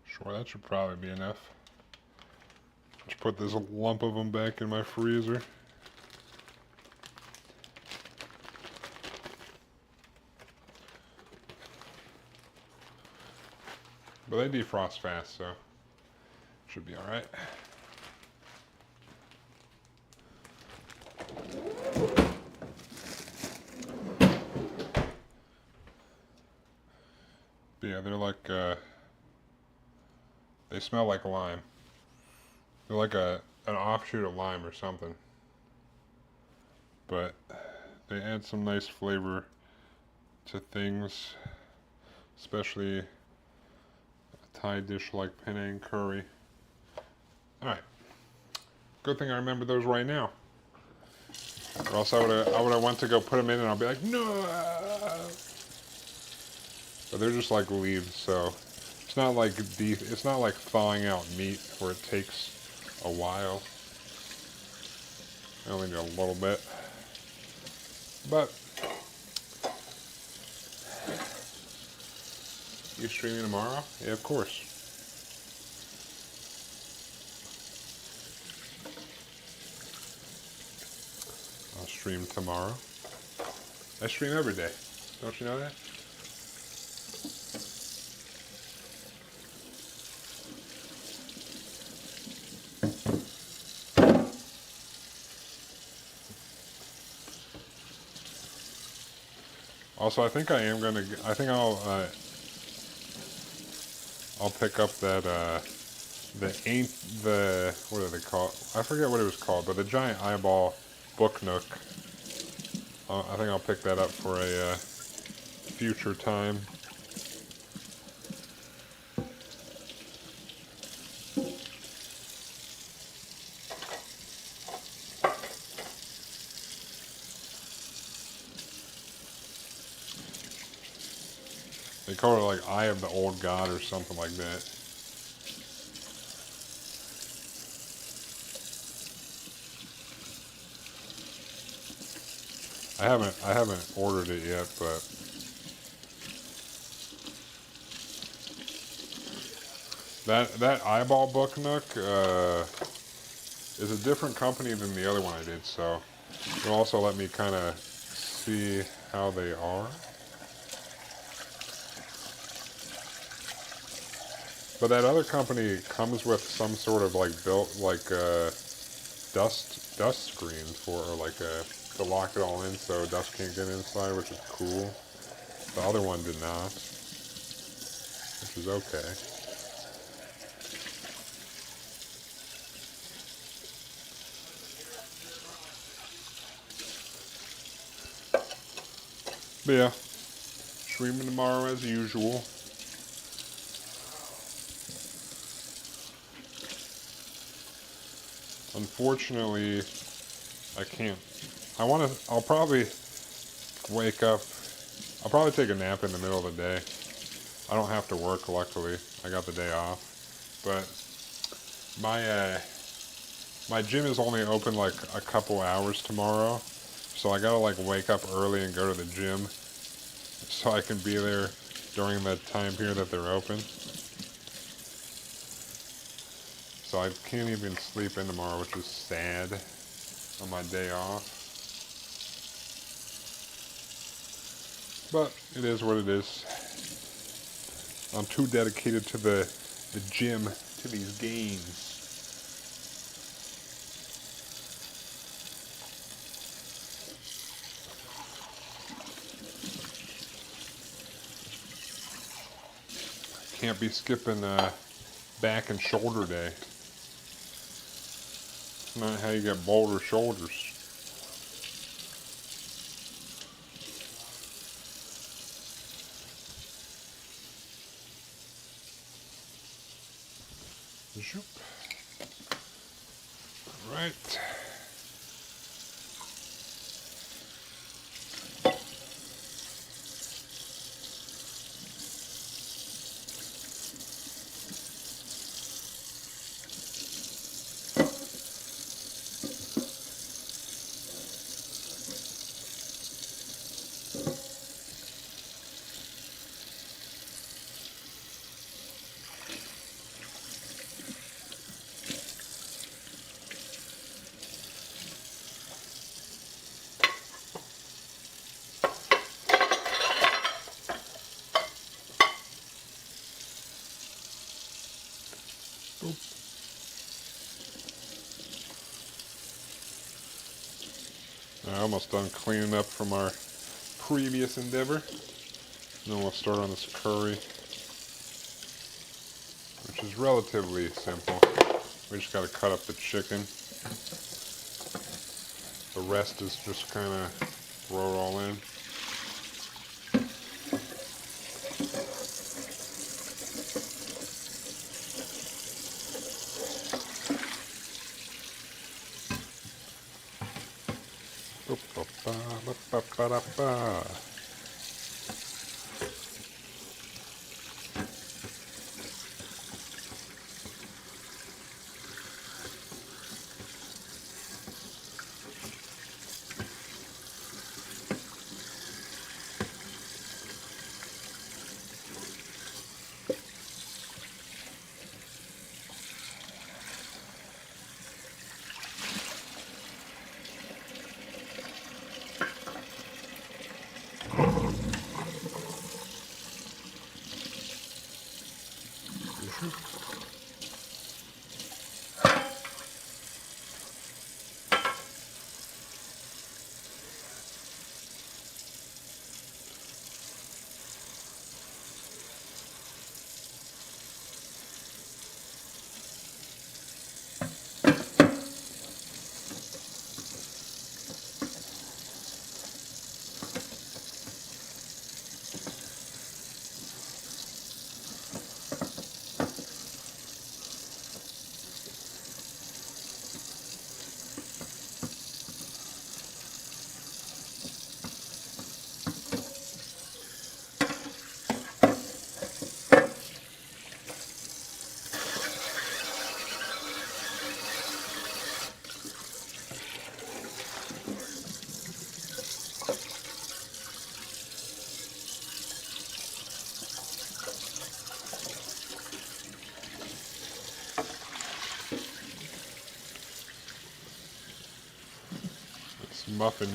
Sure, that should probably be enough. Just put this lump of them back in my freezer. But they defrost fast, so should be alright. But yeah, they're like, they smell like lime. They're like an offshoot of lime or something. But they add some nice flavor to things, especially a Thai dish like Panang curry. Alright. Good thing I remember those right now. Or else I would have went to go put them in and I'll be like, no! But they're just like leaves, so it's not like it's not like thawing out meat where it takes a while. I only need a little bit. But you streaming tomorrow? Yeah, of course. I'll stream tomorrow. I stream every day. Don't you know that? Also, I think I am gonna. I think I'll pick up that the what do they call it? I forget what it was called, but the giant eyeball book nook. I think I'll pick that up for a future time. They call it like Eye of the Old God or something like that. I haven't ordered it yet, but that eyeball book nook is a different company than the other one I did, so it'll also let me kind of see how they are. But that other company comes with some sort of like built like dust screen for or like to lock it all in so dust can't get inside, which is cool. The other one did not, which is okay. But yeah, streaming tomorrow as usual. Unfortunately, I can't. I'll probably wake up. I'll probably take a nap in the middle of the day. I don't have to work, luckily. I got the day off. But my gym is only open like a couple hours tomorrow. So I gotta like wake up early and go to the gym so I can be there during the time period that they're open. So I can't even sleep in tomorrow, which is sad on my day off. But it is what it is. I'm too dedicated to the gym, to these games. Can't be skipping back and shoulder day. It's not how you get bolder shoulders. Zoop. Right. Oop. Almost done cleaning up from our previous endeavor. And then we'll start on this curry, which is relatively simple. We just gotta cut up the chicken. The rest is just kind of throw it all in. Ba-ba-ba-ba-ba-ba-ba. This muffin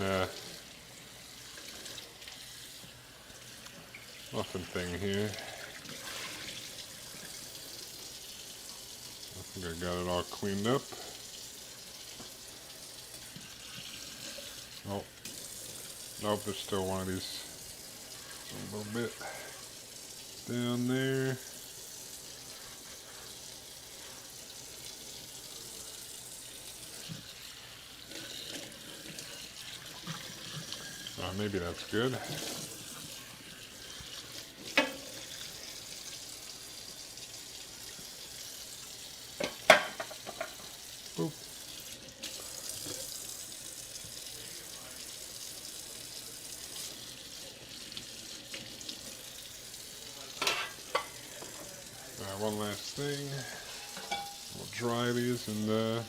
thing here. I think I got it all cleaned up. Oh, nope, there's still one of these. A little bit down there. Maybe that's good. One last thing. We'll dry these and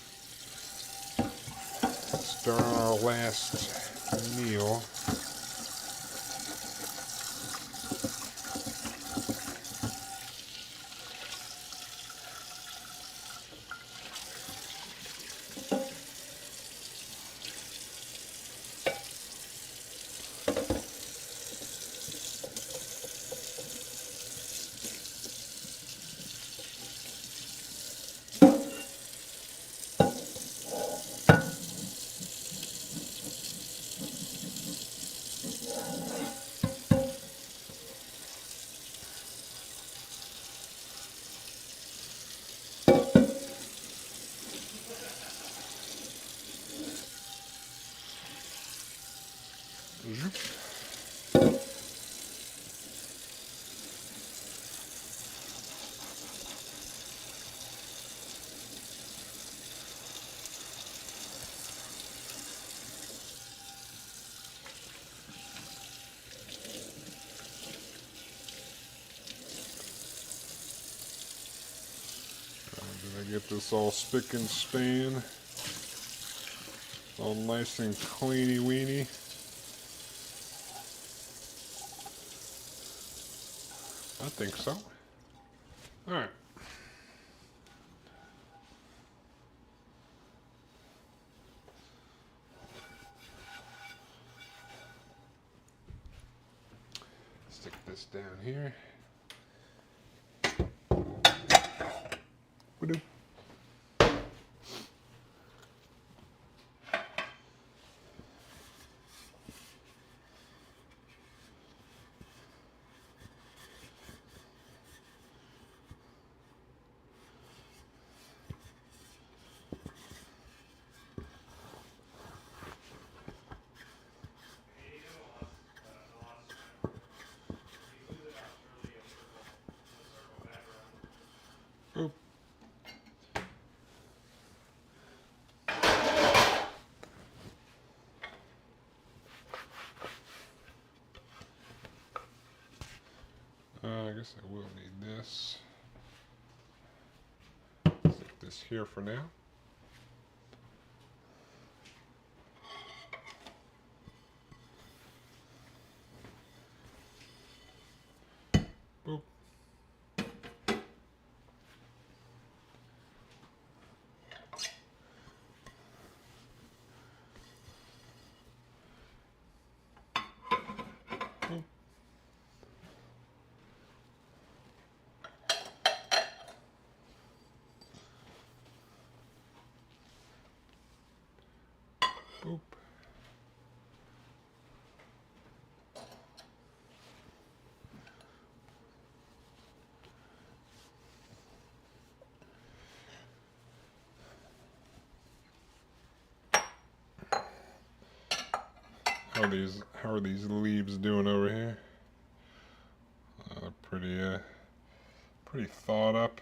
start on our last meal. Did I get this all spick and span? All nice and cleany weeny. I think so. Alright. Stick this down here. Ba-doop. Oop. I guess I will need this. Stick this here for now. Boop. Boop. Boop. How are these leaves doing over here? Pretty thawed up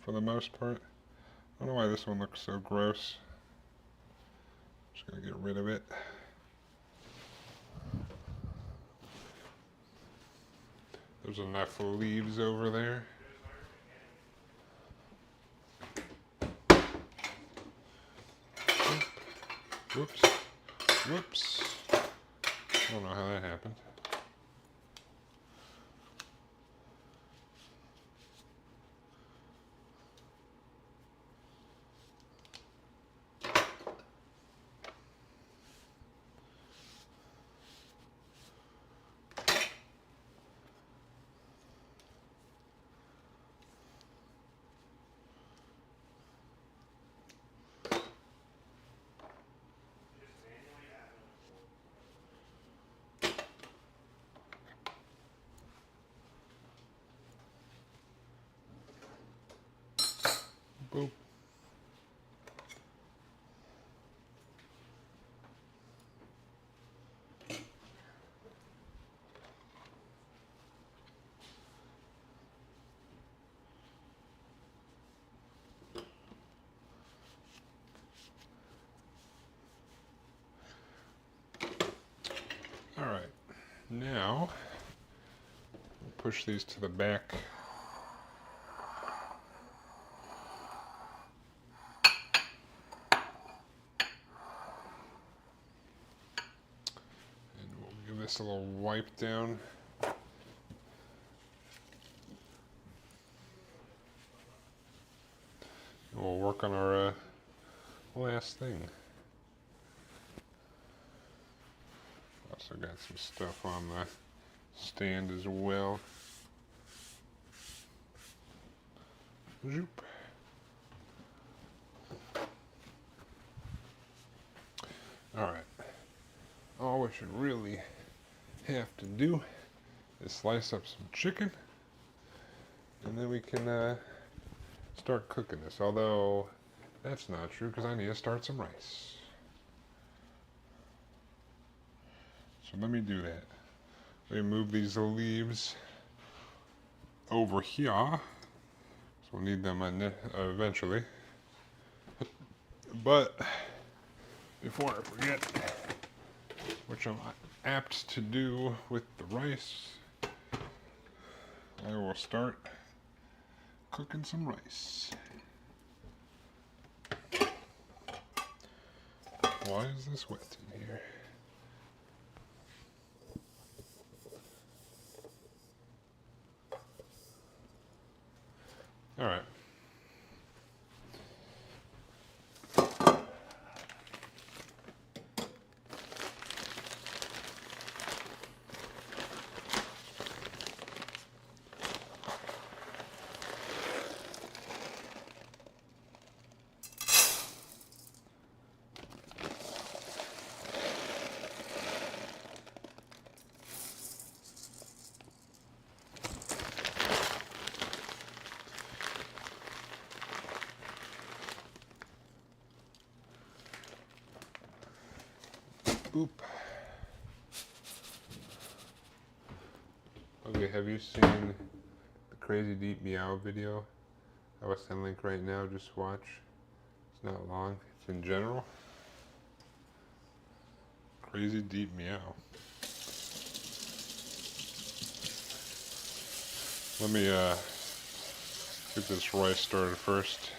for the most part. I don't know why this one looks so gross. Just gonna get rid of it. There's enough leaves over there. Whoops. Whoops. I don't know how that happened. Boop. All right, now we'll push these to the back this a little wipe down. And we'll work on our last thing. Also got some stuff on the stand as well. Zoop. Alright. All we should really have to do is slice up some chicken, and then we can start cooking this. Although that's not true, because I need to start some rice. So let me do that. We move these leaves over here, so we'll need them eventually. But before I forget, which I'm apt to do with the rice, I will start cooking some rice. Why is this wet in here? All right. Boop. Okay, have you seen the Crazy Deep Meow video? I will send a link right now, just watch. It's not long, it's in general. Crazy Deep Meow. Let me get this rice started first.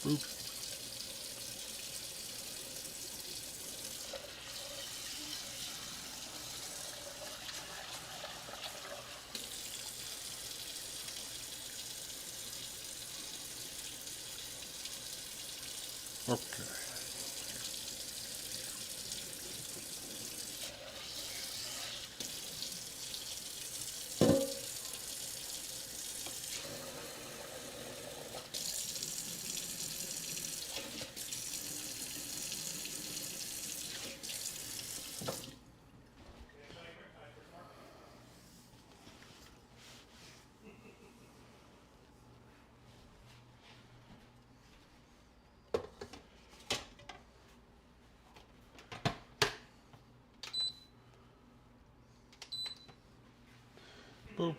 Boop. Okay. Boop.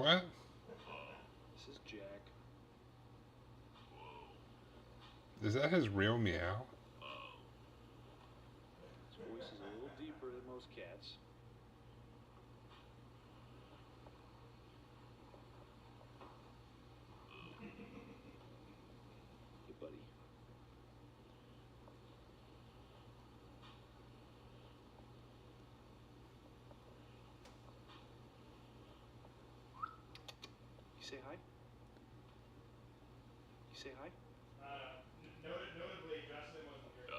What? This is Jack. Is that his real meow? His voice is a little deeper than most cats. Hey, buddy. You say hi? You say hi? Notably, Justin wasn't here.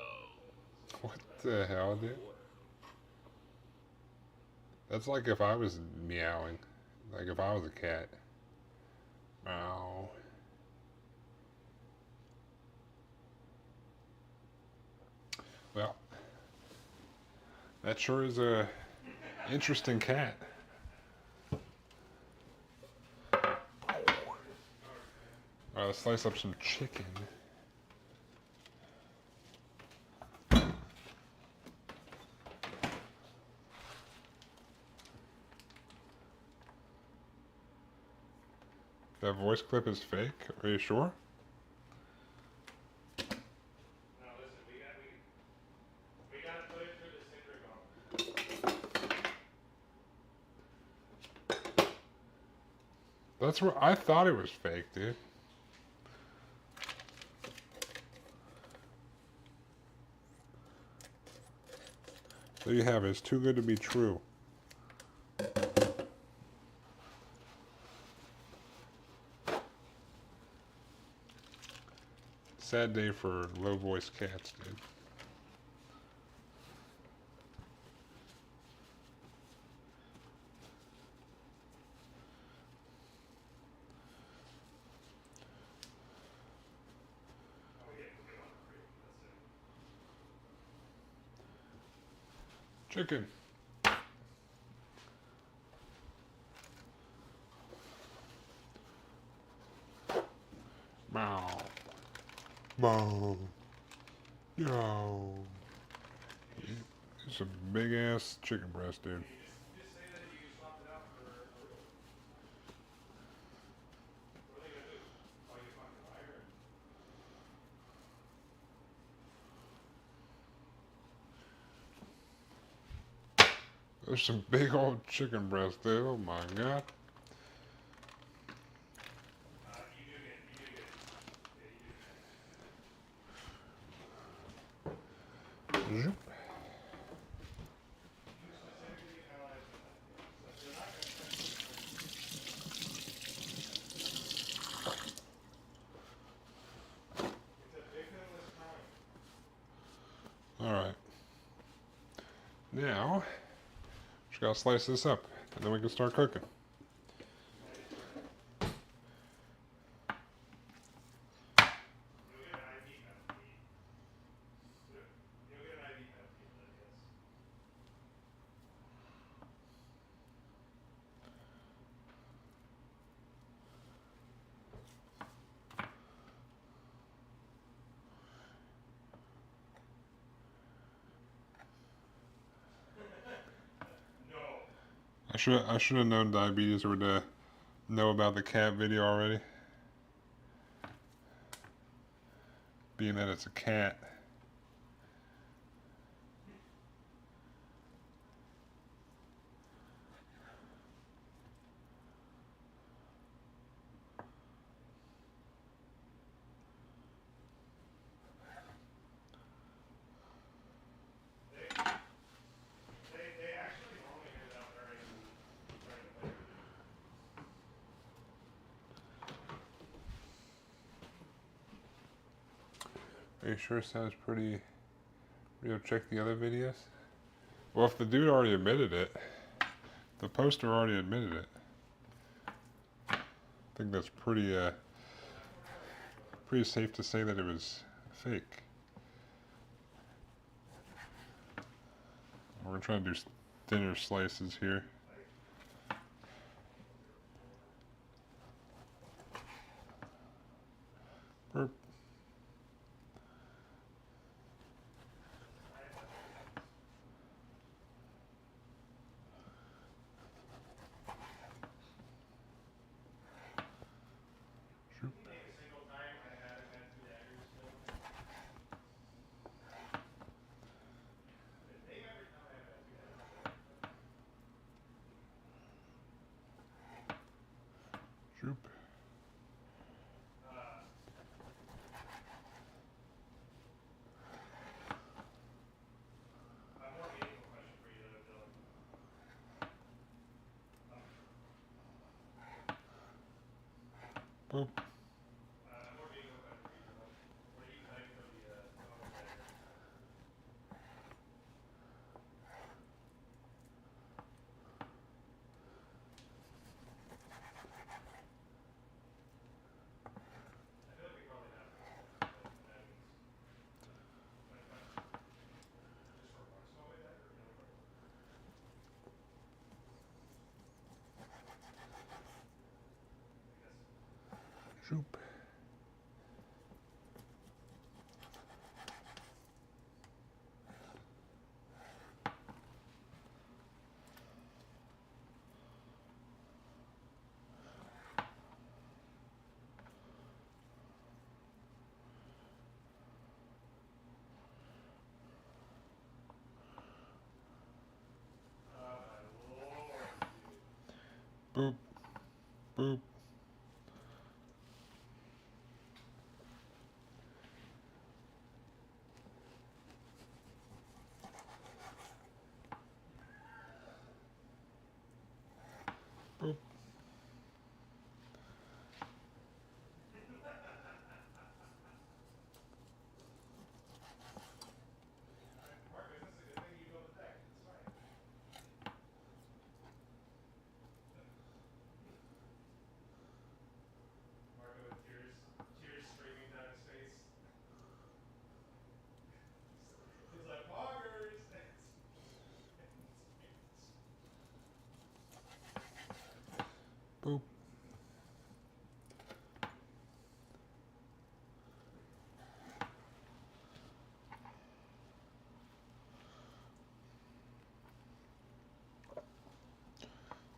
What the hell, dude? Boy. That's like if I was meowing. Like if I was a cat. Meow. Well, that sure is a interesting cat. Alright, let's slice up some chicken. That voice clip is fake? Are you sure? No, listen, we gotta put it through the cinder gauntlet. That's what I thought it was fake, dude. There you have it. It's too good to be true. Sad day for low voice cats, dude. Chicken. Meow. Meow. Meow. It's a big ass chicken breast, dude. Just say that you swapped it out for a room. What are they gonna do? Call you a fucking liar? There's some big old chicken breast there. Oh my god. You do get. Yeah, you do. Zoop. You specifically penalized for that. So if you're not gonna send it, it's a victimless crime. Alright. Now, just gotta slice this up, and then we can start cooking. You'll get an IV penalty. You'll get an IV penalty for that, yes. No. I should have known diabetes would know about the cat video already. Being that it's a cat. They actually normally hand it out during the play. Are you sure it sounds pretty real? Check the other videos? Well, if the dude already admitted it, the poster already admitted it. I think that's pretty safe to say that it was fake. We're trying to do thinner slices here. Burp. Shoop. A more meaningful question for you, though, Dylan. Boop. A more meaningful question for you, Dylan. What are you typing for the phone tagger? I feel like we probably have this, but Panang is like just for one small way tagger, or you know, I guess. Shoop. Oh my lord, dude. Boop. Boop. Boop. Marcus, that's a good thing you built the deck. It's fine. Marco with tears streaming down his face. He's like, Poggers! Boop.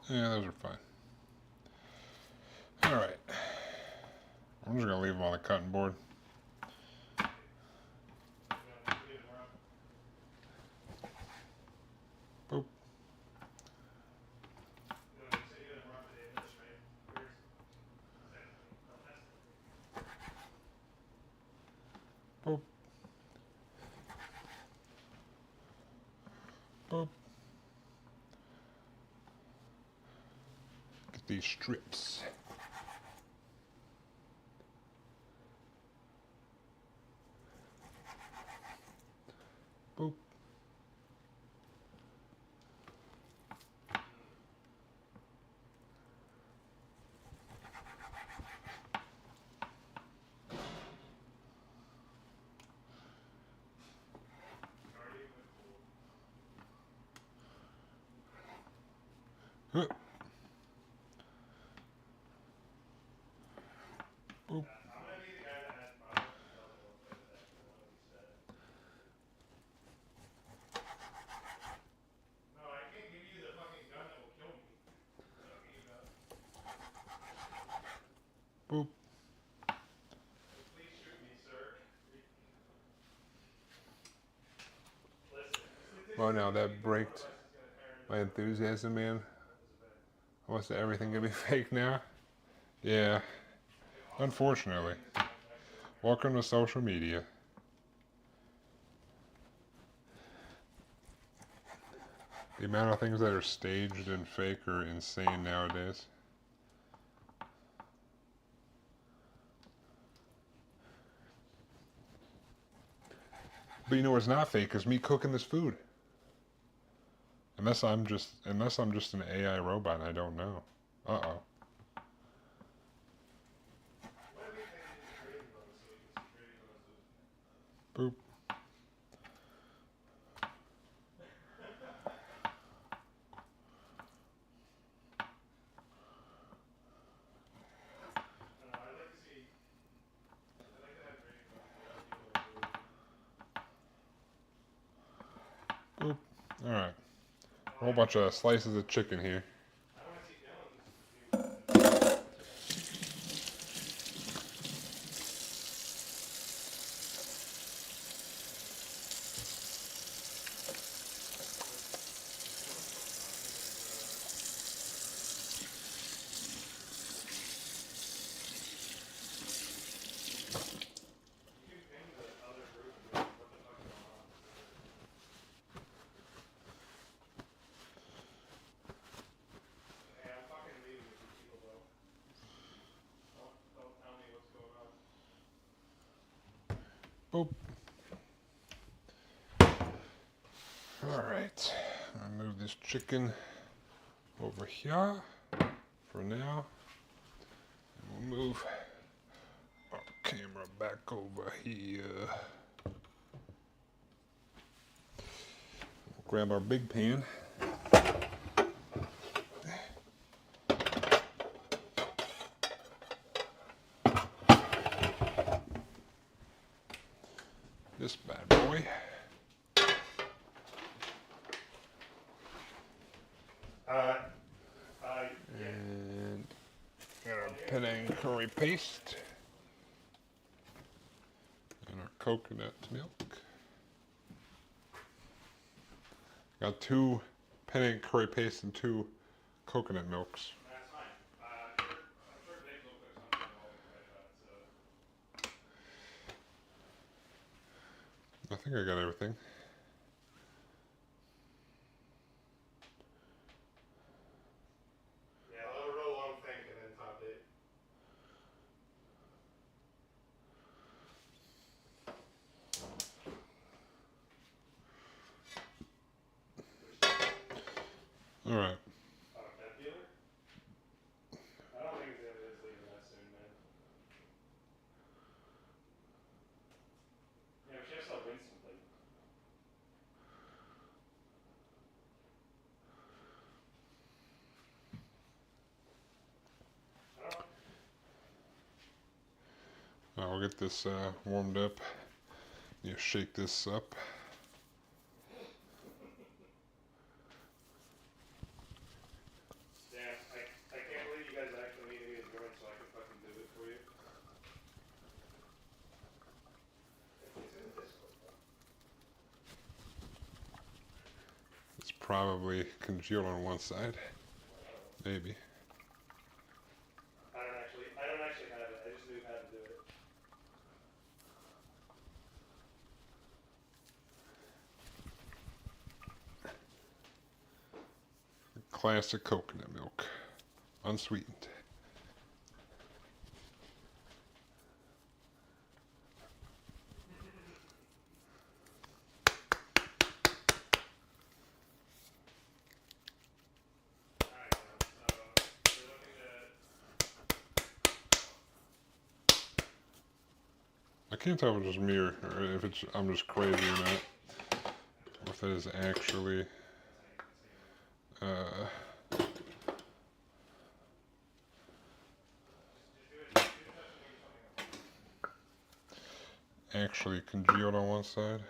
Yeah, those are fine. Alright. I'm just gonna leave them on the cutting board. Boop. Boop. Boop. Get these strips. Boop. Huh. Boop. I'm gonna be the guy that has problems and tells everyone to play the deck, because I want to be set. No, I can't give you the fucking gun that will kill me. What are you talking about? Boop. Like, please shoot me, sir. Listen, Well, now that braked one of us is gonna tear into my enthusiasm, man. this event. What's everything gonna be fake now? Yeah. Unfortunately. Welcome to social media. The amount of things that are staged and fake are insane nowadays. But you know what's not fake is me cooking this food. Unless I'm just an AI robot and I don't know. Uh-oh. What do we think is trading bonus so we can see trading bonus losing? Boop. I don't know, I'd like to see, I'd like to have trading bonus where people are losing. Boop. Alright. A whole bunch of slices of chicken here. I want to see Dylan's view. Boop. Alright. I'll move this chicken over here for now. And we'll move our camera back over here. We'll grab our big pan. This bad boy. Yeah. And got our Panang curry paste. And our coconut milk. Got 2 Panang curry paste and 2 coconut milks. That's fine. I'm sure Dave will cook something while we finish that, so. I think I got everything. Yeah, let it roll on think and then top it. Alright. Oh, cat peeler? I don't think it's leaving that soon, man. Yeah, we should have still rinse something. I don't know. We'll get this warmed up. You shake this up. Damn, I can't believe you guys actually needed me to join so I could fucking do it for you. It's in the Discord, bro. It's probably congealed on one side. Maybe. I don't actually have it. I just knew how to do it. Classic coconut milk. Unsweetened. Alright, so we're looking at. I can't tell if it's just me or if it's I'm just crazy or not. Or if it is actually actually congealed on one side.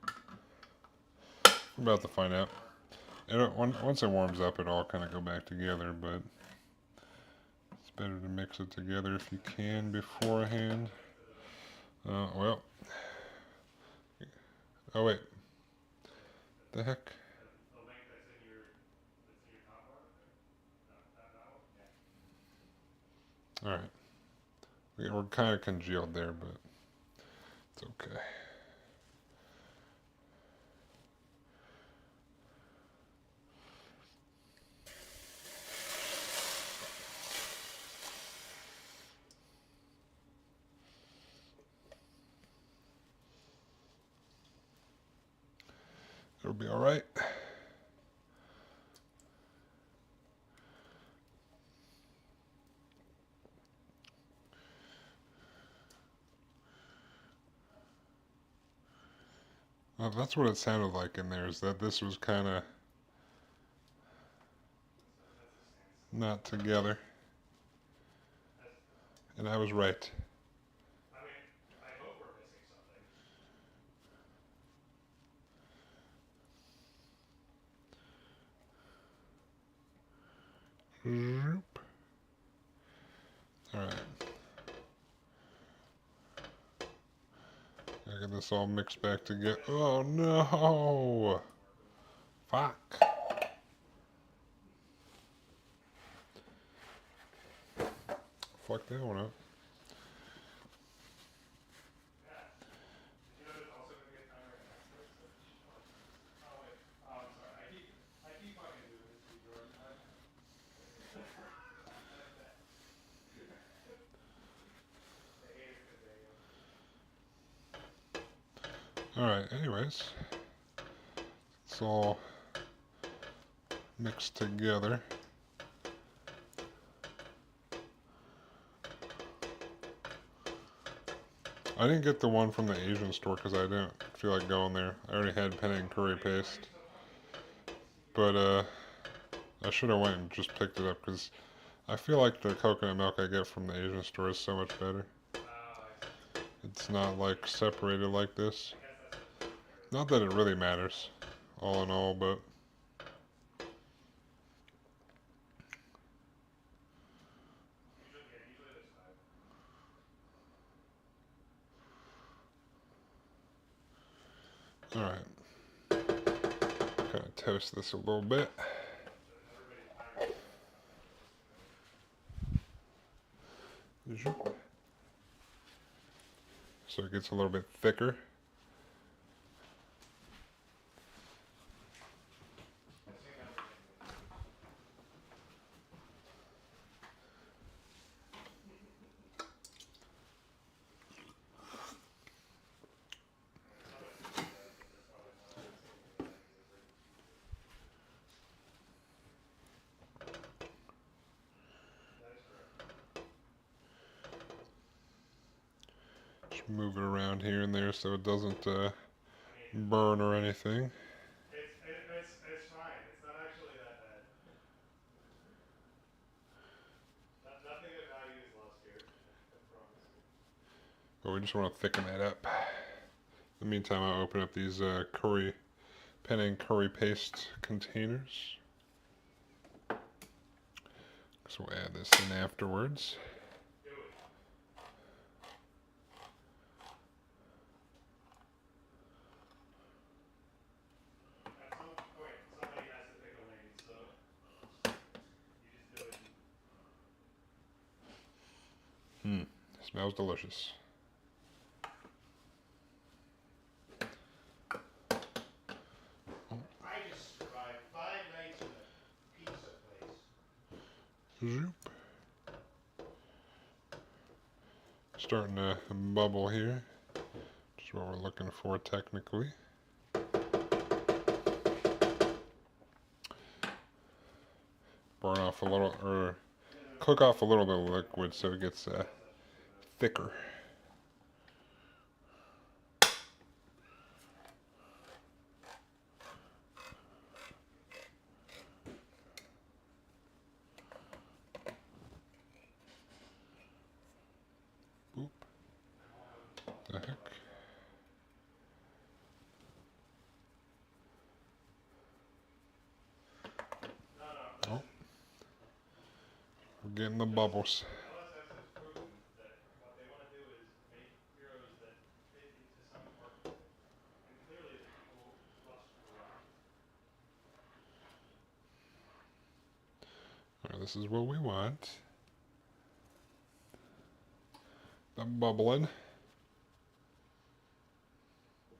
I'm about to find out. Once it warms up, it all kind of go back together, but it's better to mix it together if you can beforehand. Well. Oh wait. The heck? The link that's in your top bar there? That one? Yeah. Alright. We're kind of congealed there, but it's okay. It'll be alright. Well, that's what it sounded like in there, is that this was kind of not together. And I was right. I mean, I hope we're missing something. Zoop. Alright. I get this all mixed back together. Oh no! Fuck. Fuck that one up. Yeah. Did you know there's also going to be a timer in experts? Oh, wait. Oh, I'm sorry. I keep fucking doing this to you, Jordan. I like that. I hate it because they Alright, anyways. It's all mixed together. I didn't get the one from the Asian store because I didn't feel like going there. I already had Panang curry paste. But I should have went and just picked it up because I feel like the coconut milk I get from the Asian store is so much better. It's not like separated like this. Not that it really matters, all in all, but alright. Kind of toast this a little bit. So it gets a little bit thicker. Just move it around here and there so it doesn't burn or anything. It's fine. It's not actually that bad. Nothing of value is lost here. I promise you. But we just want to thicken that up. In the meantime, I'll open up these Panang curry paste containers. So we'll add this in afterwards. At some point, somebody has to pick a lane, so you just do it. Smells delicious. I just survived 5 nights in a pizza place. Zoop. Starting to bubble here. Just what we're looking for technically. Burn off a little, or cook off a little bit of liquid so it gets thicker. Boop. The heck? Oh. We're getting the bubbles. LSS has proven that what they want to do is make heroes that fit into some archetype. And clearly the people lust for rock. Alright, this is what we want. The bubbling.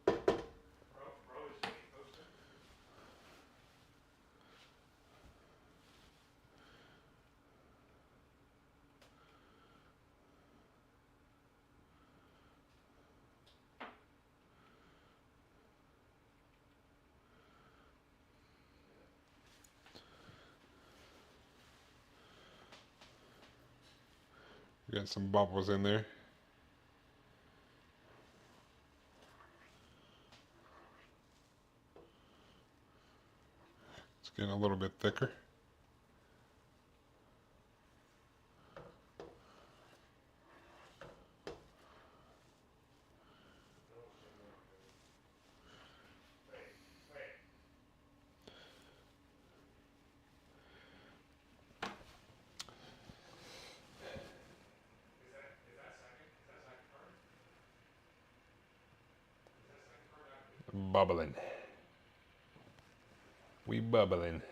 Bro is getting toasted. We got some bubbles in there. It's getting a little bit thicker. Bubbling. We bubbling.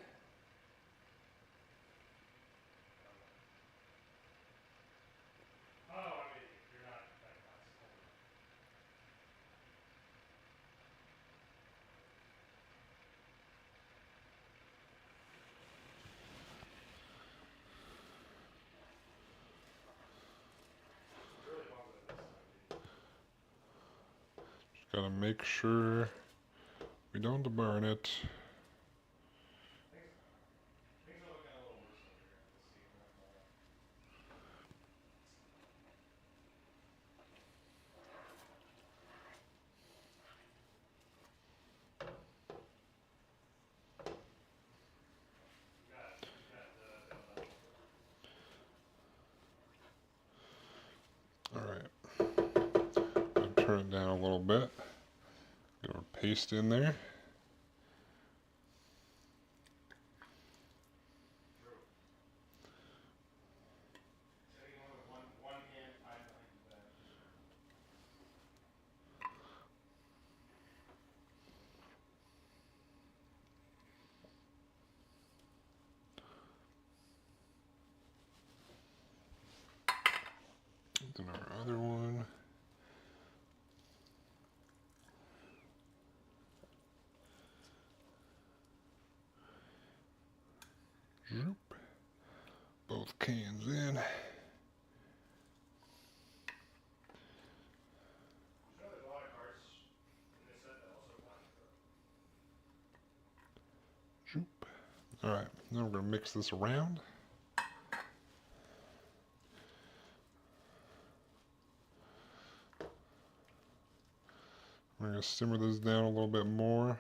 Oh, I mean, you're not that classical. Really bummed at this time, dude. Gotta make sure we don't burn it. Things are looking a little worse over here in this seat, I'm not gonna lie. Alright. I'll turn it down a little bit. Get our paste in there. Sitting with one hand tied behind his back. Then our other one. Zoop. Both cans in. You know there's a lot of cards in this set that also apply to Zoop. Alright, now we're gonna mix this around. We're gonna simmer this down a little bit more.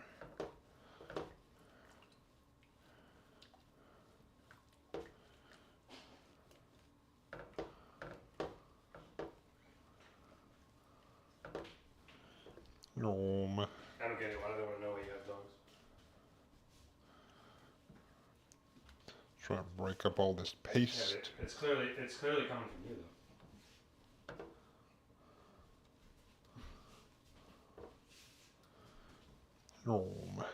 Nom. I don't get it. Why do they want to know why you have dogs? Try to break up all this paste. Yeah, it's clearly coming from you though. Nom.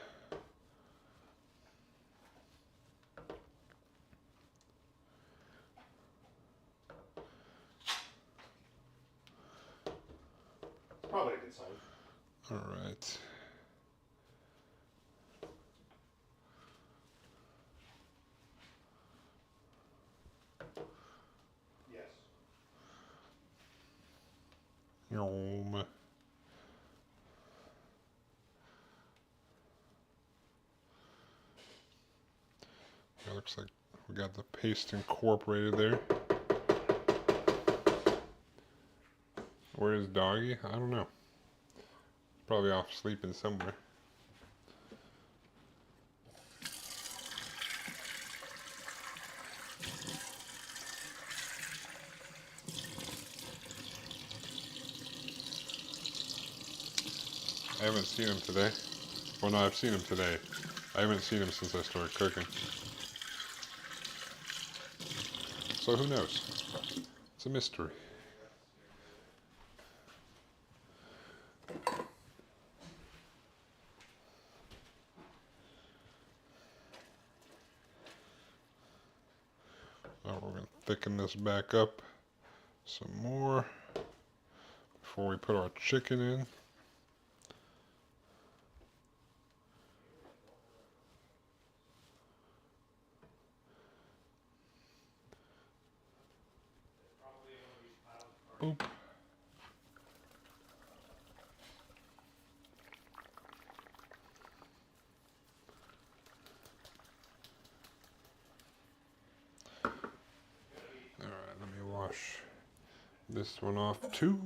Probably a good sign. Alright. Yes. Nom. It looks like we got the paste incorporated there. Where is Doggy? I don't know. Probably off sleeping somewhere. I haven't seen him today. Well, no, I've seen him today. I haven't seen him since I started cooking. So who knows? It's a mystery. Now we're going to thicken this back up some more before we put our chicken in. Boop. Alright, let me wash this one off too.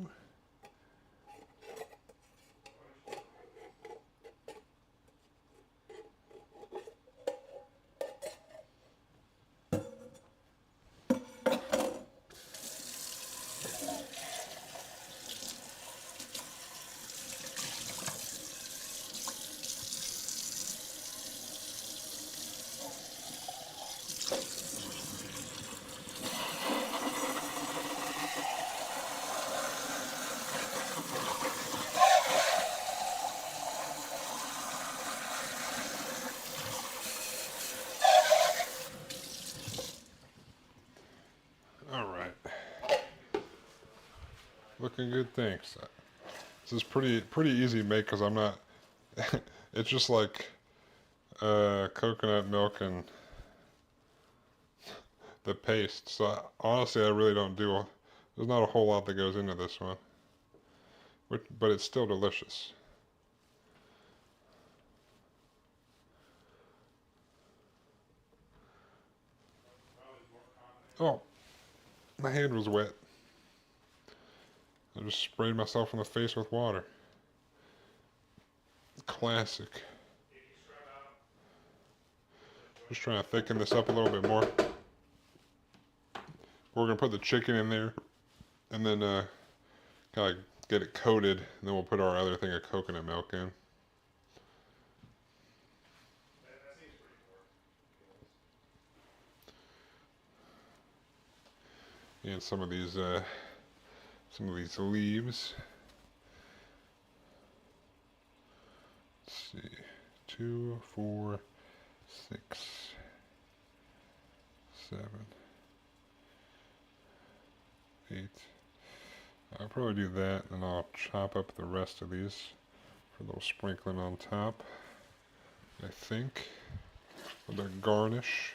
Alright. Looking good, thanks. This is pretty easy to make because I'm not, it's just like coconut milk and the paste. So honestly, I really don't there's not a whole lot that goes into this one. But it's still delicious. Oh, my hand was wet. I just sprayed myself in the face with water. Classic. Just trying to thicken this up a little bit more. We're gonna put the chicken in there, and then kind of get it coated, and then we'll put our other thing of coconut milk in. And some of these leaves. Let's see, 2, 4, 6, 7, 8. I'll probably do that, and I'll chop up the rest of these for a little sprinkling on top, I think, with a garnish.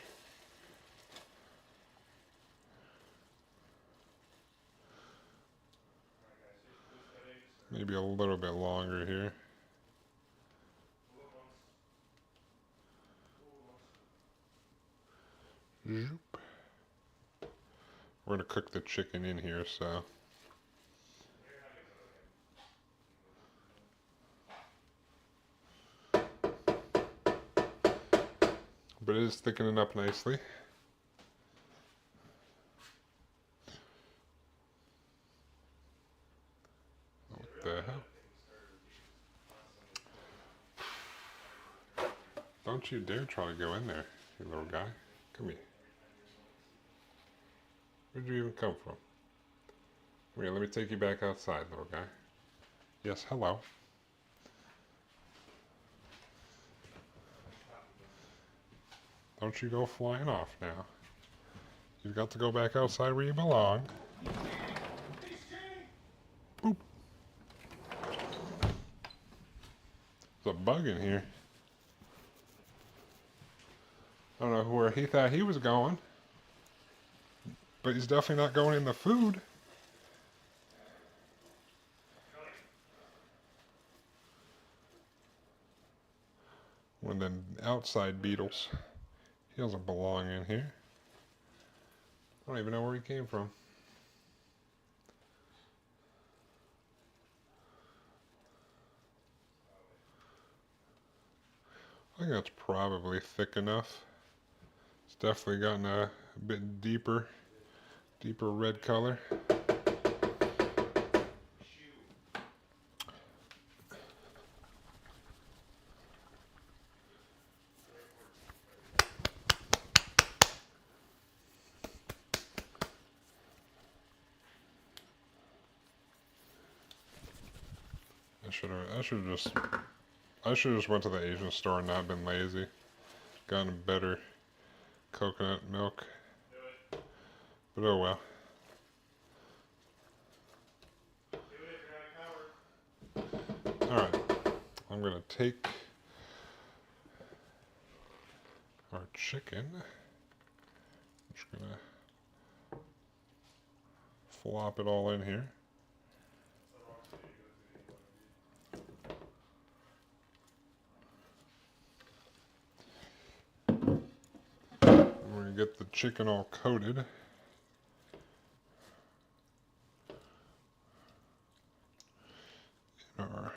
Maybe a little bit longer here. Zoop. We're gonna cook the chicken in here, so. But it is thickening up nicely. What the hell? Don't you dare try to go in there, you little guy. Come here. Where'd you even come from? Come here, let me take you back outside, little guy. Yes, hello. Don't you go flying off now. You've got to go back outside where you belong. Boop. There's a bug in here. I don't know where he thought he was going. But he's definitely not going in the food. One of them outside beetles. He doesn't belong in here. I don't even know where he came from. I think that's probably thick enough. It's definitely gotten a bit deeper red color. I should have just went to the Asian store and not been lazy. Gotten better coconut milk. But oh well. Alright. I'm gonna take our chicken. I'm just gonna flop it all in here. We're gonna get the chicken all coated. In our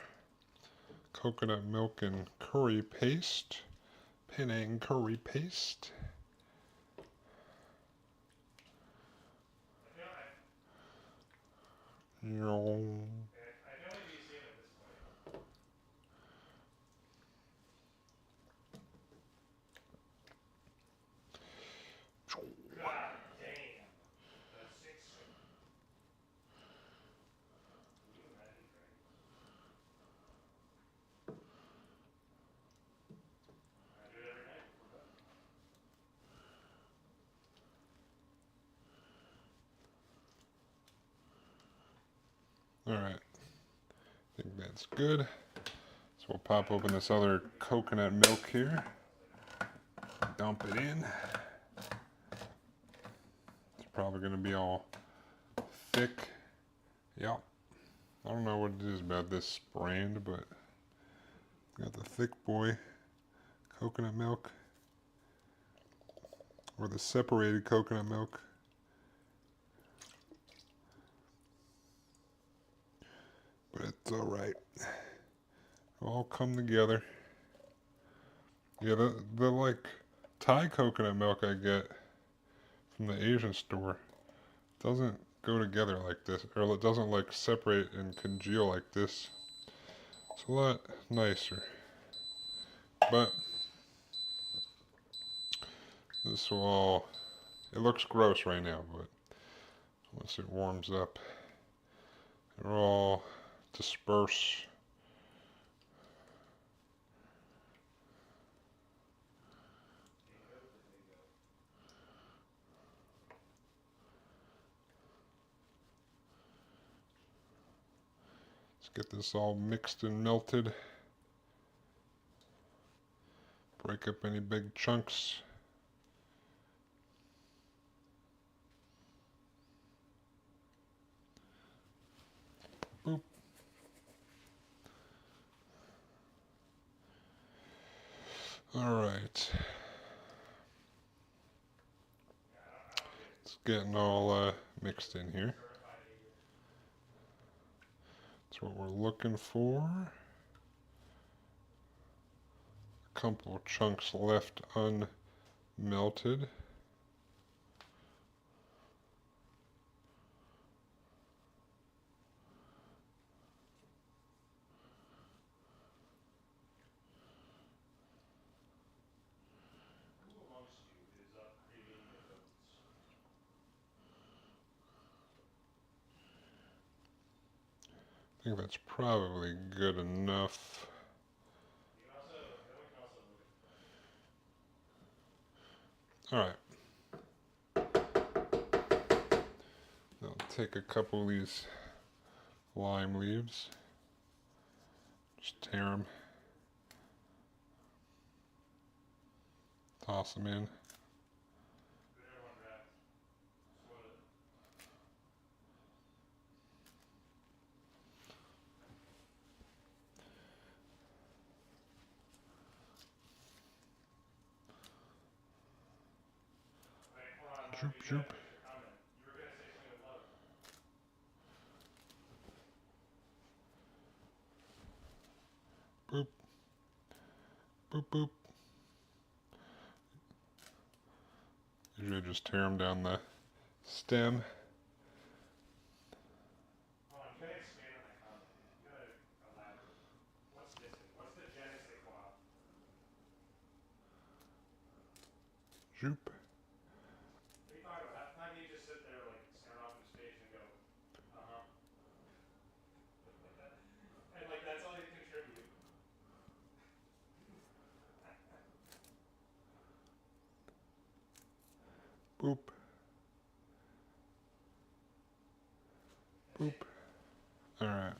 coconut milk and curry paste. Panang curry paste. Alright, I think that's good. So we'll pop open this other coconut milk here. Dump it in. It's probably going to be all thick. Yep. I don't know what it is about this brand, but got the thick boy coconut milk. Or the separated coconut milk. It's all right. All come together. Yeah, the like Thai coconut milk I get from the Asian store doesn't go together like this, or it doesn't like separate and congeal like this. It's a lot nicer. But this will all, it looks gross right now, but once it warms up, it'll all disperse. Let's get this all mixed and melted. Break up any big chunks. Boop. All right. It's getting all mixed in here. That's what we're looking for. A couple of chunks left unmelted. Who amongst you is up creaming the oats? I think that's probably good enough. You can also, then we can also look at All right. I'll take a couple of these lime leaves. Just tear them. Toss them in. everyone wrapped. What is it? Wait, hold on. Zoop, You zoop. gotta finish your comment. You were gonna say something with love. Boop. Boop, boop. Usually just tear them down the stem. Hold on, you gotta expand on that comment. You gotta elaborate. What's missing? What's the je ne sais quoi? Zoop. What are you talking about? Half the time you just sit there like stare off into space and go, uh-huh. And like that's all you contribute. Boop. Boop. All right.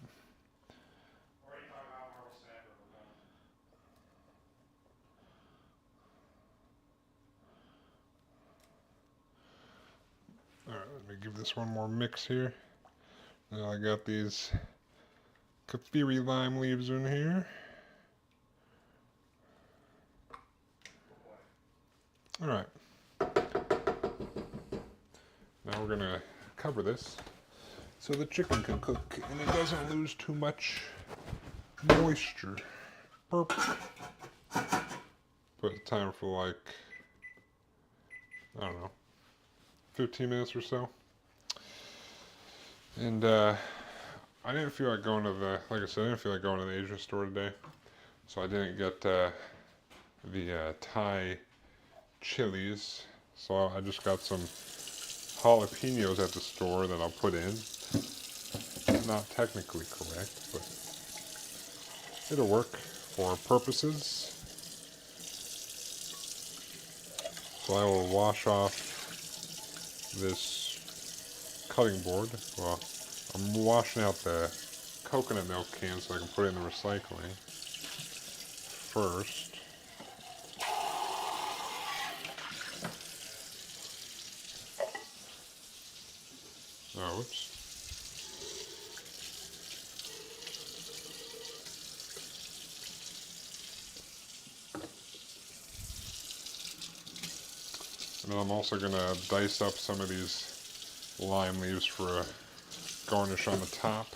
Or are you talking about Marvel Snapper? We're going. All right, let me give this one more mix here. Now I got these kaffiri lime leaves in here. All right. Now we're gonna cover this so the chicken can cook and it doesn't lose too much moisture. Burp. Put time for like, I don't know, 15 minutes or so. And I didn't feel like going to the, like I said, I didn't feel like going to the Asian store today. So I didn't get the Thai chilies. So I just got some jalapenos at the store that I'll put in. Not technically correct, but it'll work for purposes. So I will wash off this cutting board. Well, I'm washing out the coconut milk can so I can put it in the recycling first. Oh, whoops. And then I'm also going to dice up some of these lime leaves for a garnish on the top.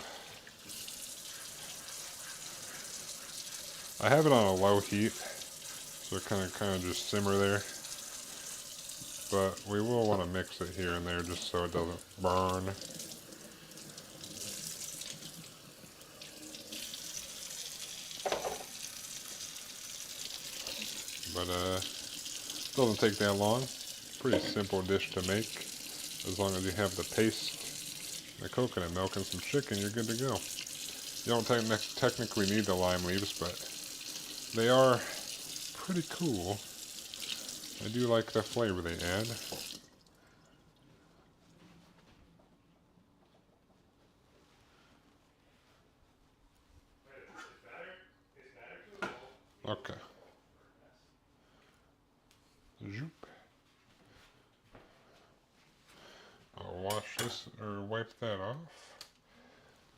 I have it on a low heat, so it kind of just simmer there. But we will want to mix it here and there just so it doesn't burn. But doesn't take that long. Pretty simple dish to make. As long as you have the paste, the coconut milk, and some chicken, you're good to go. You don't technically need the lime leaves, but they are pretty cool. I do like the flavor they add. Okay. Zoop. I'll wash this, or wipe that off.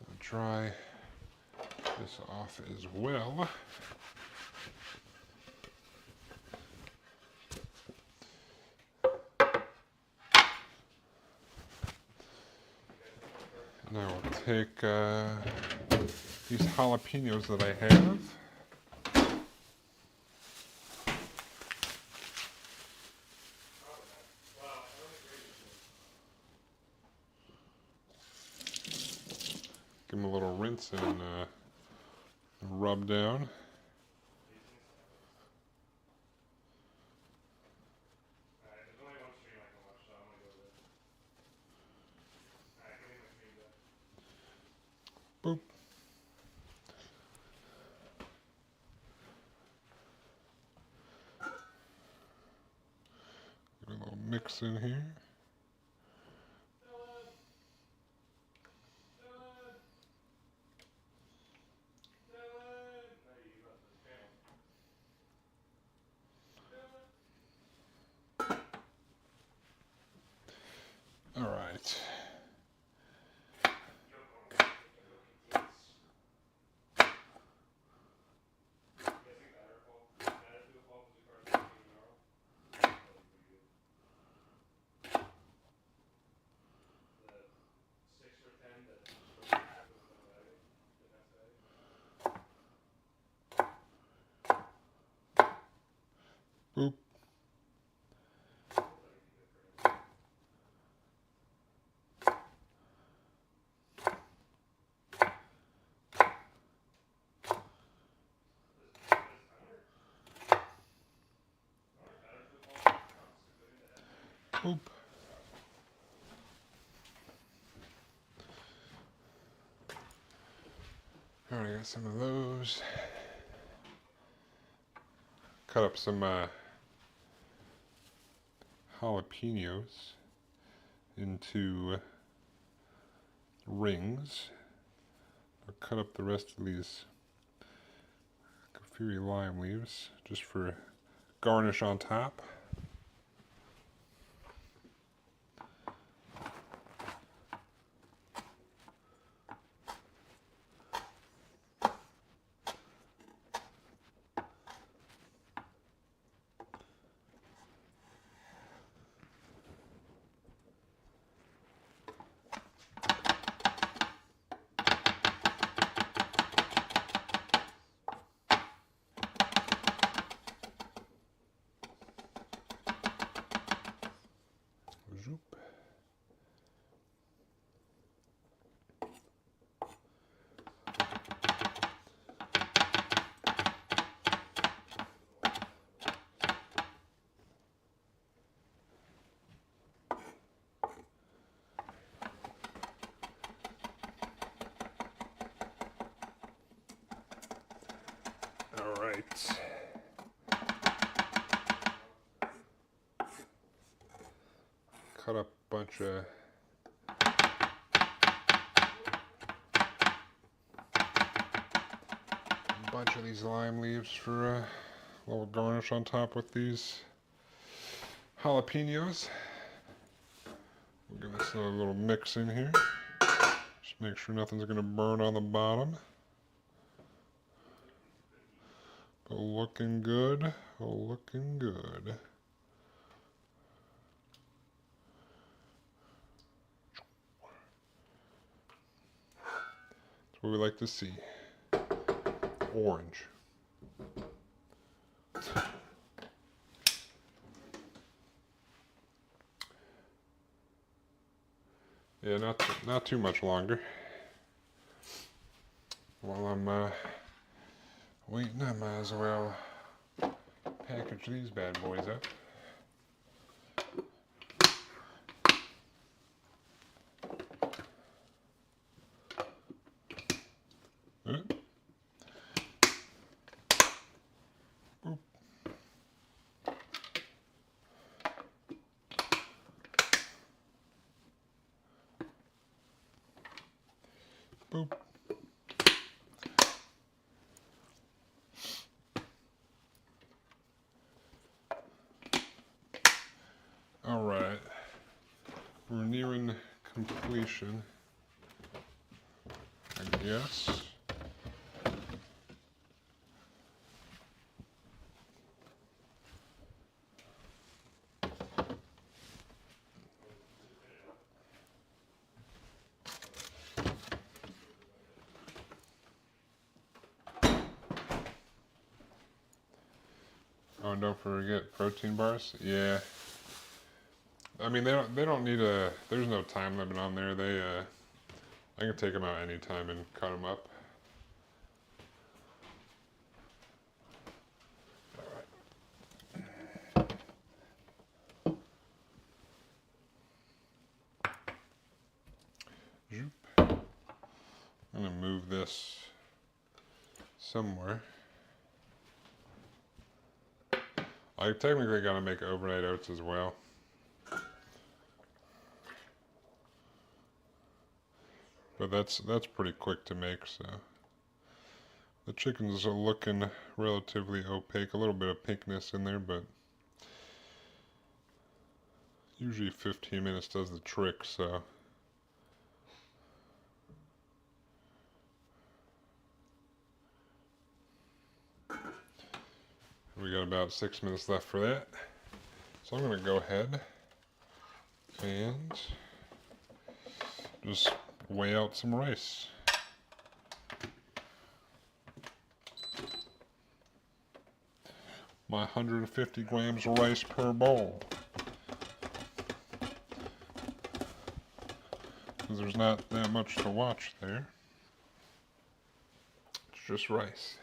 I'll dry this off as well. And I will take these jalapenos that I have. Give them a little rinse and rub down. Boop. Give a little mix in here. All right. Boop. Boop. Alright, I got some of those. Cut up some jalapenos into rings. I'll cut up the rest of these kaffir lime leaves just for garnish on top. Zoop. All right. Cut up a bunch of these lime leaves for a little garnish on top with these jalapenos. We'll give this a little mix in here. Just make sure nothing's going to burn on the bottom. But looking good, looking good. That's what we like to see. Orange. Yeah, not too much longer. While I'm waiting, I might as well package these bad boys up. Boop. Boop. All right, we're nearing completion, I guess. Oh, and don't forget protein bars. Yeah. I mean, they don't need a. There's no time limit on there. I can take them out anytime and cut them up. Zoop. I'm gonna move this somewhere. I technically gotta make overnight oats as well. But that's pretty quick to make, so. The chickens are looking relatively opaque, a little bit of pinkness in there, but usually 15 minutes does the trick, so. We got about 6 minutes left for that. So I'm gonna go ahead and just weigh out some rice. My 150 grams of rice per bowl. Because there's not that much to watch there. It's just rice.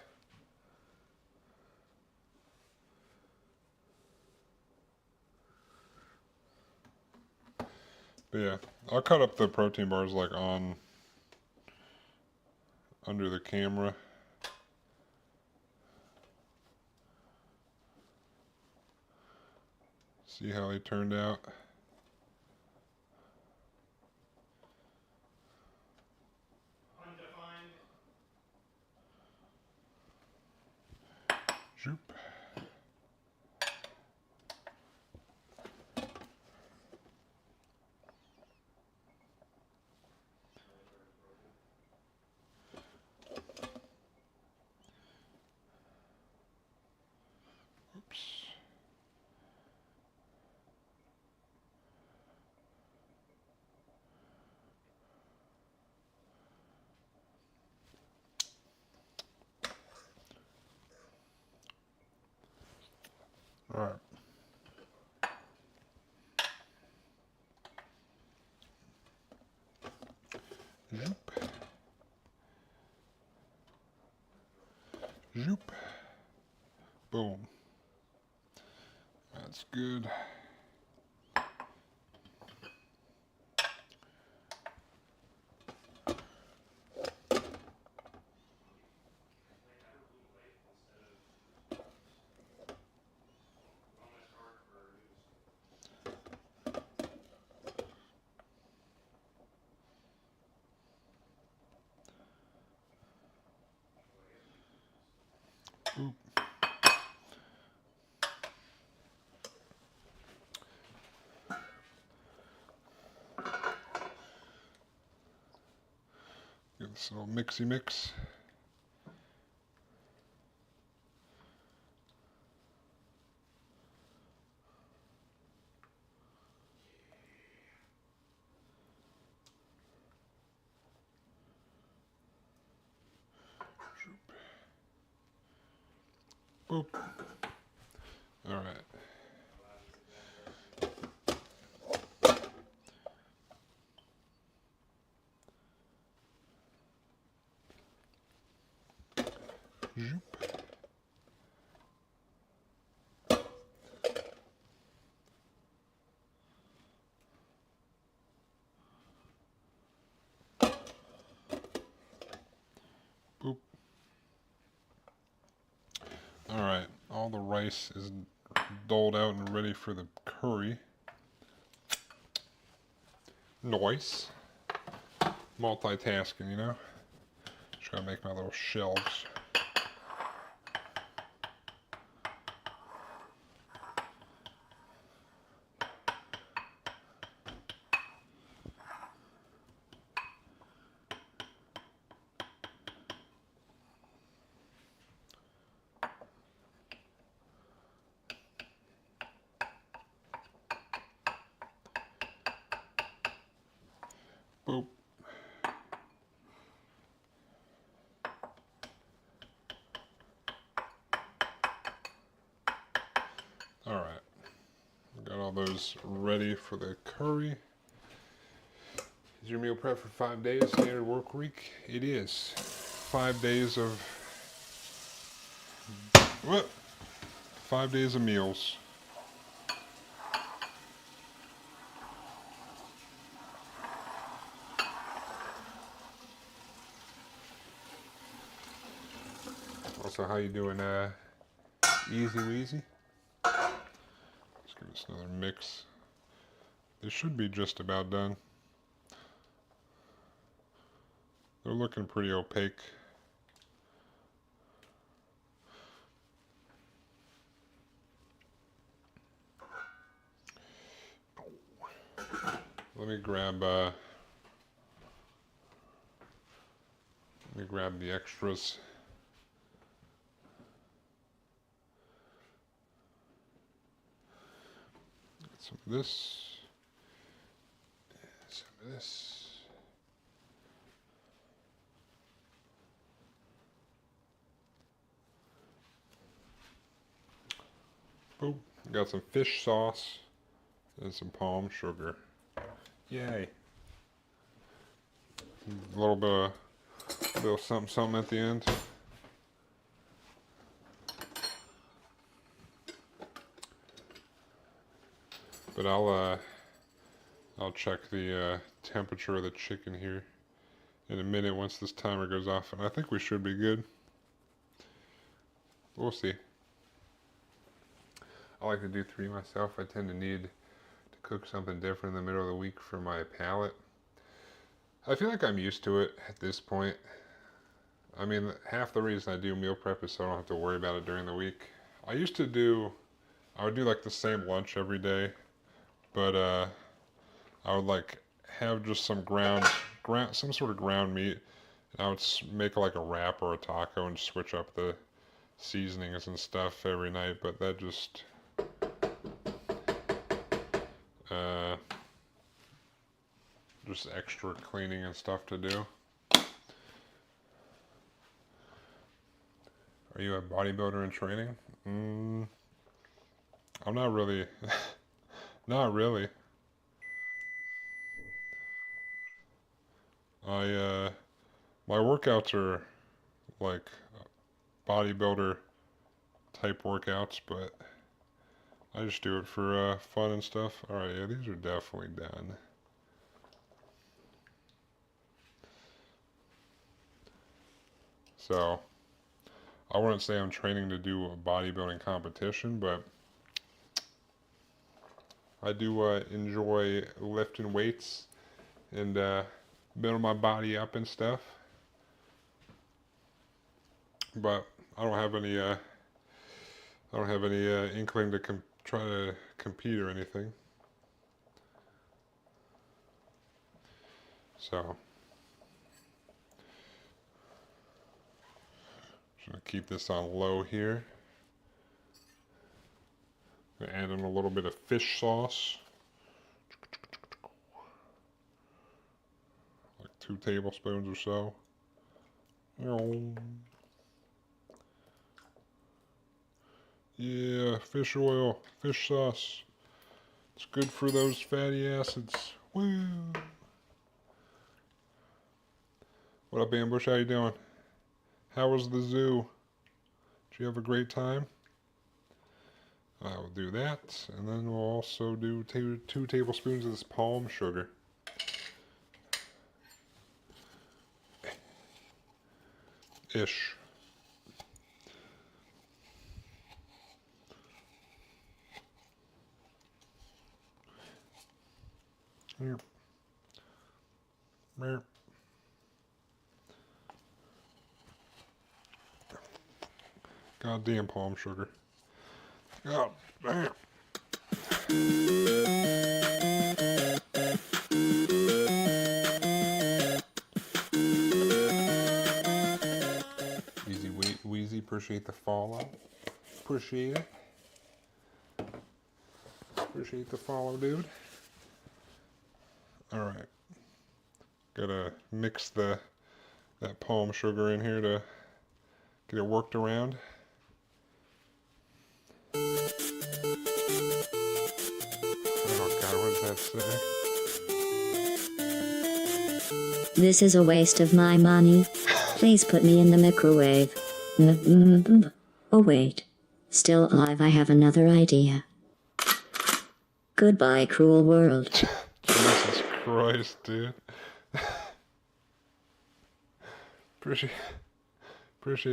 But yeah, I'll cut up the protein bars like on under the camera. See how they turned out. Undefined. Zoop. Oops. All right. Zoop. Zoop. Boom. That's good. Oop. Get this little mixy mix. Boop. All right. Zoop. Boop. Alright, all the rice is doled out and ready for the curry. Nice. Multitasking, you know? Just gotta make my little shelves. Boop. Alright. Got all those ready for the curry. Is your meal prep for 5 days, standard work week? It is. 5 days of... What? 5 days of meals. Also, how you doing, easy weasy? Let's give this another mix. This should be just about done. They're looking pretty opaque. Let me grab the extras. Some of this. Some of this. Boop. Got some fish sauce and some palm sugar. Yay. A little bit of something at the end. But I'll check the temperature of the chicken here in a minute once this timer goes off, and I think we should be good. We'll see. I like to do 3 myself. I tend to need to cook something different in the middle of the week for my palate. I feel like I'm used to it at this point. I mean, half the reason I do meal prep is so I don't have to worry about it during the week. I would do like the same lunch every day, but I would like have just some some sort of ground meat, and I would make like a wrap or a taco and switch up the seasonings and stuff every night, but that just extra cleaning and stuff to do. Are you a bodybuilder in training? I'm not really. Not really. My workouts are like bodybuilder type workouts, but I just do it for fun and stuff. Alright, yeah, these are definitely done. So, I wouldn't say I'm training to do a bodybuilding competition, but I do enjoy lifting weights and building my body up and stuff. But I don't have any inkling to try to compete or anything. So, just gonna keep this on low here. Gonna add in a little bit of fish sauce. Like 2 tablespoons or so. Yeah, fish oil, fish sauce. It's good for those fatty acids. Woo! What up, Ambush? How you doing? How was the zoo? you have a great time. I will do that, and then we'll also do 2 tablespoons of this palm sugar. Ish. Here. There. Goddamn palm sugar. God damn. Easy Wheezy, appreciate the follow. Appreciate it. Appreciate the follow, dude. Alright. Gotta mix that palm sugar in here to get it worked around. Oh god, what does that say? This is a waste of my money. Please put me in the microwave. Oh wait. Still alive, I have another idea. Goodbye, cruel world. Jesus Christ, dude. Appreciate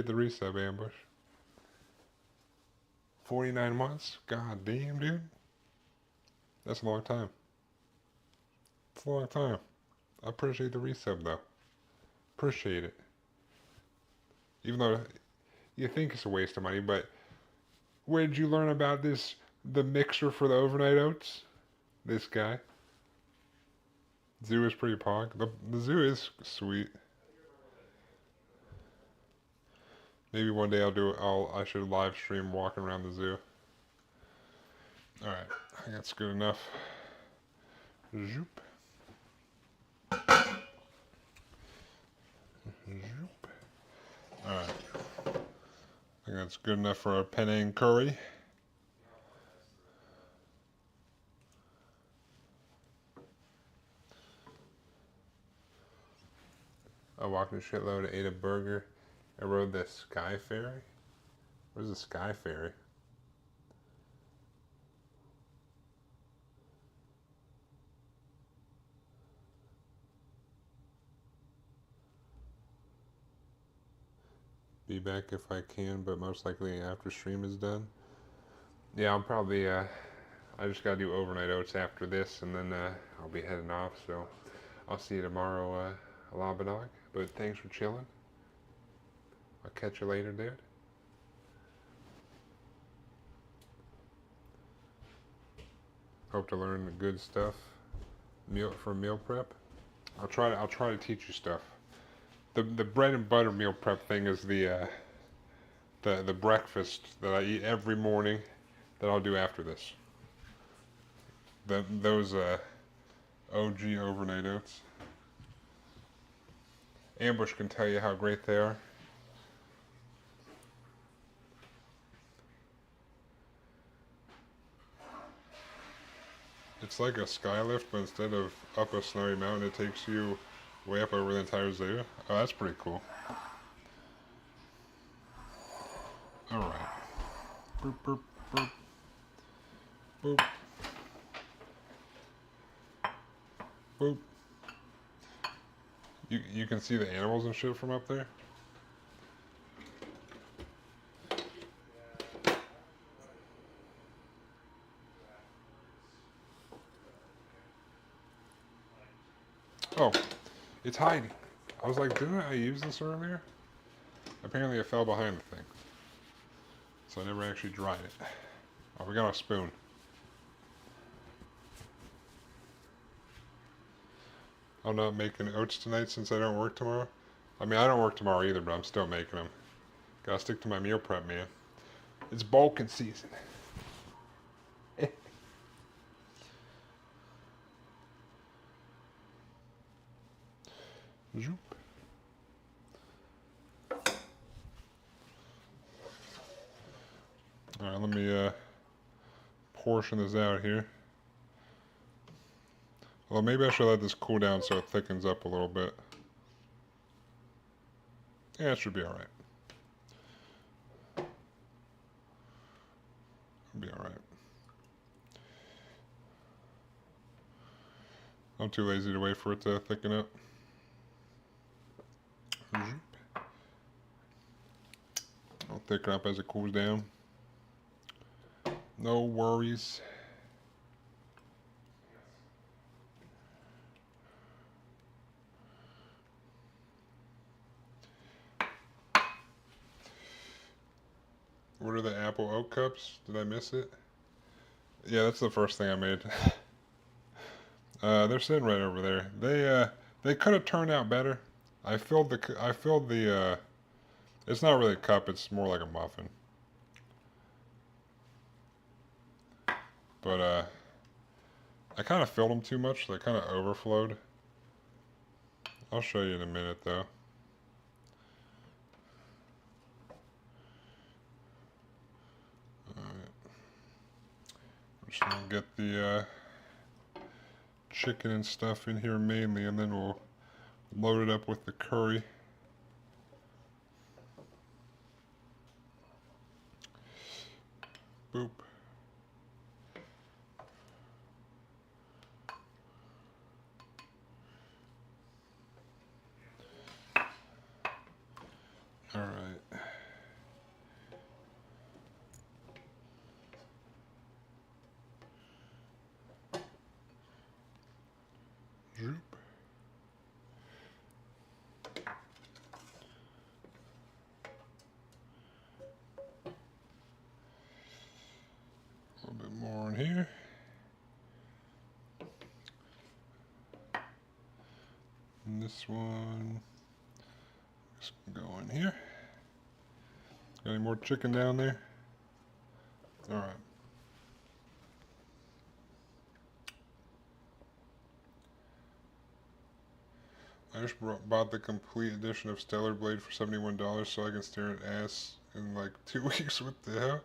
the resub, Ambush. 49 months? God damn, dude. That's a long time. It's a long time. I appreciate the resub, though. Appreciate it. Even though you think it's a waste of money, but where did you learn about this, the mixer for the overnight oats? This guy. Zoo is pretty pog. The zoo is sweet. Maybe one day I should live stream walking around the zoo. Alright, I think that's good enough. Zoop. Zoop. Alright. I think that's good enough for our Panang curry. I walked a shitload, ate a burger. I rode the Sky Ferry. Where's the Sky Ferry? Be back if I can, but most likely after stream is done. Yeah, I'll probably, I just gotta do overnight oats after this, and then I'll be heading off, so I'll see you tomorrow, Alabanog. But thanks for chilling. I'll catch you later, dude. Hope to learn the good stuff from meal prep. I'll try to teach you stuff. The bread and butter meal prep thing is the breakfast that I eat every morning that I'll do after this. Those OG overnight oats. Ambush can tell you how great they are. It's like a skylift, but instead of up a snowy mountain, it takes you way up over the entire zoo. Oh, that's pretty cool. Alright. Boop, boop, boop. Boop. Boop. You can see the animals and shit from up there? Oh, it's hiding. I was like, didn't I use this earlier? Apparently it fell behind the thing. So I never actually dried it. Oh, we got a spoon. I'm not making oats tonight since I don't work tomorrow. I mean, I don't work tomorrow either, but I'm still making them. Gotta stick to my meal prep, man. It's bulking season. Zoop. Alright, let me portion this out here. Well, maybe I should let this cool down so it thickens up a little bit. Yeah, it should be alright. I'm too lazy to wait for it to thicken up. I'll thicken up as it cools down. No worries. What are the apple oat cups? Did I miss it? Yeah, that's the first thing I made. They're sitting right over there. They could have turned out better. I filled the it's not really a cup, it's more like a muffin. But I kind of filled them too much, so they kind of overflowed. I'll show you in a minute though. Alright. I'm just gonna get the chicken and stuff in here mainly, and then we'll load it up with the curry. Boop. All right. Zoop. A little bit more in here. And this one just go in here. Got any more chicken down there? All right. I just bought the complete edition of Stellar Blade for $71 so I can stare at ass in like 2 weeks. What the hell?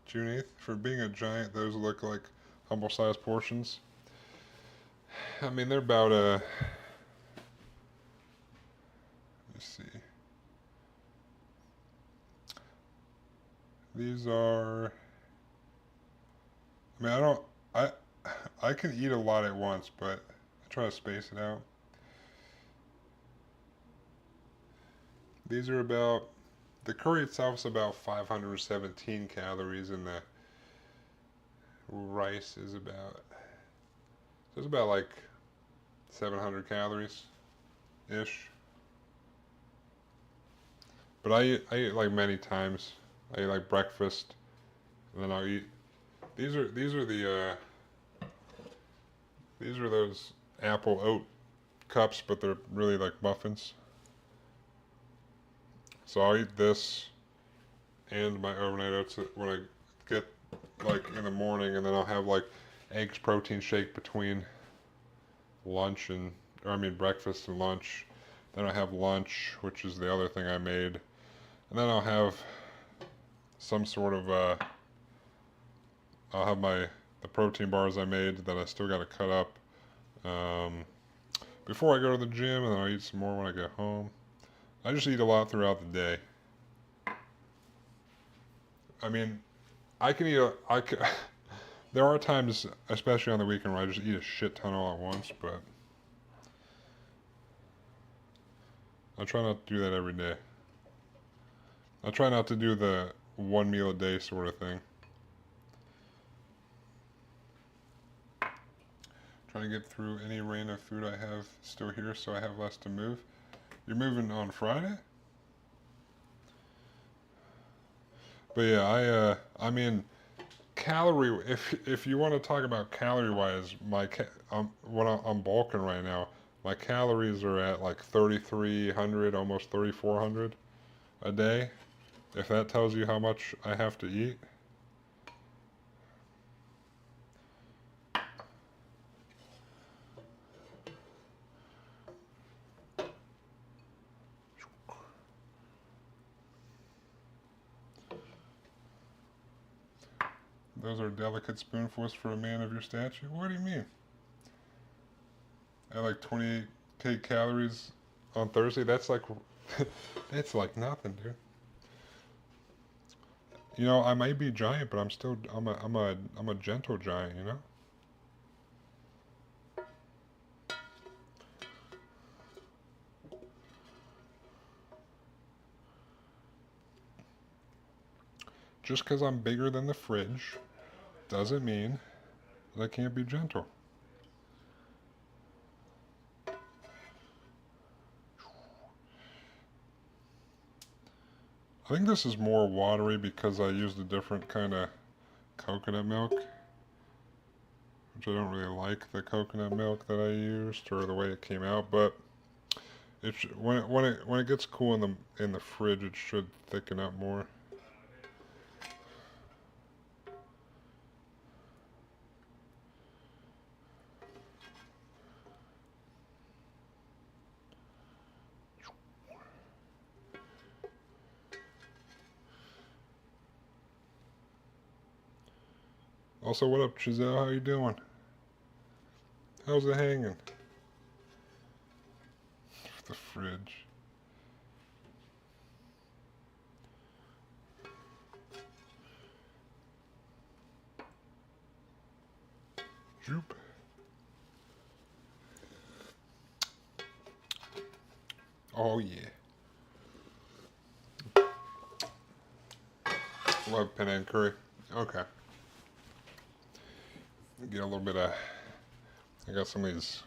June 8th. For being a giant, those look like humble-sized portions. I mean, they're about let's see. These are. I mean, I can eat a lot at once, but I try to space it out. These are about, the curry itself is about 517 calories, and the rice is about, so it's about like 700 calories ish. But I eat like many times. I eat like breakfast, and then I'll eat. These are those apple oat cups, but they're really like muffins. So I'll eat this and my overnight oats when I get like in the morning, and then I'll have like eggs protein shake between lunch and, or I mean breakfast and lunch. Then I have lunch, which is the other thing I made, and then I'll have some sort of I'll have the protein bars I made that I still got to cut up before I go to the gym, and then I'll eat some more when I get home. I just eat a lot throughout the day. I mean, I can eat there are times, especially on the weekend, where I just eat a shit ton all at once, but I try not to do that every day. I try not to do the one meal a day sort of thing. Trying to get through any rain of food I have still here so I have less to move. You're moving on Friday? But yeah, I mean, calorie. If you want to talk about calorie wise, I'm bulking right now. My calories are at like 3,300, almost 3,400 a day. If that tells you how much I have to eat. Those are delicate spoonfuls for a man of your stature? What do you mean? At like 28K calories on Thursday? That's like, that's like nothing, dude. You know, I might be giant, but I'm a gentle giant, you know? just because I'm bigger than the fridge doesn't mean that I can't be gentle. I think this is more watery because I used a different kind of coconut milk, which I don't really like the coconut milk that I used or the way it came out, but when it gets cool in the fridge, it should thicken up more. Also, what up, Giselle? How you doing? How's it hanging? The fridge. Droop. Oh yeah. Love Panang curry. Okay. Get a little bit of. I got some of these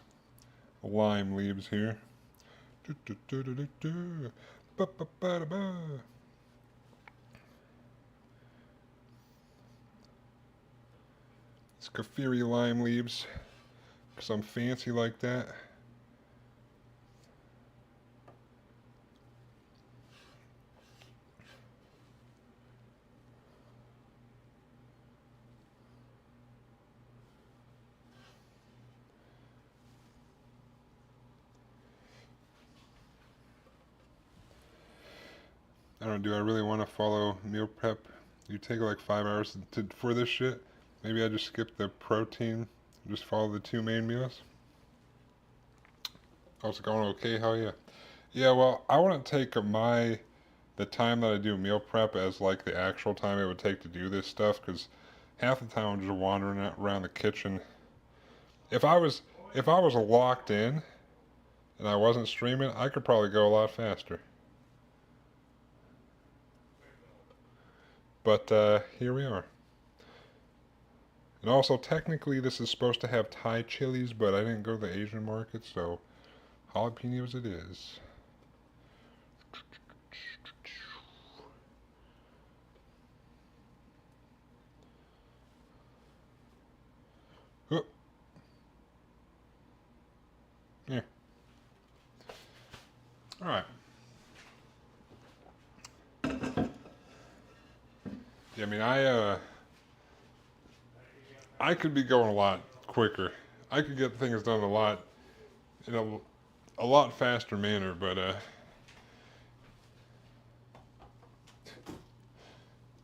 lime leaves here. Ba-ba-ba-da-ba. It's kaffiri lime leaves, because I'm fancy like that. I don't know, do I really want to follow meal prep? You take like 5 hours for this shit? Maybe I just skip the protein, just follow the 2 main meals? Oh, it's going okay? Hell yeah. Yeah, well, I wouldn't take the time that I do meal prep as like the actual time it would take to do this stuff, because half the time I'm just wandering around the kitchen. If I was locked in and I wasn't streaming, I could probably go a lot faster. But here we are. And also, technically, this is supposed to have Thai chilies, but I didn't go to the Asian market, so jalapenos it is. Oh. Yeah. All right. Yeah, I mean, I could be going a lot quicker. I could get things done in a lot faster manner, but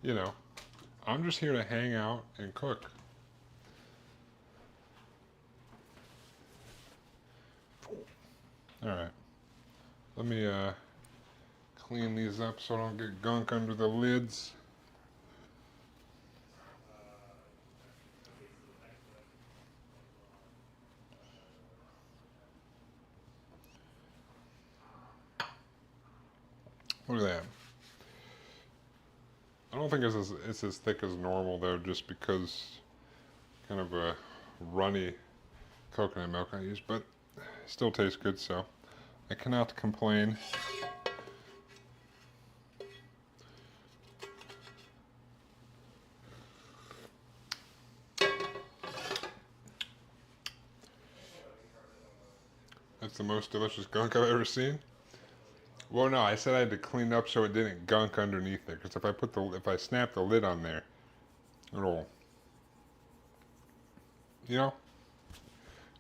you know, I'm just here to hang out and cook. All right. Let me clean these up so I don't get gunk under the lids. Look at that. I don't think it's as thick as normal though, just because kind of a runny coconut milk I use, but still tastes good, so I cannot complain. That's the most delicious gunk I've ever seen. Well, no, I said I had to clean up so it didn't gunk underneath there. Because if I snap the lid on there, it'll, you know,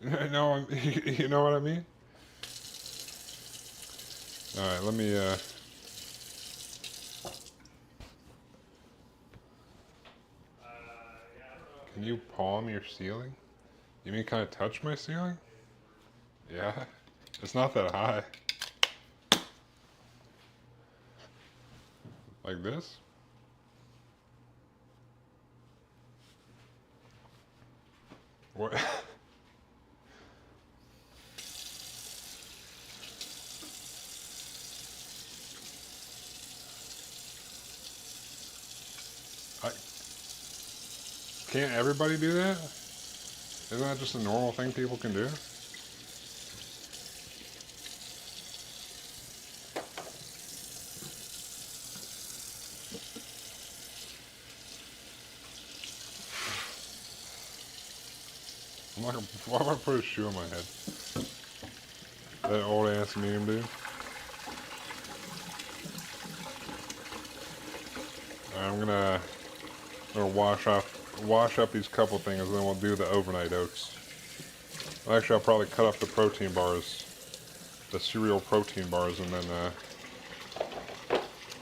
no, you know what I mean. All right, let me. Can you palm your ceiling? You mean kind of touch my ceiling? Yeah, it's not that high. Like this? What? Can't everybody do that? Isn't that just a normal thing people can do? I'm like, why would I put a shoe on my head? That old ass meme, dude. I'm gonna wash up these couple things, and then we'll do the overnight oats. Well, actually, I'll probably cut up the protein bars, the cereal protein bars, and then.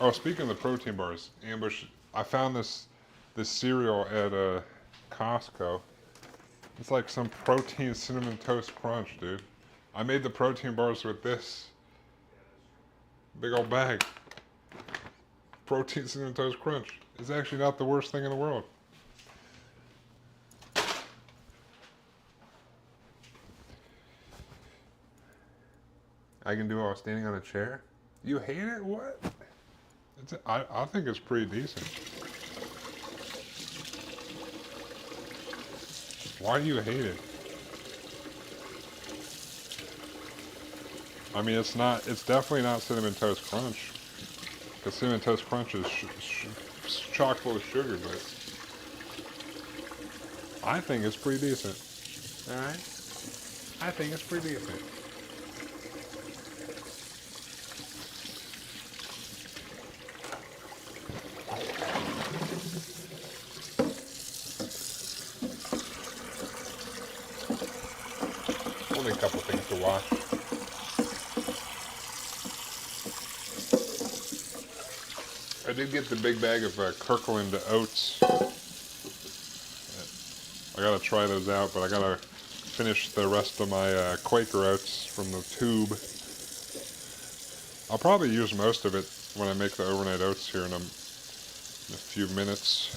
Oh, speaking of the protein bars, Ambush, I found this cereal at Costco. It's like some protein cinnamon toast crunch, dude. I made the protein bars with this big old bag. Protein cinnamon toast crunch. It's actually not the worst thing in the world. I can do it while standing on a chair. You hate it? What? I think it's pretty decent. Why do you hate it? I mean, it's definitely not Cinnamon Toast Crunch. Because Cinnamon Toast Crunch is chock full of sugar, but I think it's pretty decent. Alright? I think it's pretty decent. Only a couple things to wash. I did get the big bag of Kirkland oats. I gotta try those out, but I gotta finish the rest of my Quaker oats from the tube. I'll probably use most of it when I make the overnight oats here in a few minutes.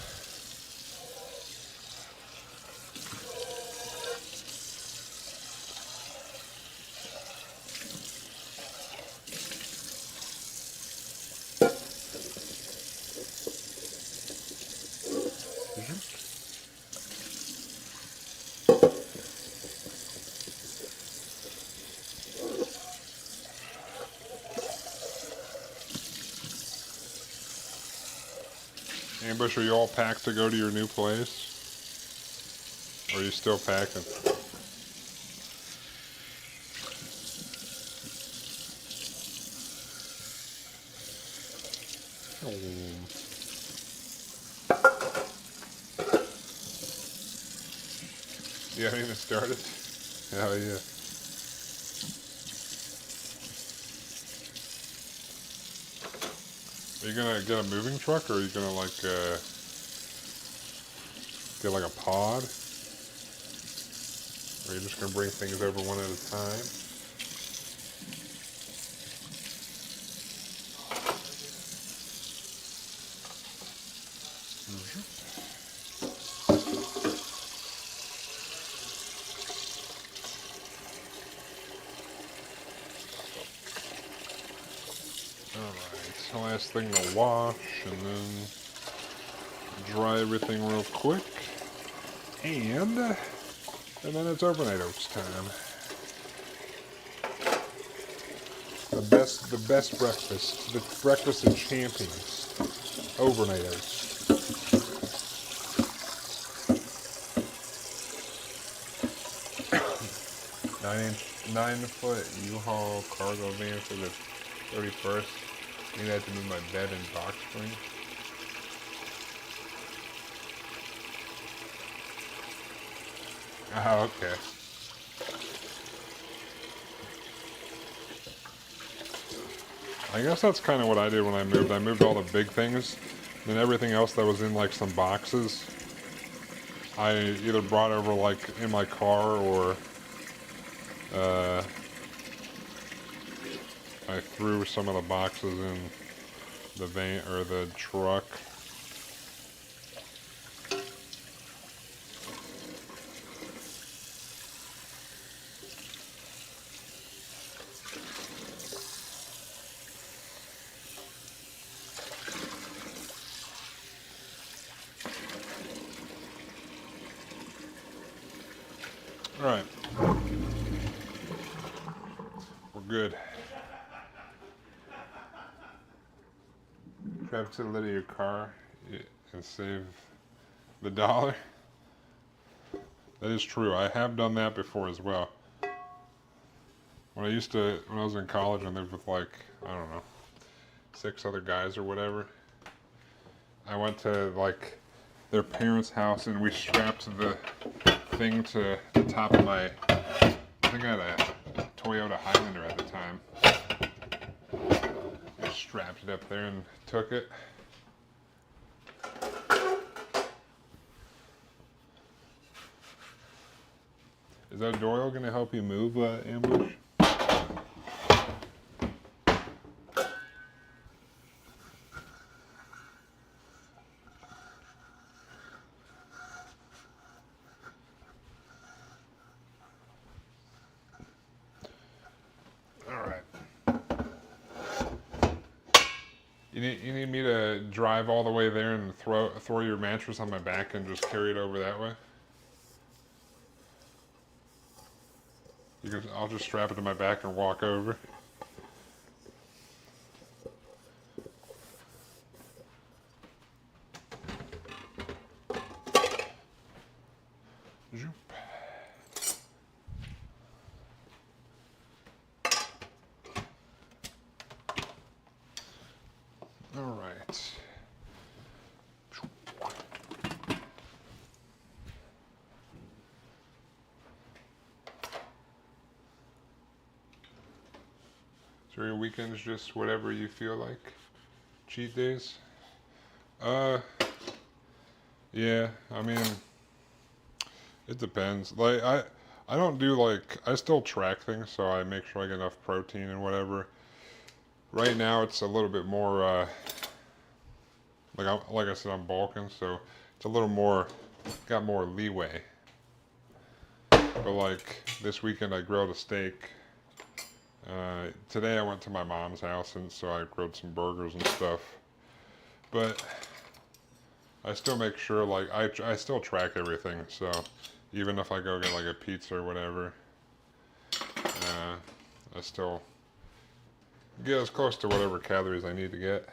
Ambush, are you all packed to go to your new place? Or are you still packing? Oh. You haven't even started? Hell yeah. Are you gonna get a moving truck, or are you gonna like get like a pod? Or are you just gonna bring things over one at a time? Alright, so last thing to wash, and then dry everything real quick. And then it's overnight oats time. The best breakfast. The breakfast of champions. Overnight oats. 9-foot U-Haul cargo van for the 31st. Maybe I have to move my bed and box spring. Oh, okay. I guess that's kind of what I did when I moved. I moved all the big things, then everything else that was in like some boxes, I either brought over like in my car, or I threw some of the boxes in the van or the truck. Alright. We're good. Strap to the lid of your car and save the dollar. That is true. I have done that before as well. When I was in college and lived with like, I don't know, 6 other guys or whatever, I went to like their parents' house and we strapped the thing to the top of my, I think I had a Toyota Highlander at the time. Just strapped it up there and took it. Is that Doyle going to help you move, Ambush? Alright. You need me to drive all the way there and throw your mattress on my back and just carry it over that way? I'll just strap it to my back and walk over. Zoop. All right. So your weekends just whatever you feel like? Cheat days? Yeah, I mean, it depends. Like, I don't do like, I still track things, so I make sure I get enough protein and whatever. Right now, it's a little bit more, like I said, I'm bulking, so it's a little more, got more leeway. But like, this weekend I grilled a steak. Today I went to my mom's house, and so I grilled some burgers and stuff. But I still make sure, like, I still track everything, so even if I go get like a pizza or whatever, I still get as close to whatever calories I need to get.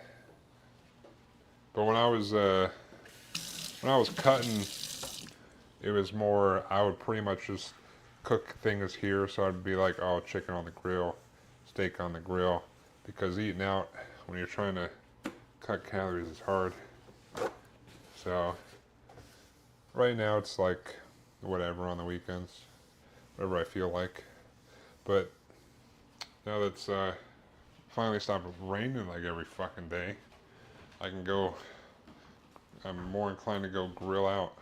But when I was cutting, it was more, I would pretty much just cook things here, so I'd be like, oh, chicken on the grill, steak on the grill, because eating out when you're trying to cut calories is hard. So right now it's like whatever on the weekends, whatever I feel like. But now that's finally stopped raining like every fucking day, I can go, I'm more inclined to go grill out.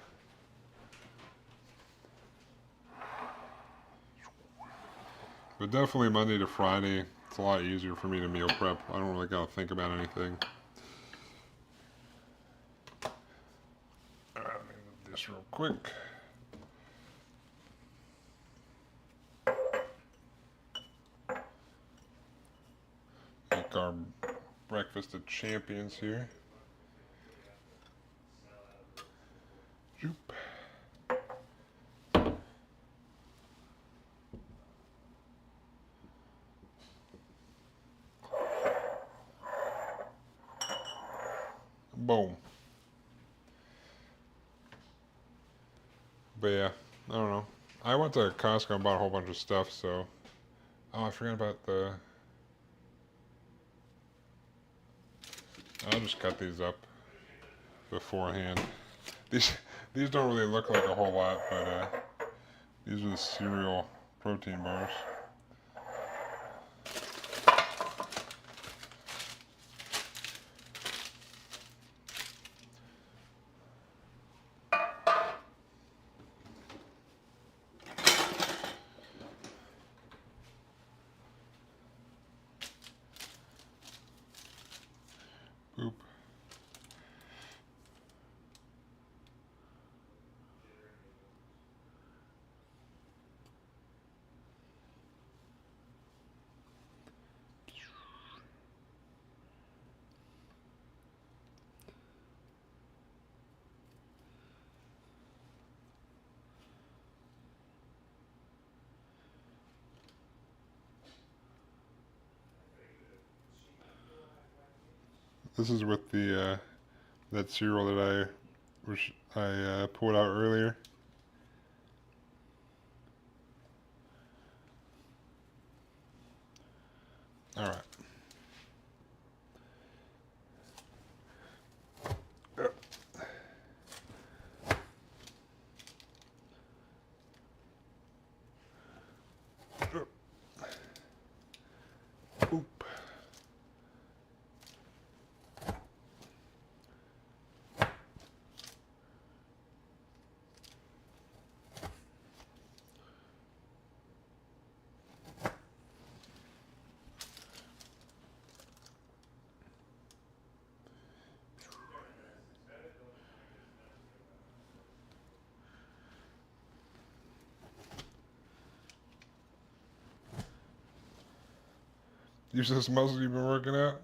But definitely Monday to Friday, it's a lot easier for me to meal prep. I don't really gotta think about anything. Alright, let me move this real quick. Make our breakfast of champions here. Zoop. Boom. But yeah, I don't know. I went to Costco and bought a whole bunch of stuff, so... Oh, I forgot about the... I'll just cut these up beforehand. These don't really look like a whole lot, but these are the cereal protein bars. Boop. This is with the that cereal that I pulled out earlier. All right. Oop. Use those muscles you've been working out.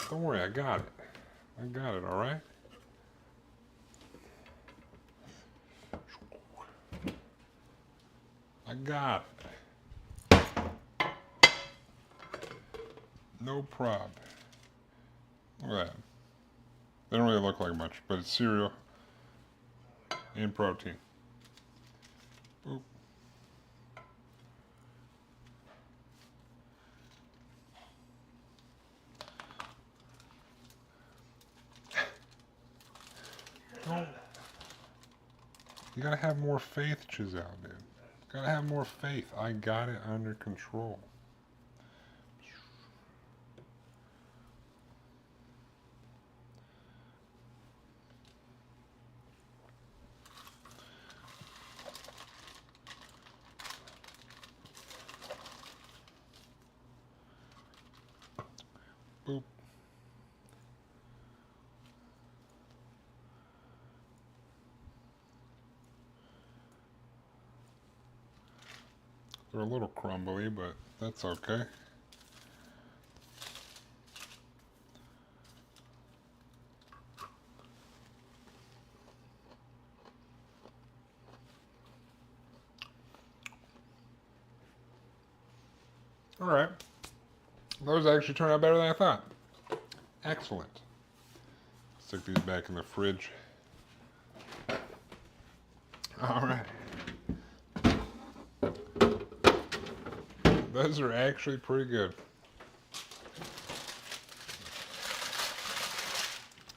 Don't worry, I got it. I got it, all right? I got it. No problem. Look at that. They don't really look like much, but it's cereal and protein. Oop. Don't. You gotta have more faith, Giselle, dude. Gotta have more faith. I got it under control. Boop. They're a little crumbly, but that's okay. All right. Those actually turned out better than I thought. Excellent. Stick these back in the fridge. All right. Those are actually pretty good.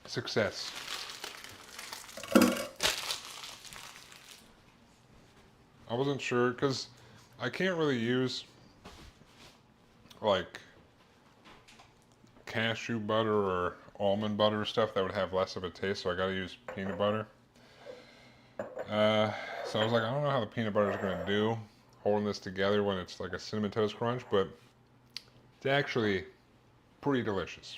Success. I wasn't sure because I can't really use like cashew butter or almond butter or stuff that would have less of a taste, so I gotta use peanut butter. So I was like, I don't know how the peanut butter is gonna do holding this together when it's like a cinnamon toast crunch, but it's actually pretty delicious.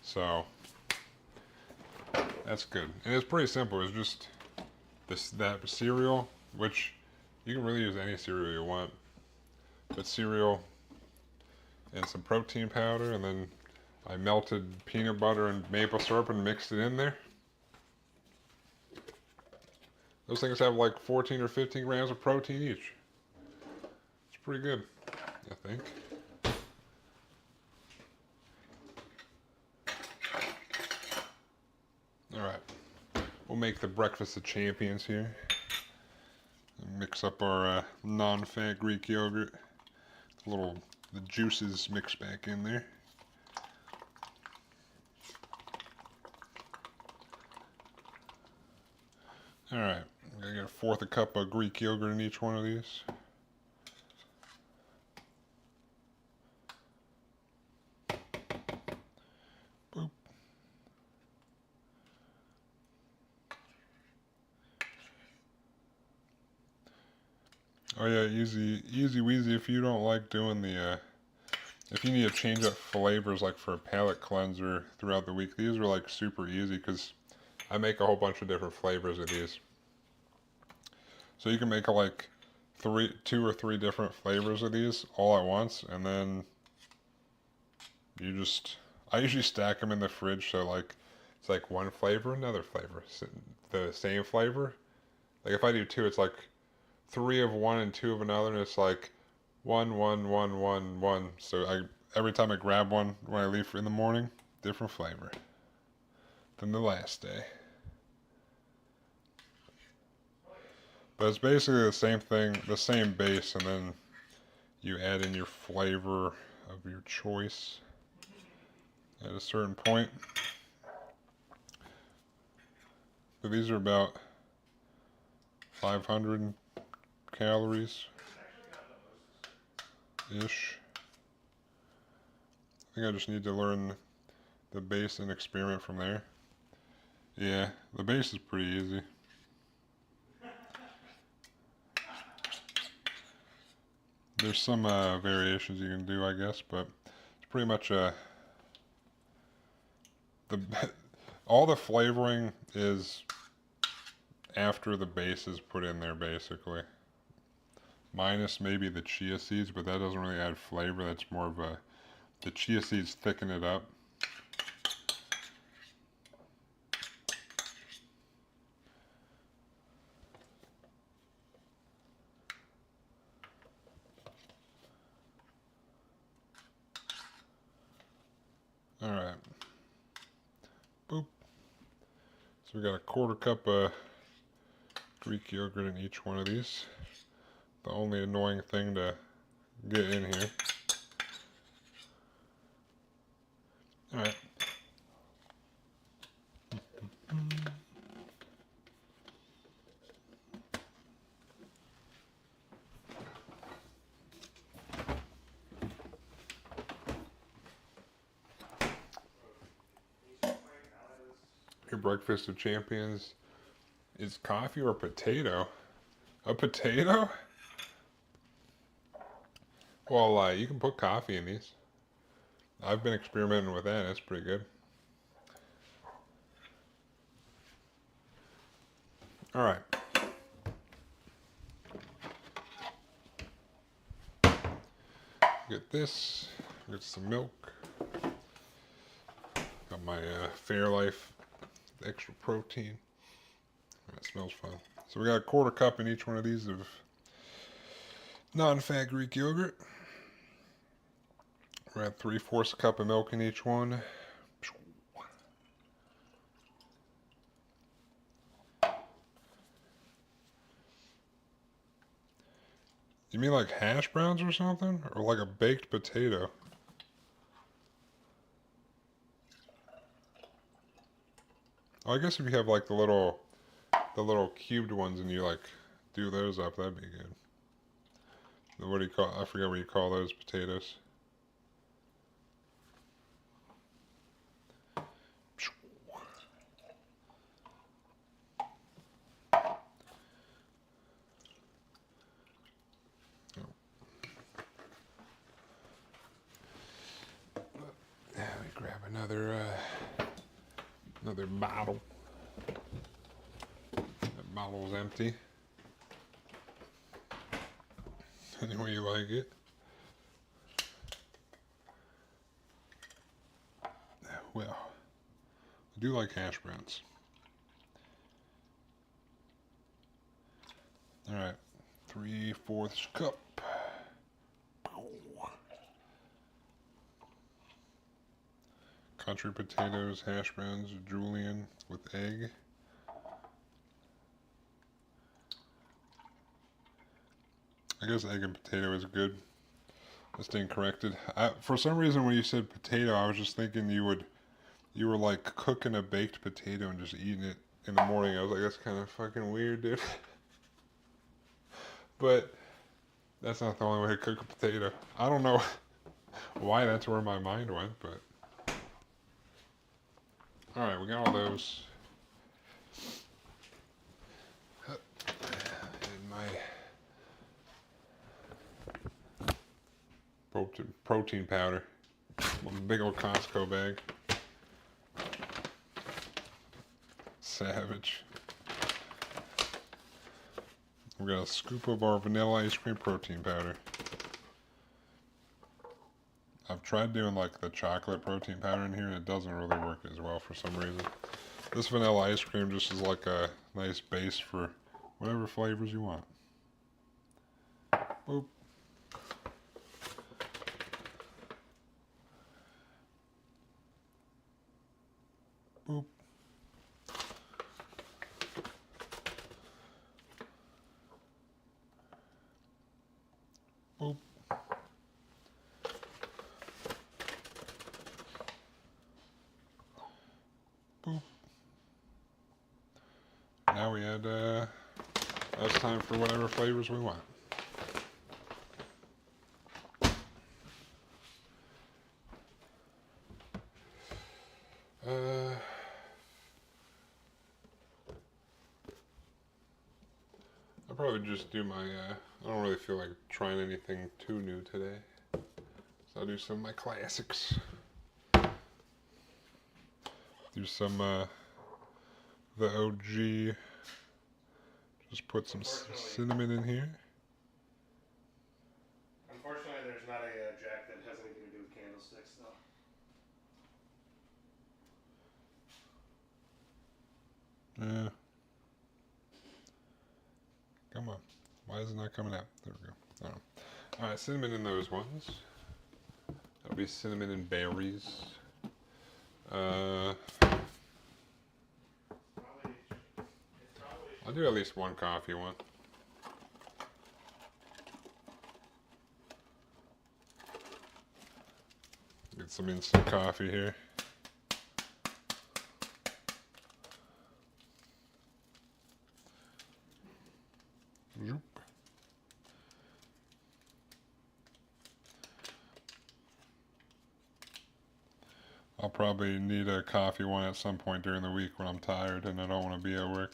So that's good, and it's pretty simple. It's just that cereal, which you can really use any cereal you want, but cereal and some protein powder, and then I melted peanut butter and maple syrup and mixed it in there. Those things have like 14 or 15 grams of protein each. It's pretty good, I think. All right, we'll make the breakfast of champions here. Mix up our non-fat Greek yogurt. The juices mixed back in there. All right, I got a fourth a cup of Greek yogurt in each one of these. Boop. Oh yeah, easy weasy if you don't like doing the, if you need to change up flavors like for a palate cleanser throughout the week, these are like super easy because I make a whole bunch of different flavors of these. So you can make like 2 or 3 different flavors of these all at once, and then I usually stack them in the fridge, so like it's like one flavor, another flavor, the same flavor. Like if I do 2, it's like 3 of one and 2 of another, and it's like 1, 1, 1, 1, 1. So every time I grab one when I leave in the morning, different flavor than the last day. But it's basically the same thing, the same base, and then you add in your flavor of your choice at a certain point. But these are about 500 calories ish. I think I just need to learn the base and experiment from there. Yeah, the base is pretty easy. There's some variations you can do, I guess, but it's pretty much all the flavoring is after the base is put in there, basically. Minus maybe the chia seeds, but that doesn't really add flavor. That's more of the chia seeds thicken it up. Alright. Boop. So we got a 1/4 cup of Greek yogurt in each one of these. The only annoying thing to get in here. Alright. Your breakfast of champions is coffee or potato? A potato? Well, you can put coffee in these. I've been experimenting with that. That's pretty good. All right. Get this. Get some milk. Got my Fairlife extra protein. That smells fun. So we got a 1/4 cup in each one of these of non-fat Greek yogurt. We're at 3/4 cup of milk in each one. You mean like hash browns or something? Or like a baked potato? Oh, I guess if you have like the little cubed ones and you like do those up, that'd be good. What do you call, I forget what you call those potatoes. Let me grab another bottle. That bottle's empty. Any way you like it. Well, I do like hash browns. Alright, 3/4 cup. Country potatoes, hash browns, julienne with egg. I guess egg and potato is good. I stand corrected. For some reason, when you said potato, I was just thinking you were like cooking a baked potato and just eating it in the morning. I was like, that's kind of fucking weird, dude. But that's not the only way to cook a potato. I don't know why that's where my mind went, but. Alright, we got all those. And my protein powder. One big old Costco bag. Savage. We got a scoop of our vanilla ice cream protein powder. I've tried doing like the chocolate protein powder in here and it doesn't really work as well for some reason. This vanilla ice cream just is like a nice base for whatever flavors you want. Boop. Boop. Boop. Boop. Now we add, now it's time for whatever flavors we want. I'll probably just do my, I don't really feel like trying anything too new today. So I'll do some of my classics. Do some, the OG, just put some cinnamon in here. Unfortunately, there's not a jack that has anything to do with candlesticks, though. Yeah. Come on. Why is it not coming out? There we go. Oh. Alright, cinnamon in those ones. That'll be cinnamon and berries. I'll do at least one coffee one. Get some instant coffee here. Zoop. I'll probably need a coffee one at some point during the week when I'm tired and I don't want to be at work.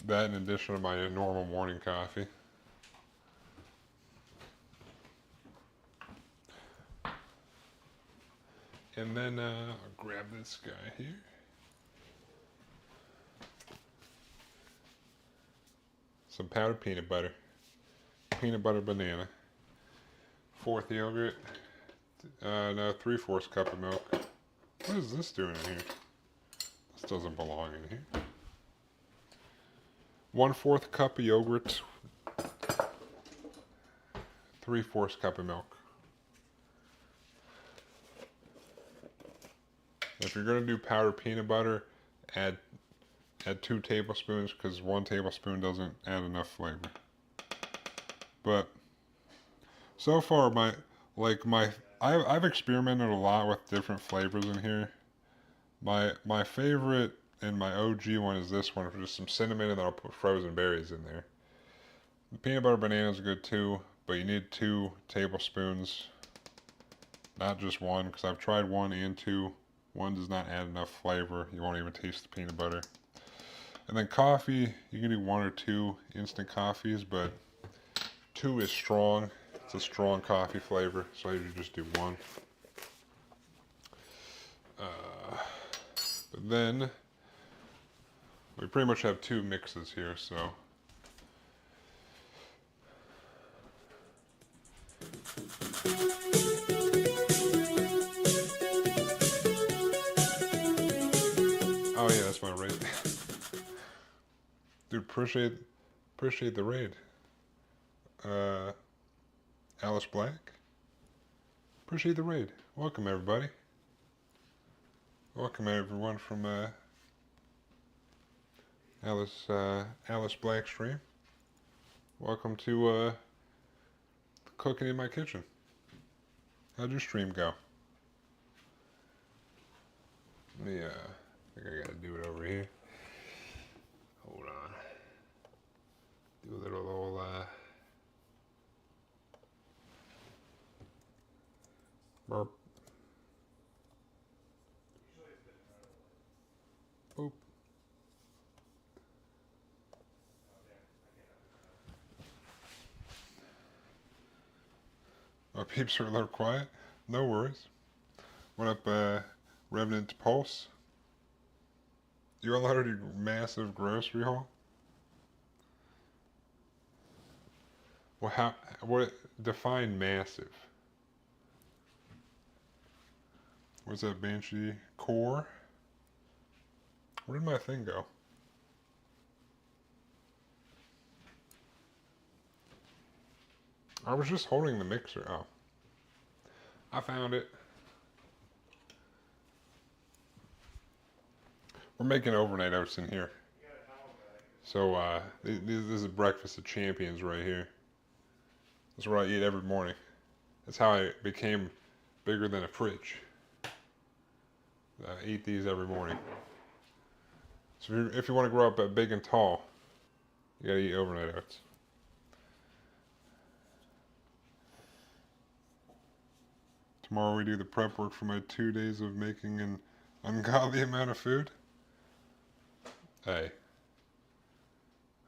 That in addition to my normal morning coffee. And then I'll grab this guy here. Some powdered peanut butter. Peanut butter banana. 4th yogurt. No, 3/4 cup of milk. What is this doing in here? This doesn't belong in here. 1/4 cup of yogurt. 3/4 cup of milk. If you're gonna do powdered peanut butter, add 2 tablespoons because 1 tablespoon doesn't add enough flavor. But so far, I've experimented a lot with different flavors in here. My favorite and my OG one is this one, with just some cinnamon, and then I'll put frozen berries in there. The peanut butter banana is good too, but you need 2 tablespoons, not just 1, because I've tried 1 and 2. 1 does not add enough flavor. You won't even taste the peanut butter. And then coffee, you can do 1 or 2 instant coffees, but 2 is strong. It's a strong coffee flavor, so I usually just do 1. But then we pretty much have 2 mixes here, so oh yeah, that's my raid. Dude, appreciate the raid. Alice Black. Appreciate the raid. Welcome everybody. Welcome everyone from Alice Black stream. Welcome to cooking in my kitchen. How'd your stream go? Let me I think I gotta do it over here. Hold on. Do a little burp. Boop. My peeps are a little quiet. No worries. What up, Revenant Pulse? You allowed a massive grocery haul? Well, what define massive? What's that, Banshee core? Where did my thing go? I was just holding the mixer. Oh. I found it. We're making overnight oats in here. So, this is breakfast of champions right here. That's what I eat every morning. That's how I became bigger than a fridge. I eat these every morning. So if you want to grow up big and tall, you gotta eat overnight oats. Tomorrow we do the prep work for my 2 days of making an ungodly amount of food. Hey,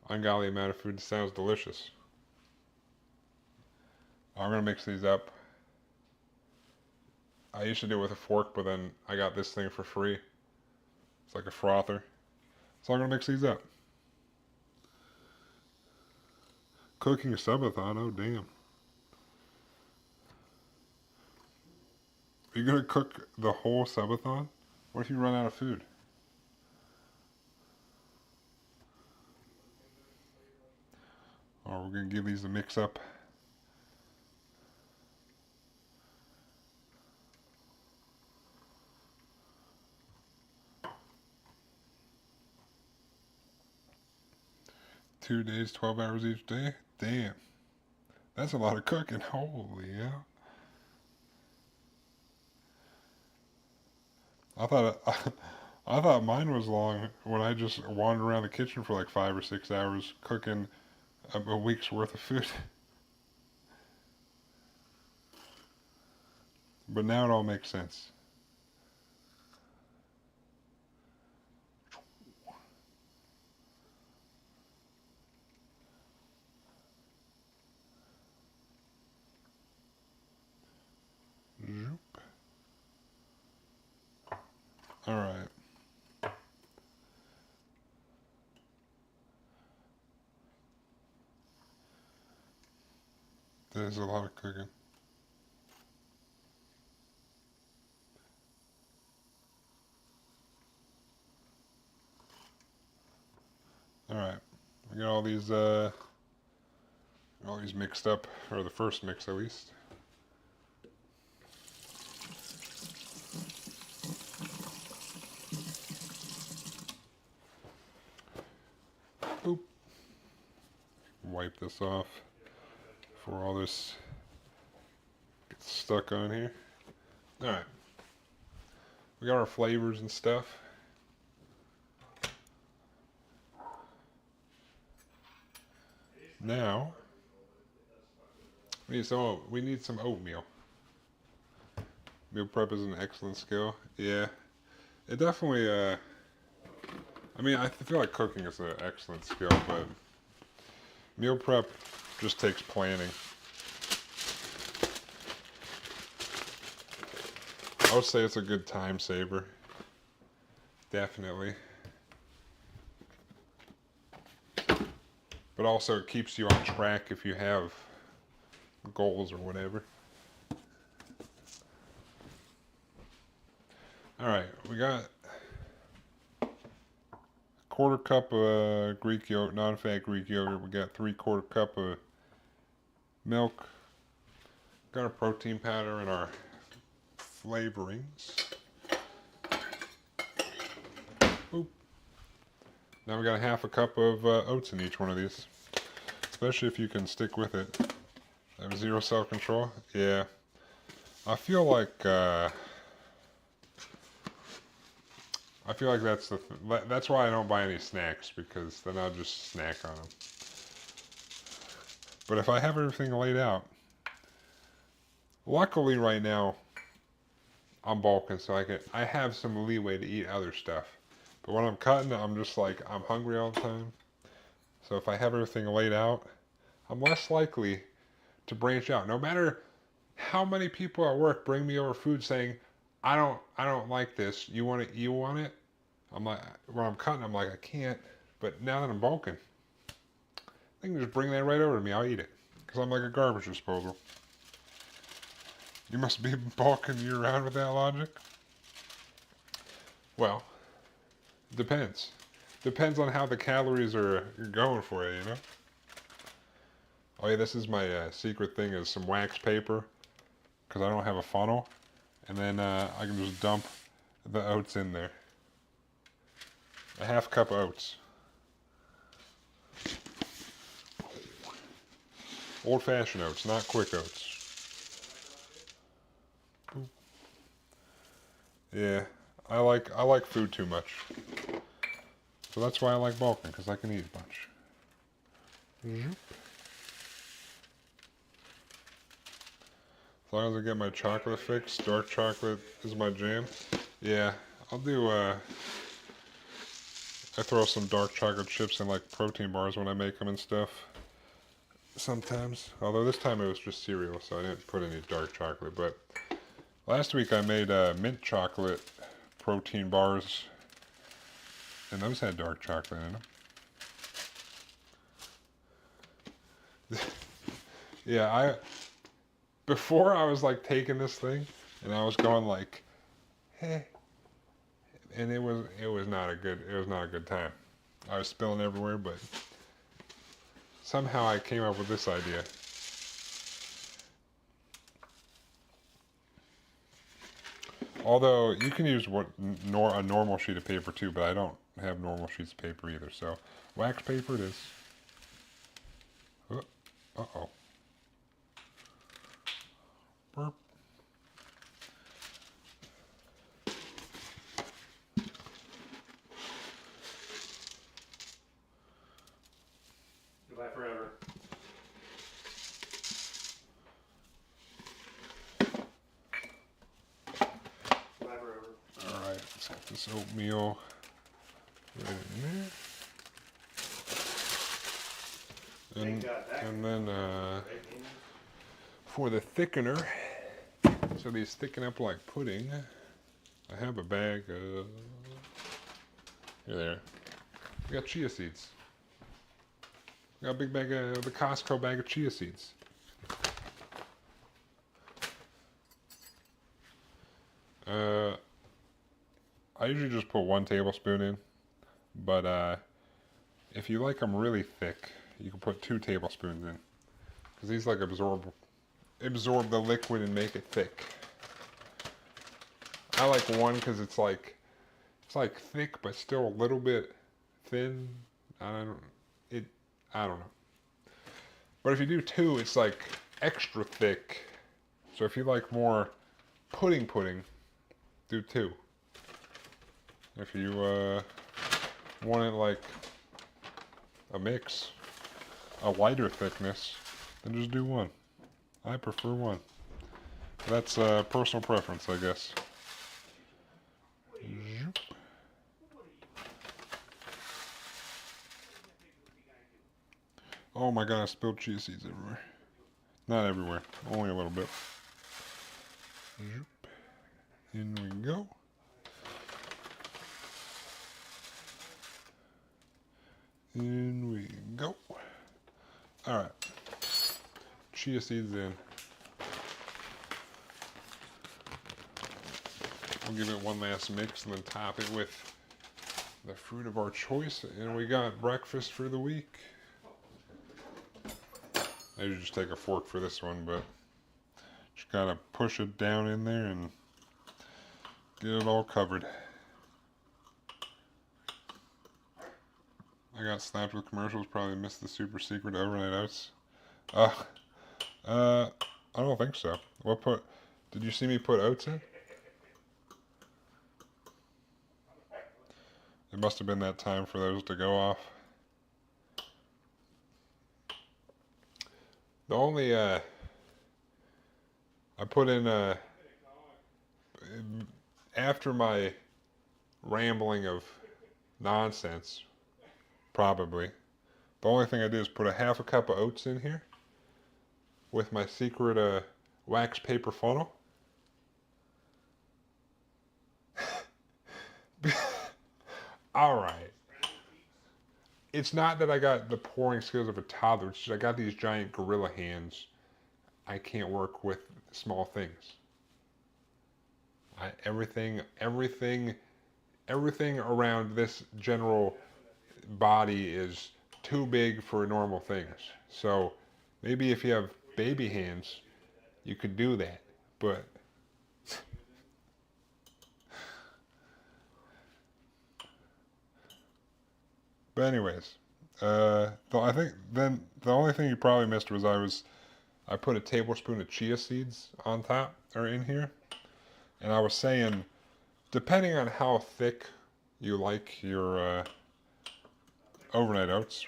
ungodly amount of food sounds delicious. I'm gonna mix these up. I used to do it with a fork, but then I got this thing for free. It's like a frother. So I'm gonna mix these up. Cooking a subathon, oh damn. Are you gonna cook the whole subathon? What if you run out of food? Oh, we're gonna give these a mix up. Two days, 12 hours each day? Damn. That's a lot of cooking. Holy hell. I thought I thought mine was long when I just wandered around the kitchen for like 5 or 6 hours cooking a week's worth of food. But now it all makes sense. Zoop. All right. There's a lot of cooking. All right. We got all these mixed up, or the first mix at least. Boop. Wipe this off before all this gets stuck on here. All right. We got our flavors and stuff. Now, we need some oatmeal. Meal prep is an excellent skill. Yeah, it definitely, I mean, I feel like cooking is an excellent skill, but meal prep just takes planning. I would say it's a good time saver. Definitely. But also it keeps you on track if you have goals or whatever. Alright, we got a quarter cup of Greek yogurt, non-fat Greek yogurt. We got 3/4 cup of milk. Got our protein powder and our flavorings. Boop. Now we got a 1/2 cup of oats in each one of these. Especially if you can stick with it. Have zero self-control? Yeah. I feel like that's why I don't buy any snacks, because then I'll just snack on them. But if I have everything laid out, luckily right now I'm bulking, so I have some leeway to eat other stuff. But when I'm cutting, I'm just like, I'm hungry all the time. So if I have everything laid out, I'm less likely to branch out. No matter how many people at work bring me over food saying, I don't like this. You want it? You want it? I'm like, when I'm cutting, I'm like, I can't. But now that I'm bulking, they can just bring that right over to me. I'll eat it. Because I'm like a garbage disposal. You must be bulking year round with that logic? Well, depends. Depends on how the calories are going for you, you know? Oh yeah, this is my secret thing is some wax paper, because I don't have a funnel, and then I can just dump the oats in there. A half cup of oats. Old-fashioned oats, not quick oats. Yeah, I like food too much. So that's why I like bulking, because I can eat a bunch. As long as I get my chocolate fix, dark chocolate is my jam. Yeah, I'll do, I throw some dark chocolate chips in like protein bars when I make them and stuff. Sometimes. Although this time it was just cereal, so I didn't put any dark chocolate. But last week I made mint chocolate protein bars, and those had dark chocolate in them. Yeah, before I was like taking this thing, and I was going like, hey, and it was not a good time. I was spilling everywhere, but somehow I came up with this idea. Although you can use a normal sheet of paper too, but I don't have normal sheets of paper either. So wax paper it is. Uh-oh. Burp. Goodbye forever. Goodbye forever. Alright, let's get this oatmeal right in there. And then for the thickener, so these thicken up like pudding, I have a bag of, here there, I got chia seeds. I got a big bag of, the Costco bag of chia seeds. I usually just put 1 tablespoon in, but if you like them really thick, you can put 2 tablespoons in, because these like absorb the liquid and make it thick. I like 1 because it's like thick but still a little bit thin. I don't know. But if you do 2, it's like extra thick. So if you like more pudding, do 2. If you want it like a mix, a lighter thickness, then just do 1. I prefer 1. That's personal preference, I guess. Oh my god, I spilled chia seeds everywhere. Not everywhere, only a little bit. In we go. In we go. Alright. Chia seeds in. We'll give it 1 last mix and then top it with the fruit of our choice. And we got breakfast for the week. I usually just take a fork for this one, but just gotta push it down in there and get it all covered. I got slapped with commercials, probably missed the super secret overnight oats. I don't think so. Did you see me put oats in? It must have been that time for those to go off. The only, I put in, after my rambling of nonsense, probably, the only thing I did is put a half a cup of oats in here with my secret, wax paper funnel. Alright. It's not that I got the pouring skills of a toddler, it's just I got these giant gorilla hands. I can't work with small things. Everything around this general body is too big for normal things. So Maybe if you have baby hands, you could do that. But anyways, I think then the only thing you probably missed was I put a tablespoon of chia seeds on top or in here, and I was saying depending on how thick you like your overnight oats,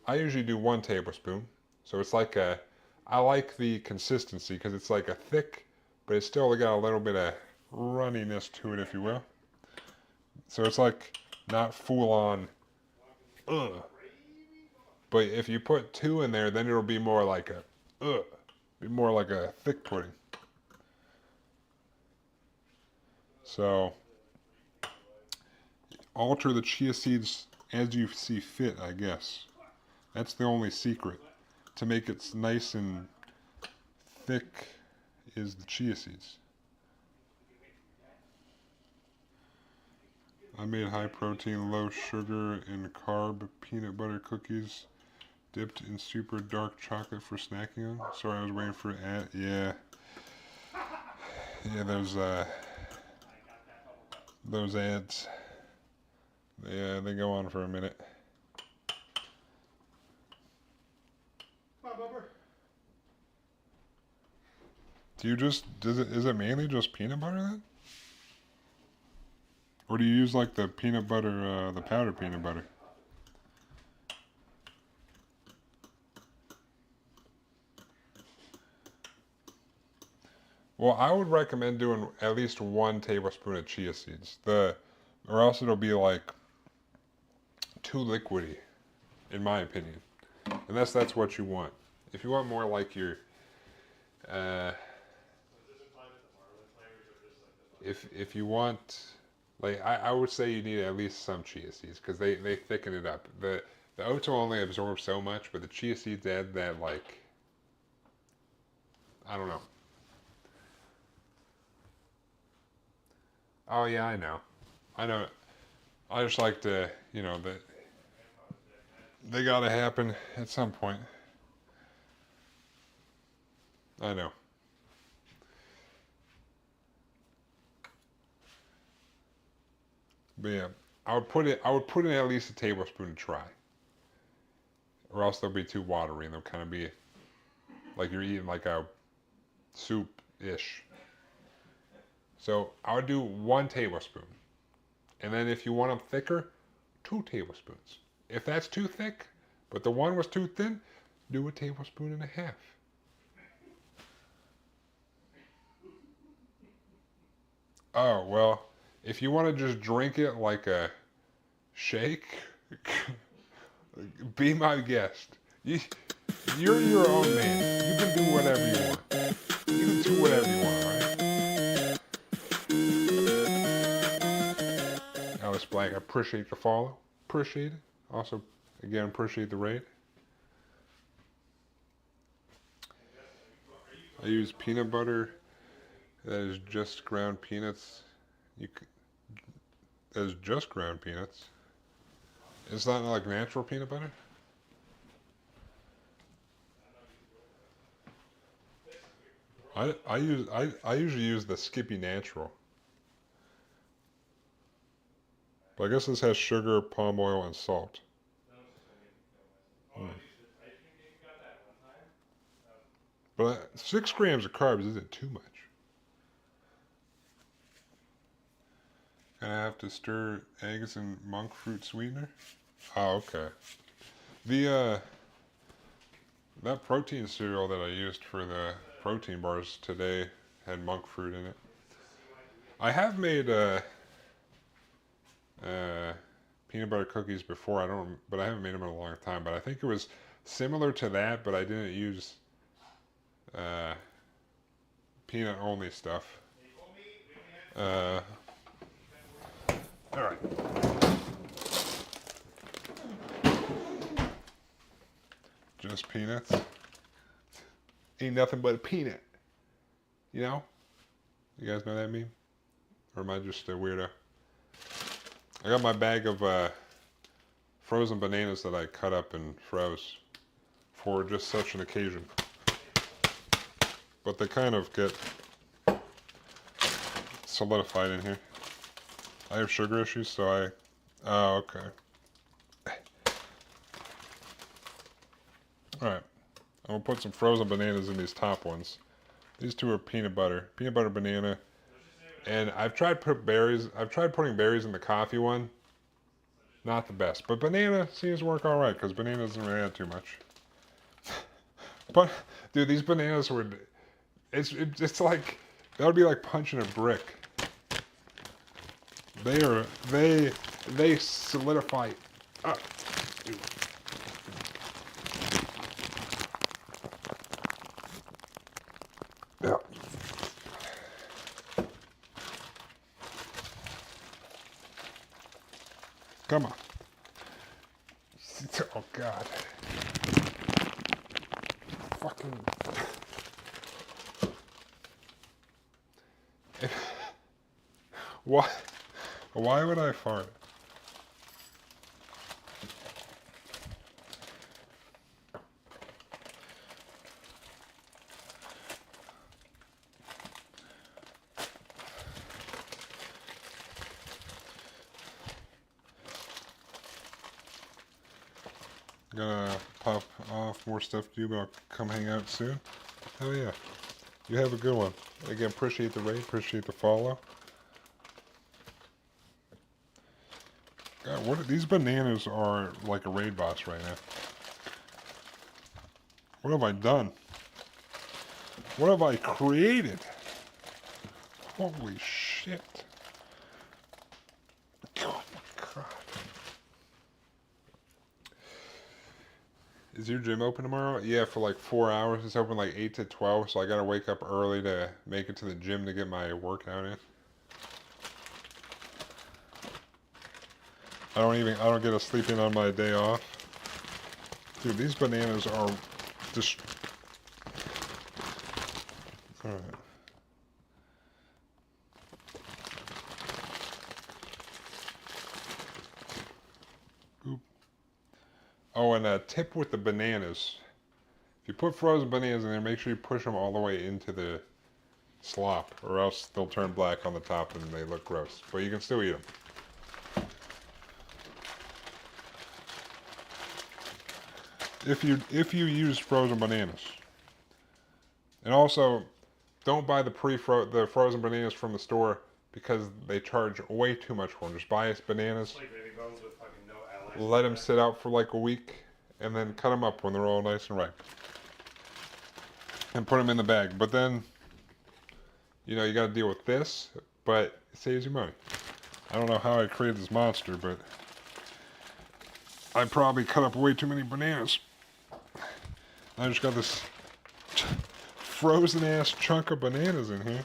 I usually do 1 tablespoon. So it's like I like the consistency because it's like a thick, but it's still got a little bit of runniness to it, if you will. So it's like not full on, ugh. But if you put 2 in there, then it'll be more like a, ugh, be more like a thick pudding. So alter the chia seeds as you see fit, I guess. That's the only secret. To make it nice and thick is the chia seeds. I made high protein, low sugar, and carb peanut butter cookies dipped in super dark chocolate for snacking on. Sorry, I was waiting for ad. Yeah. Yeah, those ads. Yeah, they go on for a minute. Come on, Bubber. Is it mainly just peanut butter then? Or do you use like the peanut butter, the powdered peanut butter? Well, I would recommend doing at least 1 tablespoon of chia seeds. Or else it'll be like too liquidy, in my opinion. Unless that's what you want. If you want more like your, if you want, like I would say you need at least some chia seeds because they thicken it up. The oats will only absorb so much, but the chia seeds add that like, I don't know. Oh yeah, I know. I know. I just like to, that they gotta happen at some point. I know. But yeah, I would put in at least a tablespoon to try. Or else they'll be too watery and they'll kind of be like you're eating like a soup-ish. So I would do 1 tablespoon. And then if you want them thicker, 2 tablespoons. If that's too thick, but the one was too thin, do 1.5 tablespoons. Oh, well, if you want to just drink it like a shake, be my guest. You're your own man. You can do whatever you want. You can do whatever you want, right? Alice Black, I appreciate the follow. Appreciate it. Also, again, appreciate the raid. I use peanut butter that is just ground peanuts. That is just ground peanuts. It's not like natural peanut butter? I usually use the Skippy Natural. But I guess this has sugar, palm oil, and salt. But 6 grams of carbs isn't too much. Gonna have to stir eggs and monk fruit sweetener? Oh, okay. That protein cereal that I used for the protein bars today had monk fruit in it. I have made peanut butter cookies before. But I haven't made them in a long time. But I think it was similar to that, but I didn't use peanut only stuff. All right. Just peanuts. Ain't nothing but a peanut. You know? You guys know that meme? Or am I just a weirdo? I got my bag of frozen bananas that I cut up and froze for just such an occasion. But they kind of get solidified in here. I have sugar issues, so oh, okay. Alright. I'm going to put some frozen bananas in these top ones. These two are peanut butter banana. And I've tried putting berries in the coffee one. Not the best. But banana seems to work alright, because banana doesn't really add too much. But, dude, these bananas were... It's like... That would be like punching a brick. They solidify up. Dude. Yeah. Come on. Oh, God. Fucking... Why? Why would I fart? Gonna pop off more stuff to do, but I'll come hang out soon. Hell yeah. You have a good one. Again, appreciate the raid, appreciate the follow. God, these bananas are like a raid boss right now. What have I done? What have I created? Holy shit. Oh my God. Is your gym open tomorrow? Yeah, for like 4 hours. It's open like 8 to 12, so I gotta wake up early to make it to the gym to get my workout in. I don't get to sleep in on my day off. Dude, these bananas are just... Alright. Boop. Oh, and a tip with the bananas. If you put frozen bananas in there, make sure you push them all the way into the slop, or else they'll turn black on the top and they look gross. But you can still eat them. If you use frozen bananas. And also, don't buy the frozen bananas from the store because they charge way too much for them. Just buy us bananas, Like baby bones with fucking no alloys. let them sit out for like a week, and then cut them up when they're all nice and ripe. And put them in the bag. But then, you know, you got to deal with this, but it saves you money. I don't know how I created this monster, but I probably cut up way too many bananas. I just got this frozen ass chunk of bananas in here.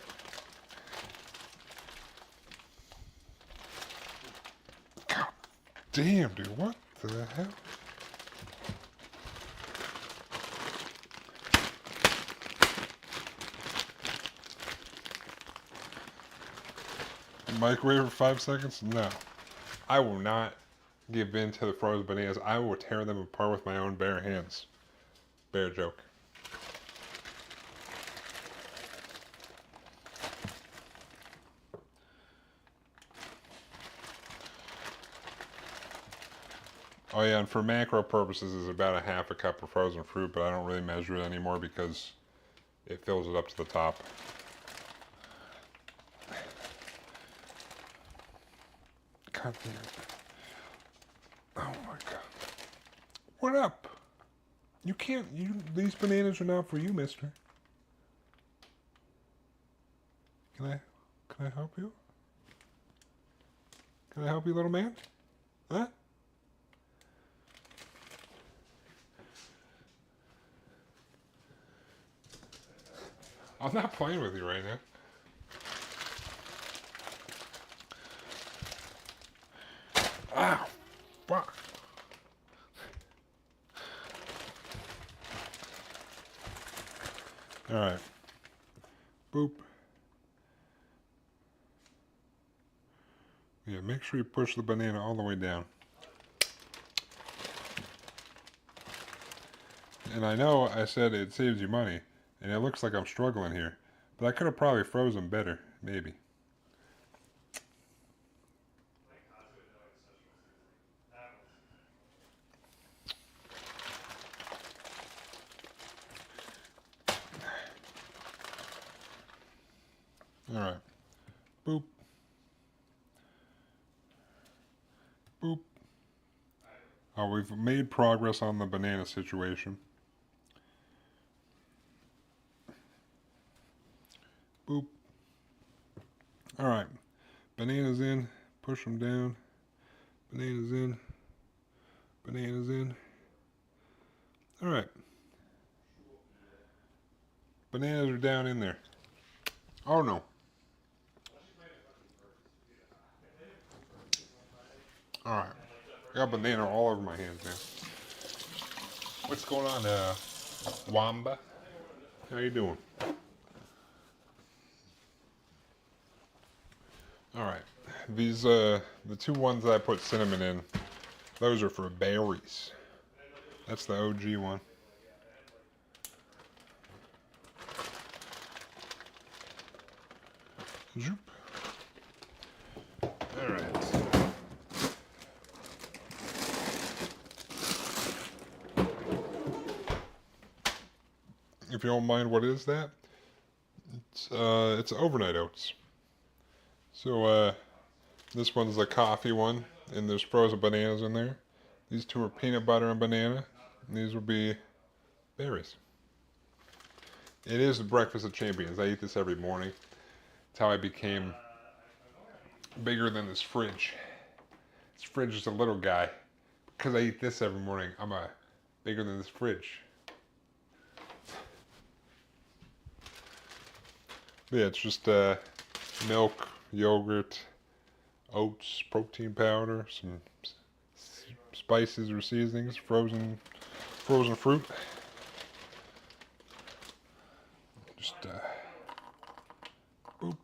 God damn, dude, what the hell? Microwave for 5 seconds? No. I will not give in to the frozen bananas. I will tear them apart with my own bare hands. Bear joke. Oh yeah, and for macro purposes, it's about a half a cup of frozen fruit, but I don't really measure it anymore because it fills it up to the top. God damn it. Oh my God. What up? You can't, these bananas are not for you, mister. Can I help you? Can I help you, little man? Huh? I'm not playing with you right now. Ow, fuck. All right. Boop. Yeah, make sure you push the banana all the way down. And I know I said it saves you money, and it looks like I'm struggling here. But I could have probably froze them better, maybe. Alright. Boop. Boop. Oh, we've made progress on the banana situation. Boop. Alright. Bananas in. Push them down. Bananas in. Bananas in. Alright. Bananas are down in there. Oh no. Alright. I got banana all over my hands now. What's going on, Wamba? How you doing? Alright. These, the two ones that I put cinnamon in, those are for berries. That's the OG one. Zoop. Alright. If you don't mind, what is that? It's overnight oats. So, this one's the coffee one, and there's frozen bananas in there. These two are peanut butter and banana, and these will be berries. It is the breakfast of champions. I eat this every morning. It's how I became bigger than this fridge. This fridge is a little guy. Because I eat this every morning, I'm bigger than this fridge. But yeah, it's just milk, yogurt, oats, protein powder, some spices or seasonings, frozen fruit. Just boop.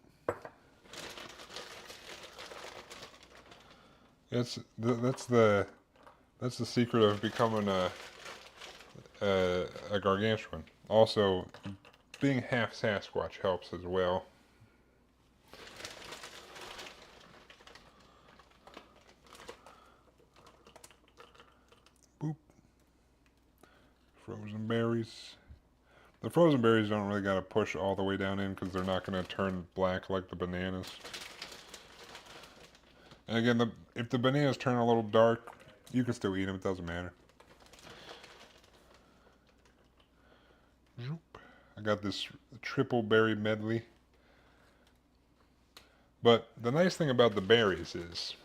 That's the secret of becoming a gargantuan. Also, being half Sasquatch helps as well. Boop. Frozen berries. The frozen berries don't really got to push all the way down in because they're not going to turn black like the bananas. And again, if the bananas turn a little dark, you can still eat them. It doesn't matter. I got this triple berry medley. But the nice thing about the berries is,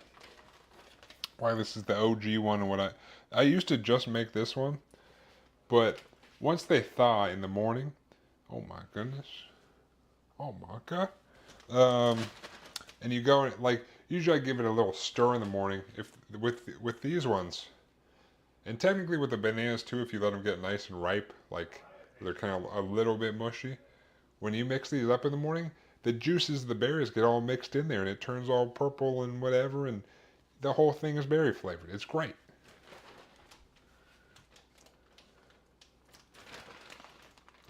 why this is the OG one and what I used to just make this one, but once they thaw in the morning, oh my goodness, oh my god, and you go like usually I give it a little stir in the morning if with these ones, and technically with the bananas too, if you let them get nice and ripe, like they're kind of a little bit mushy. When you mix these up in the morning, the juices of the berries get all mixed in there and it turns all purple and whatever, and the whole thing is berry flavored. It's great.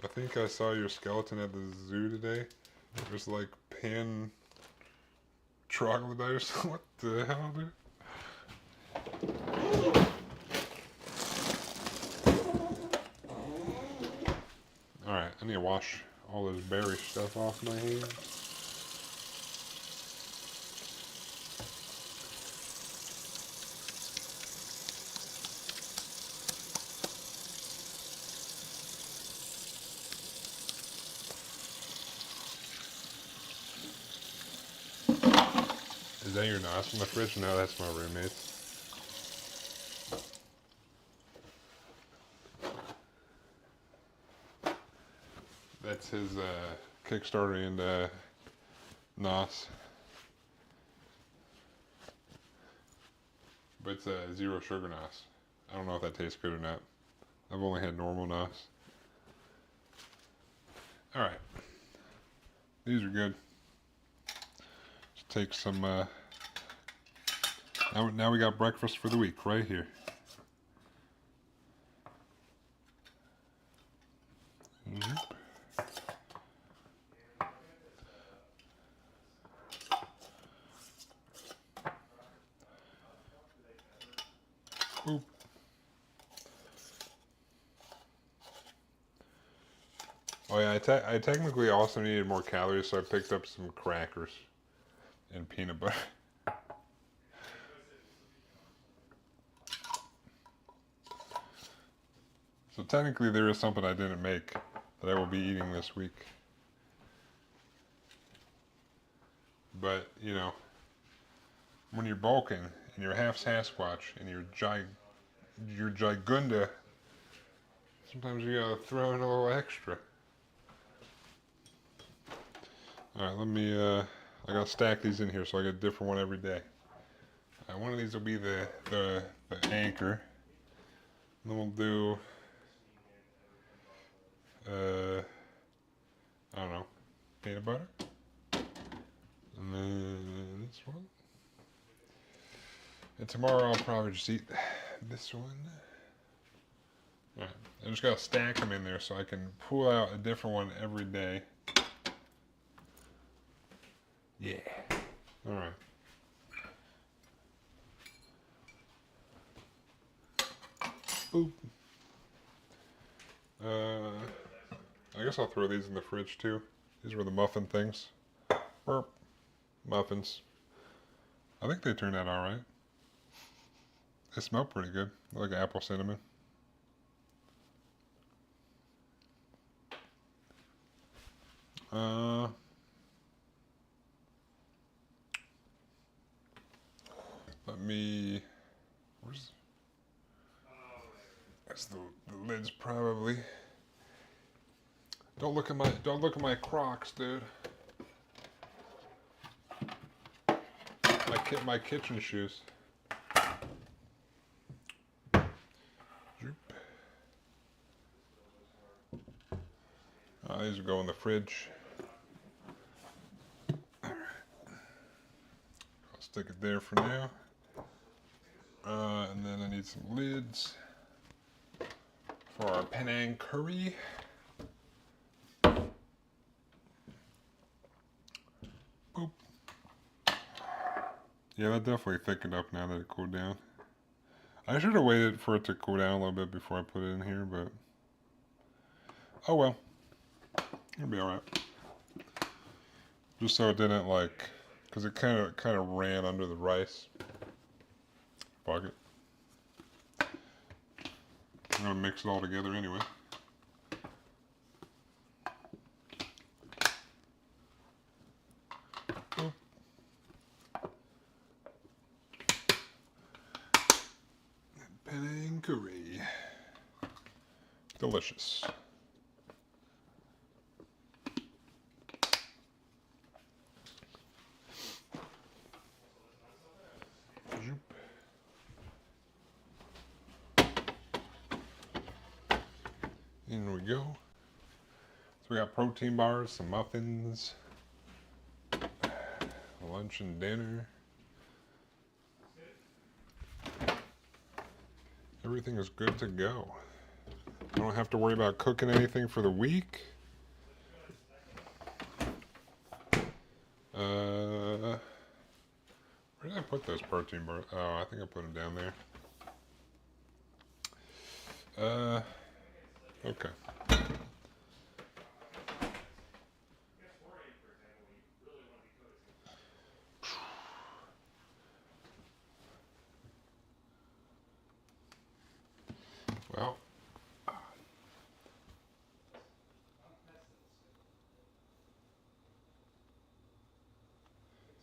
I think I saw your skeleton at the zoo today. It was like pan troglodyte or something. What the hell, dude? Alright, I need to wash all this berry stuff off my hands. Is that your nos from the fridge? No, that's my roommate's. That's his Kickstarter and nos. But it's a zero sugar nos. I don't know if that tastes good or not. I've only had normal nos. Alright. These are good. Just take some, now we got breakfast for the week right here. Oh yeah, I technically also needed more calories, so I picked up some crackers and peanut butter. So technically there is something I didn't make that I will be eating this week. But, you know, when you're bulking and you're half Sasquatch and you're gigunda, sometimes you gotta throw in a little extra. Alright, let me, I gotta stack these in here so I get a different one every day. One of these will be the anchor. And then we'll do, I don't know, peanut butter. And then this one. And tomorrow I'll probably just eat this one. Alright, I just gotta stack them in there so I can pull out a different one every day. Yeah. Alright. Boop. I guess I'll throw these in the fridge too. These were the muffin things. Burp. Muffins. I think they turned out alright. They smell pretty good. They're like apple cinnamon. Let me. That's the lids probably. Don't look at my Crocs, dude. My kitchen shoes. These will go in the fridge. I'll stick it there for now. And then I need some lids for our Panang curry. Boop. Yeah, that definitely thickened up now that it cooled down. I should have waited for it to cool down a little bit before I put it in here, but oh well. It'll be alright. Just so it didn't like, because it kind of ran under the rice. Fuck it. I'm gonna mix it all together anyway. Boop. Panang curry. Delicious. In we go. So we got protein bars, some muffins, lunch and dinner. Everything is good to go. I don't have to worry about cooking anything for the week. Where did I put those protein bars? Oh, I think I put them down there. Okay. Well. It's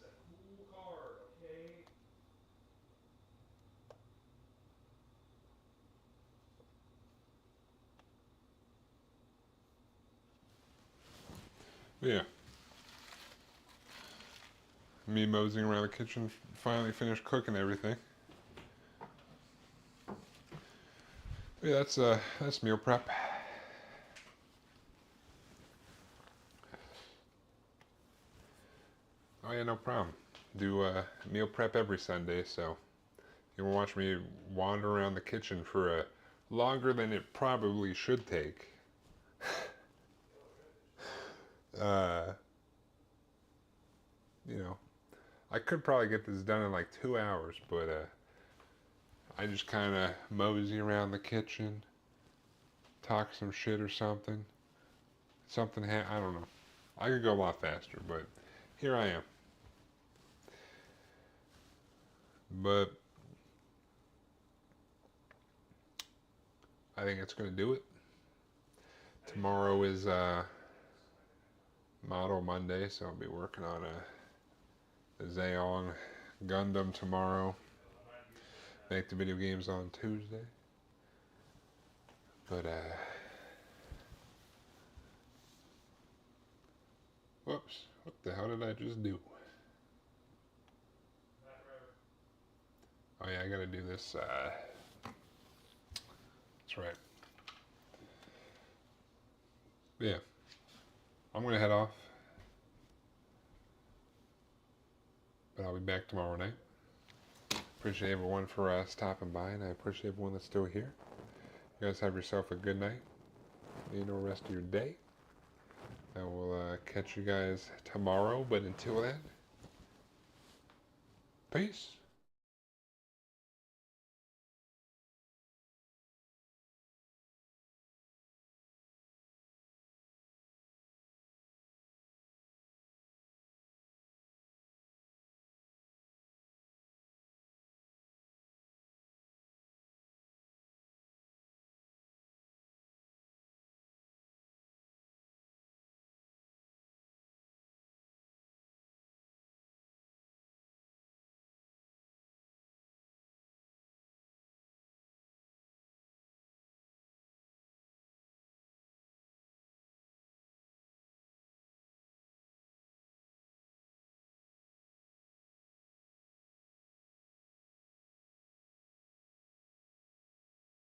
a cool card, okay? Yeah. Me moseying around the kitchen, finally finished cooking everything. Yeah, that's meal prep. Oh yeah, no problem. Do meal prep every Sunday, so you will watch me wander around the kitchen for longer than it probably should take. You know, I could probably get this done in like 2 hours, but I just kind of mosey around the kitchen, talk some shit or something, something I don't know. I could go a lot faster, but here I am. But I think it's going to do it. Tomorrow is Model Monday, so I'll be working on a Xeon Gundam tomorrow. Make the video games on Tuesday. But whoops, what the hell did I just do? Oh yeah, I gotta do this, that's right. Yeah, I'm gonna head off. But I'll be back tomorrow night. Appreciate everyone for stopping by, and I appreciate everyone that's still here. You guys have yourself a good night. You know, rest of your day. I will catch you guys tomorrow, but until then, peace.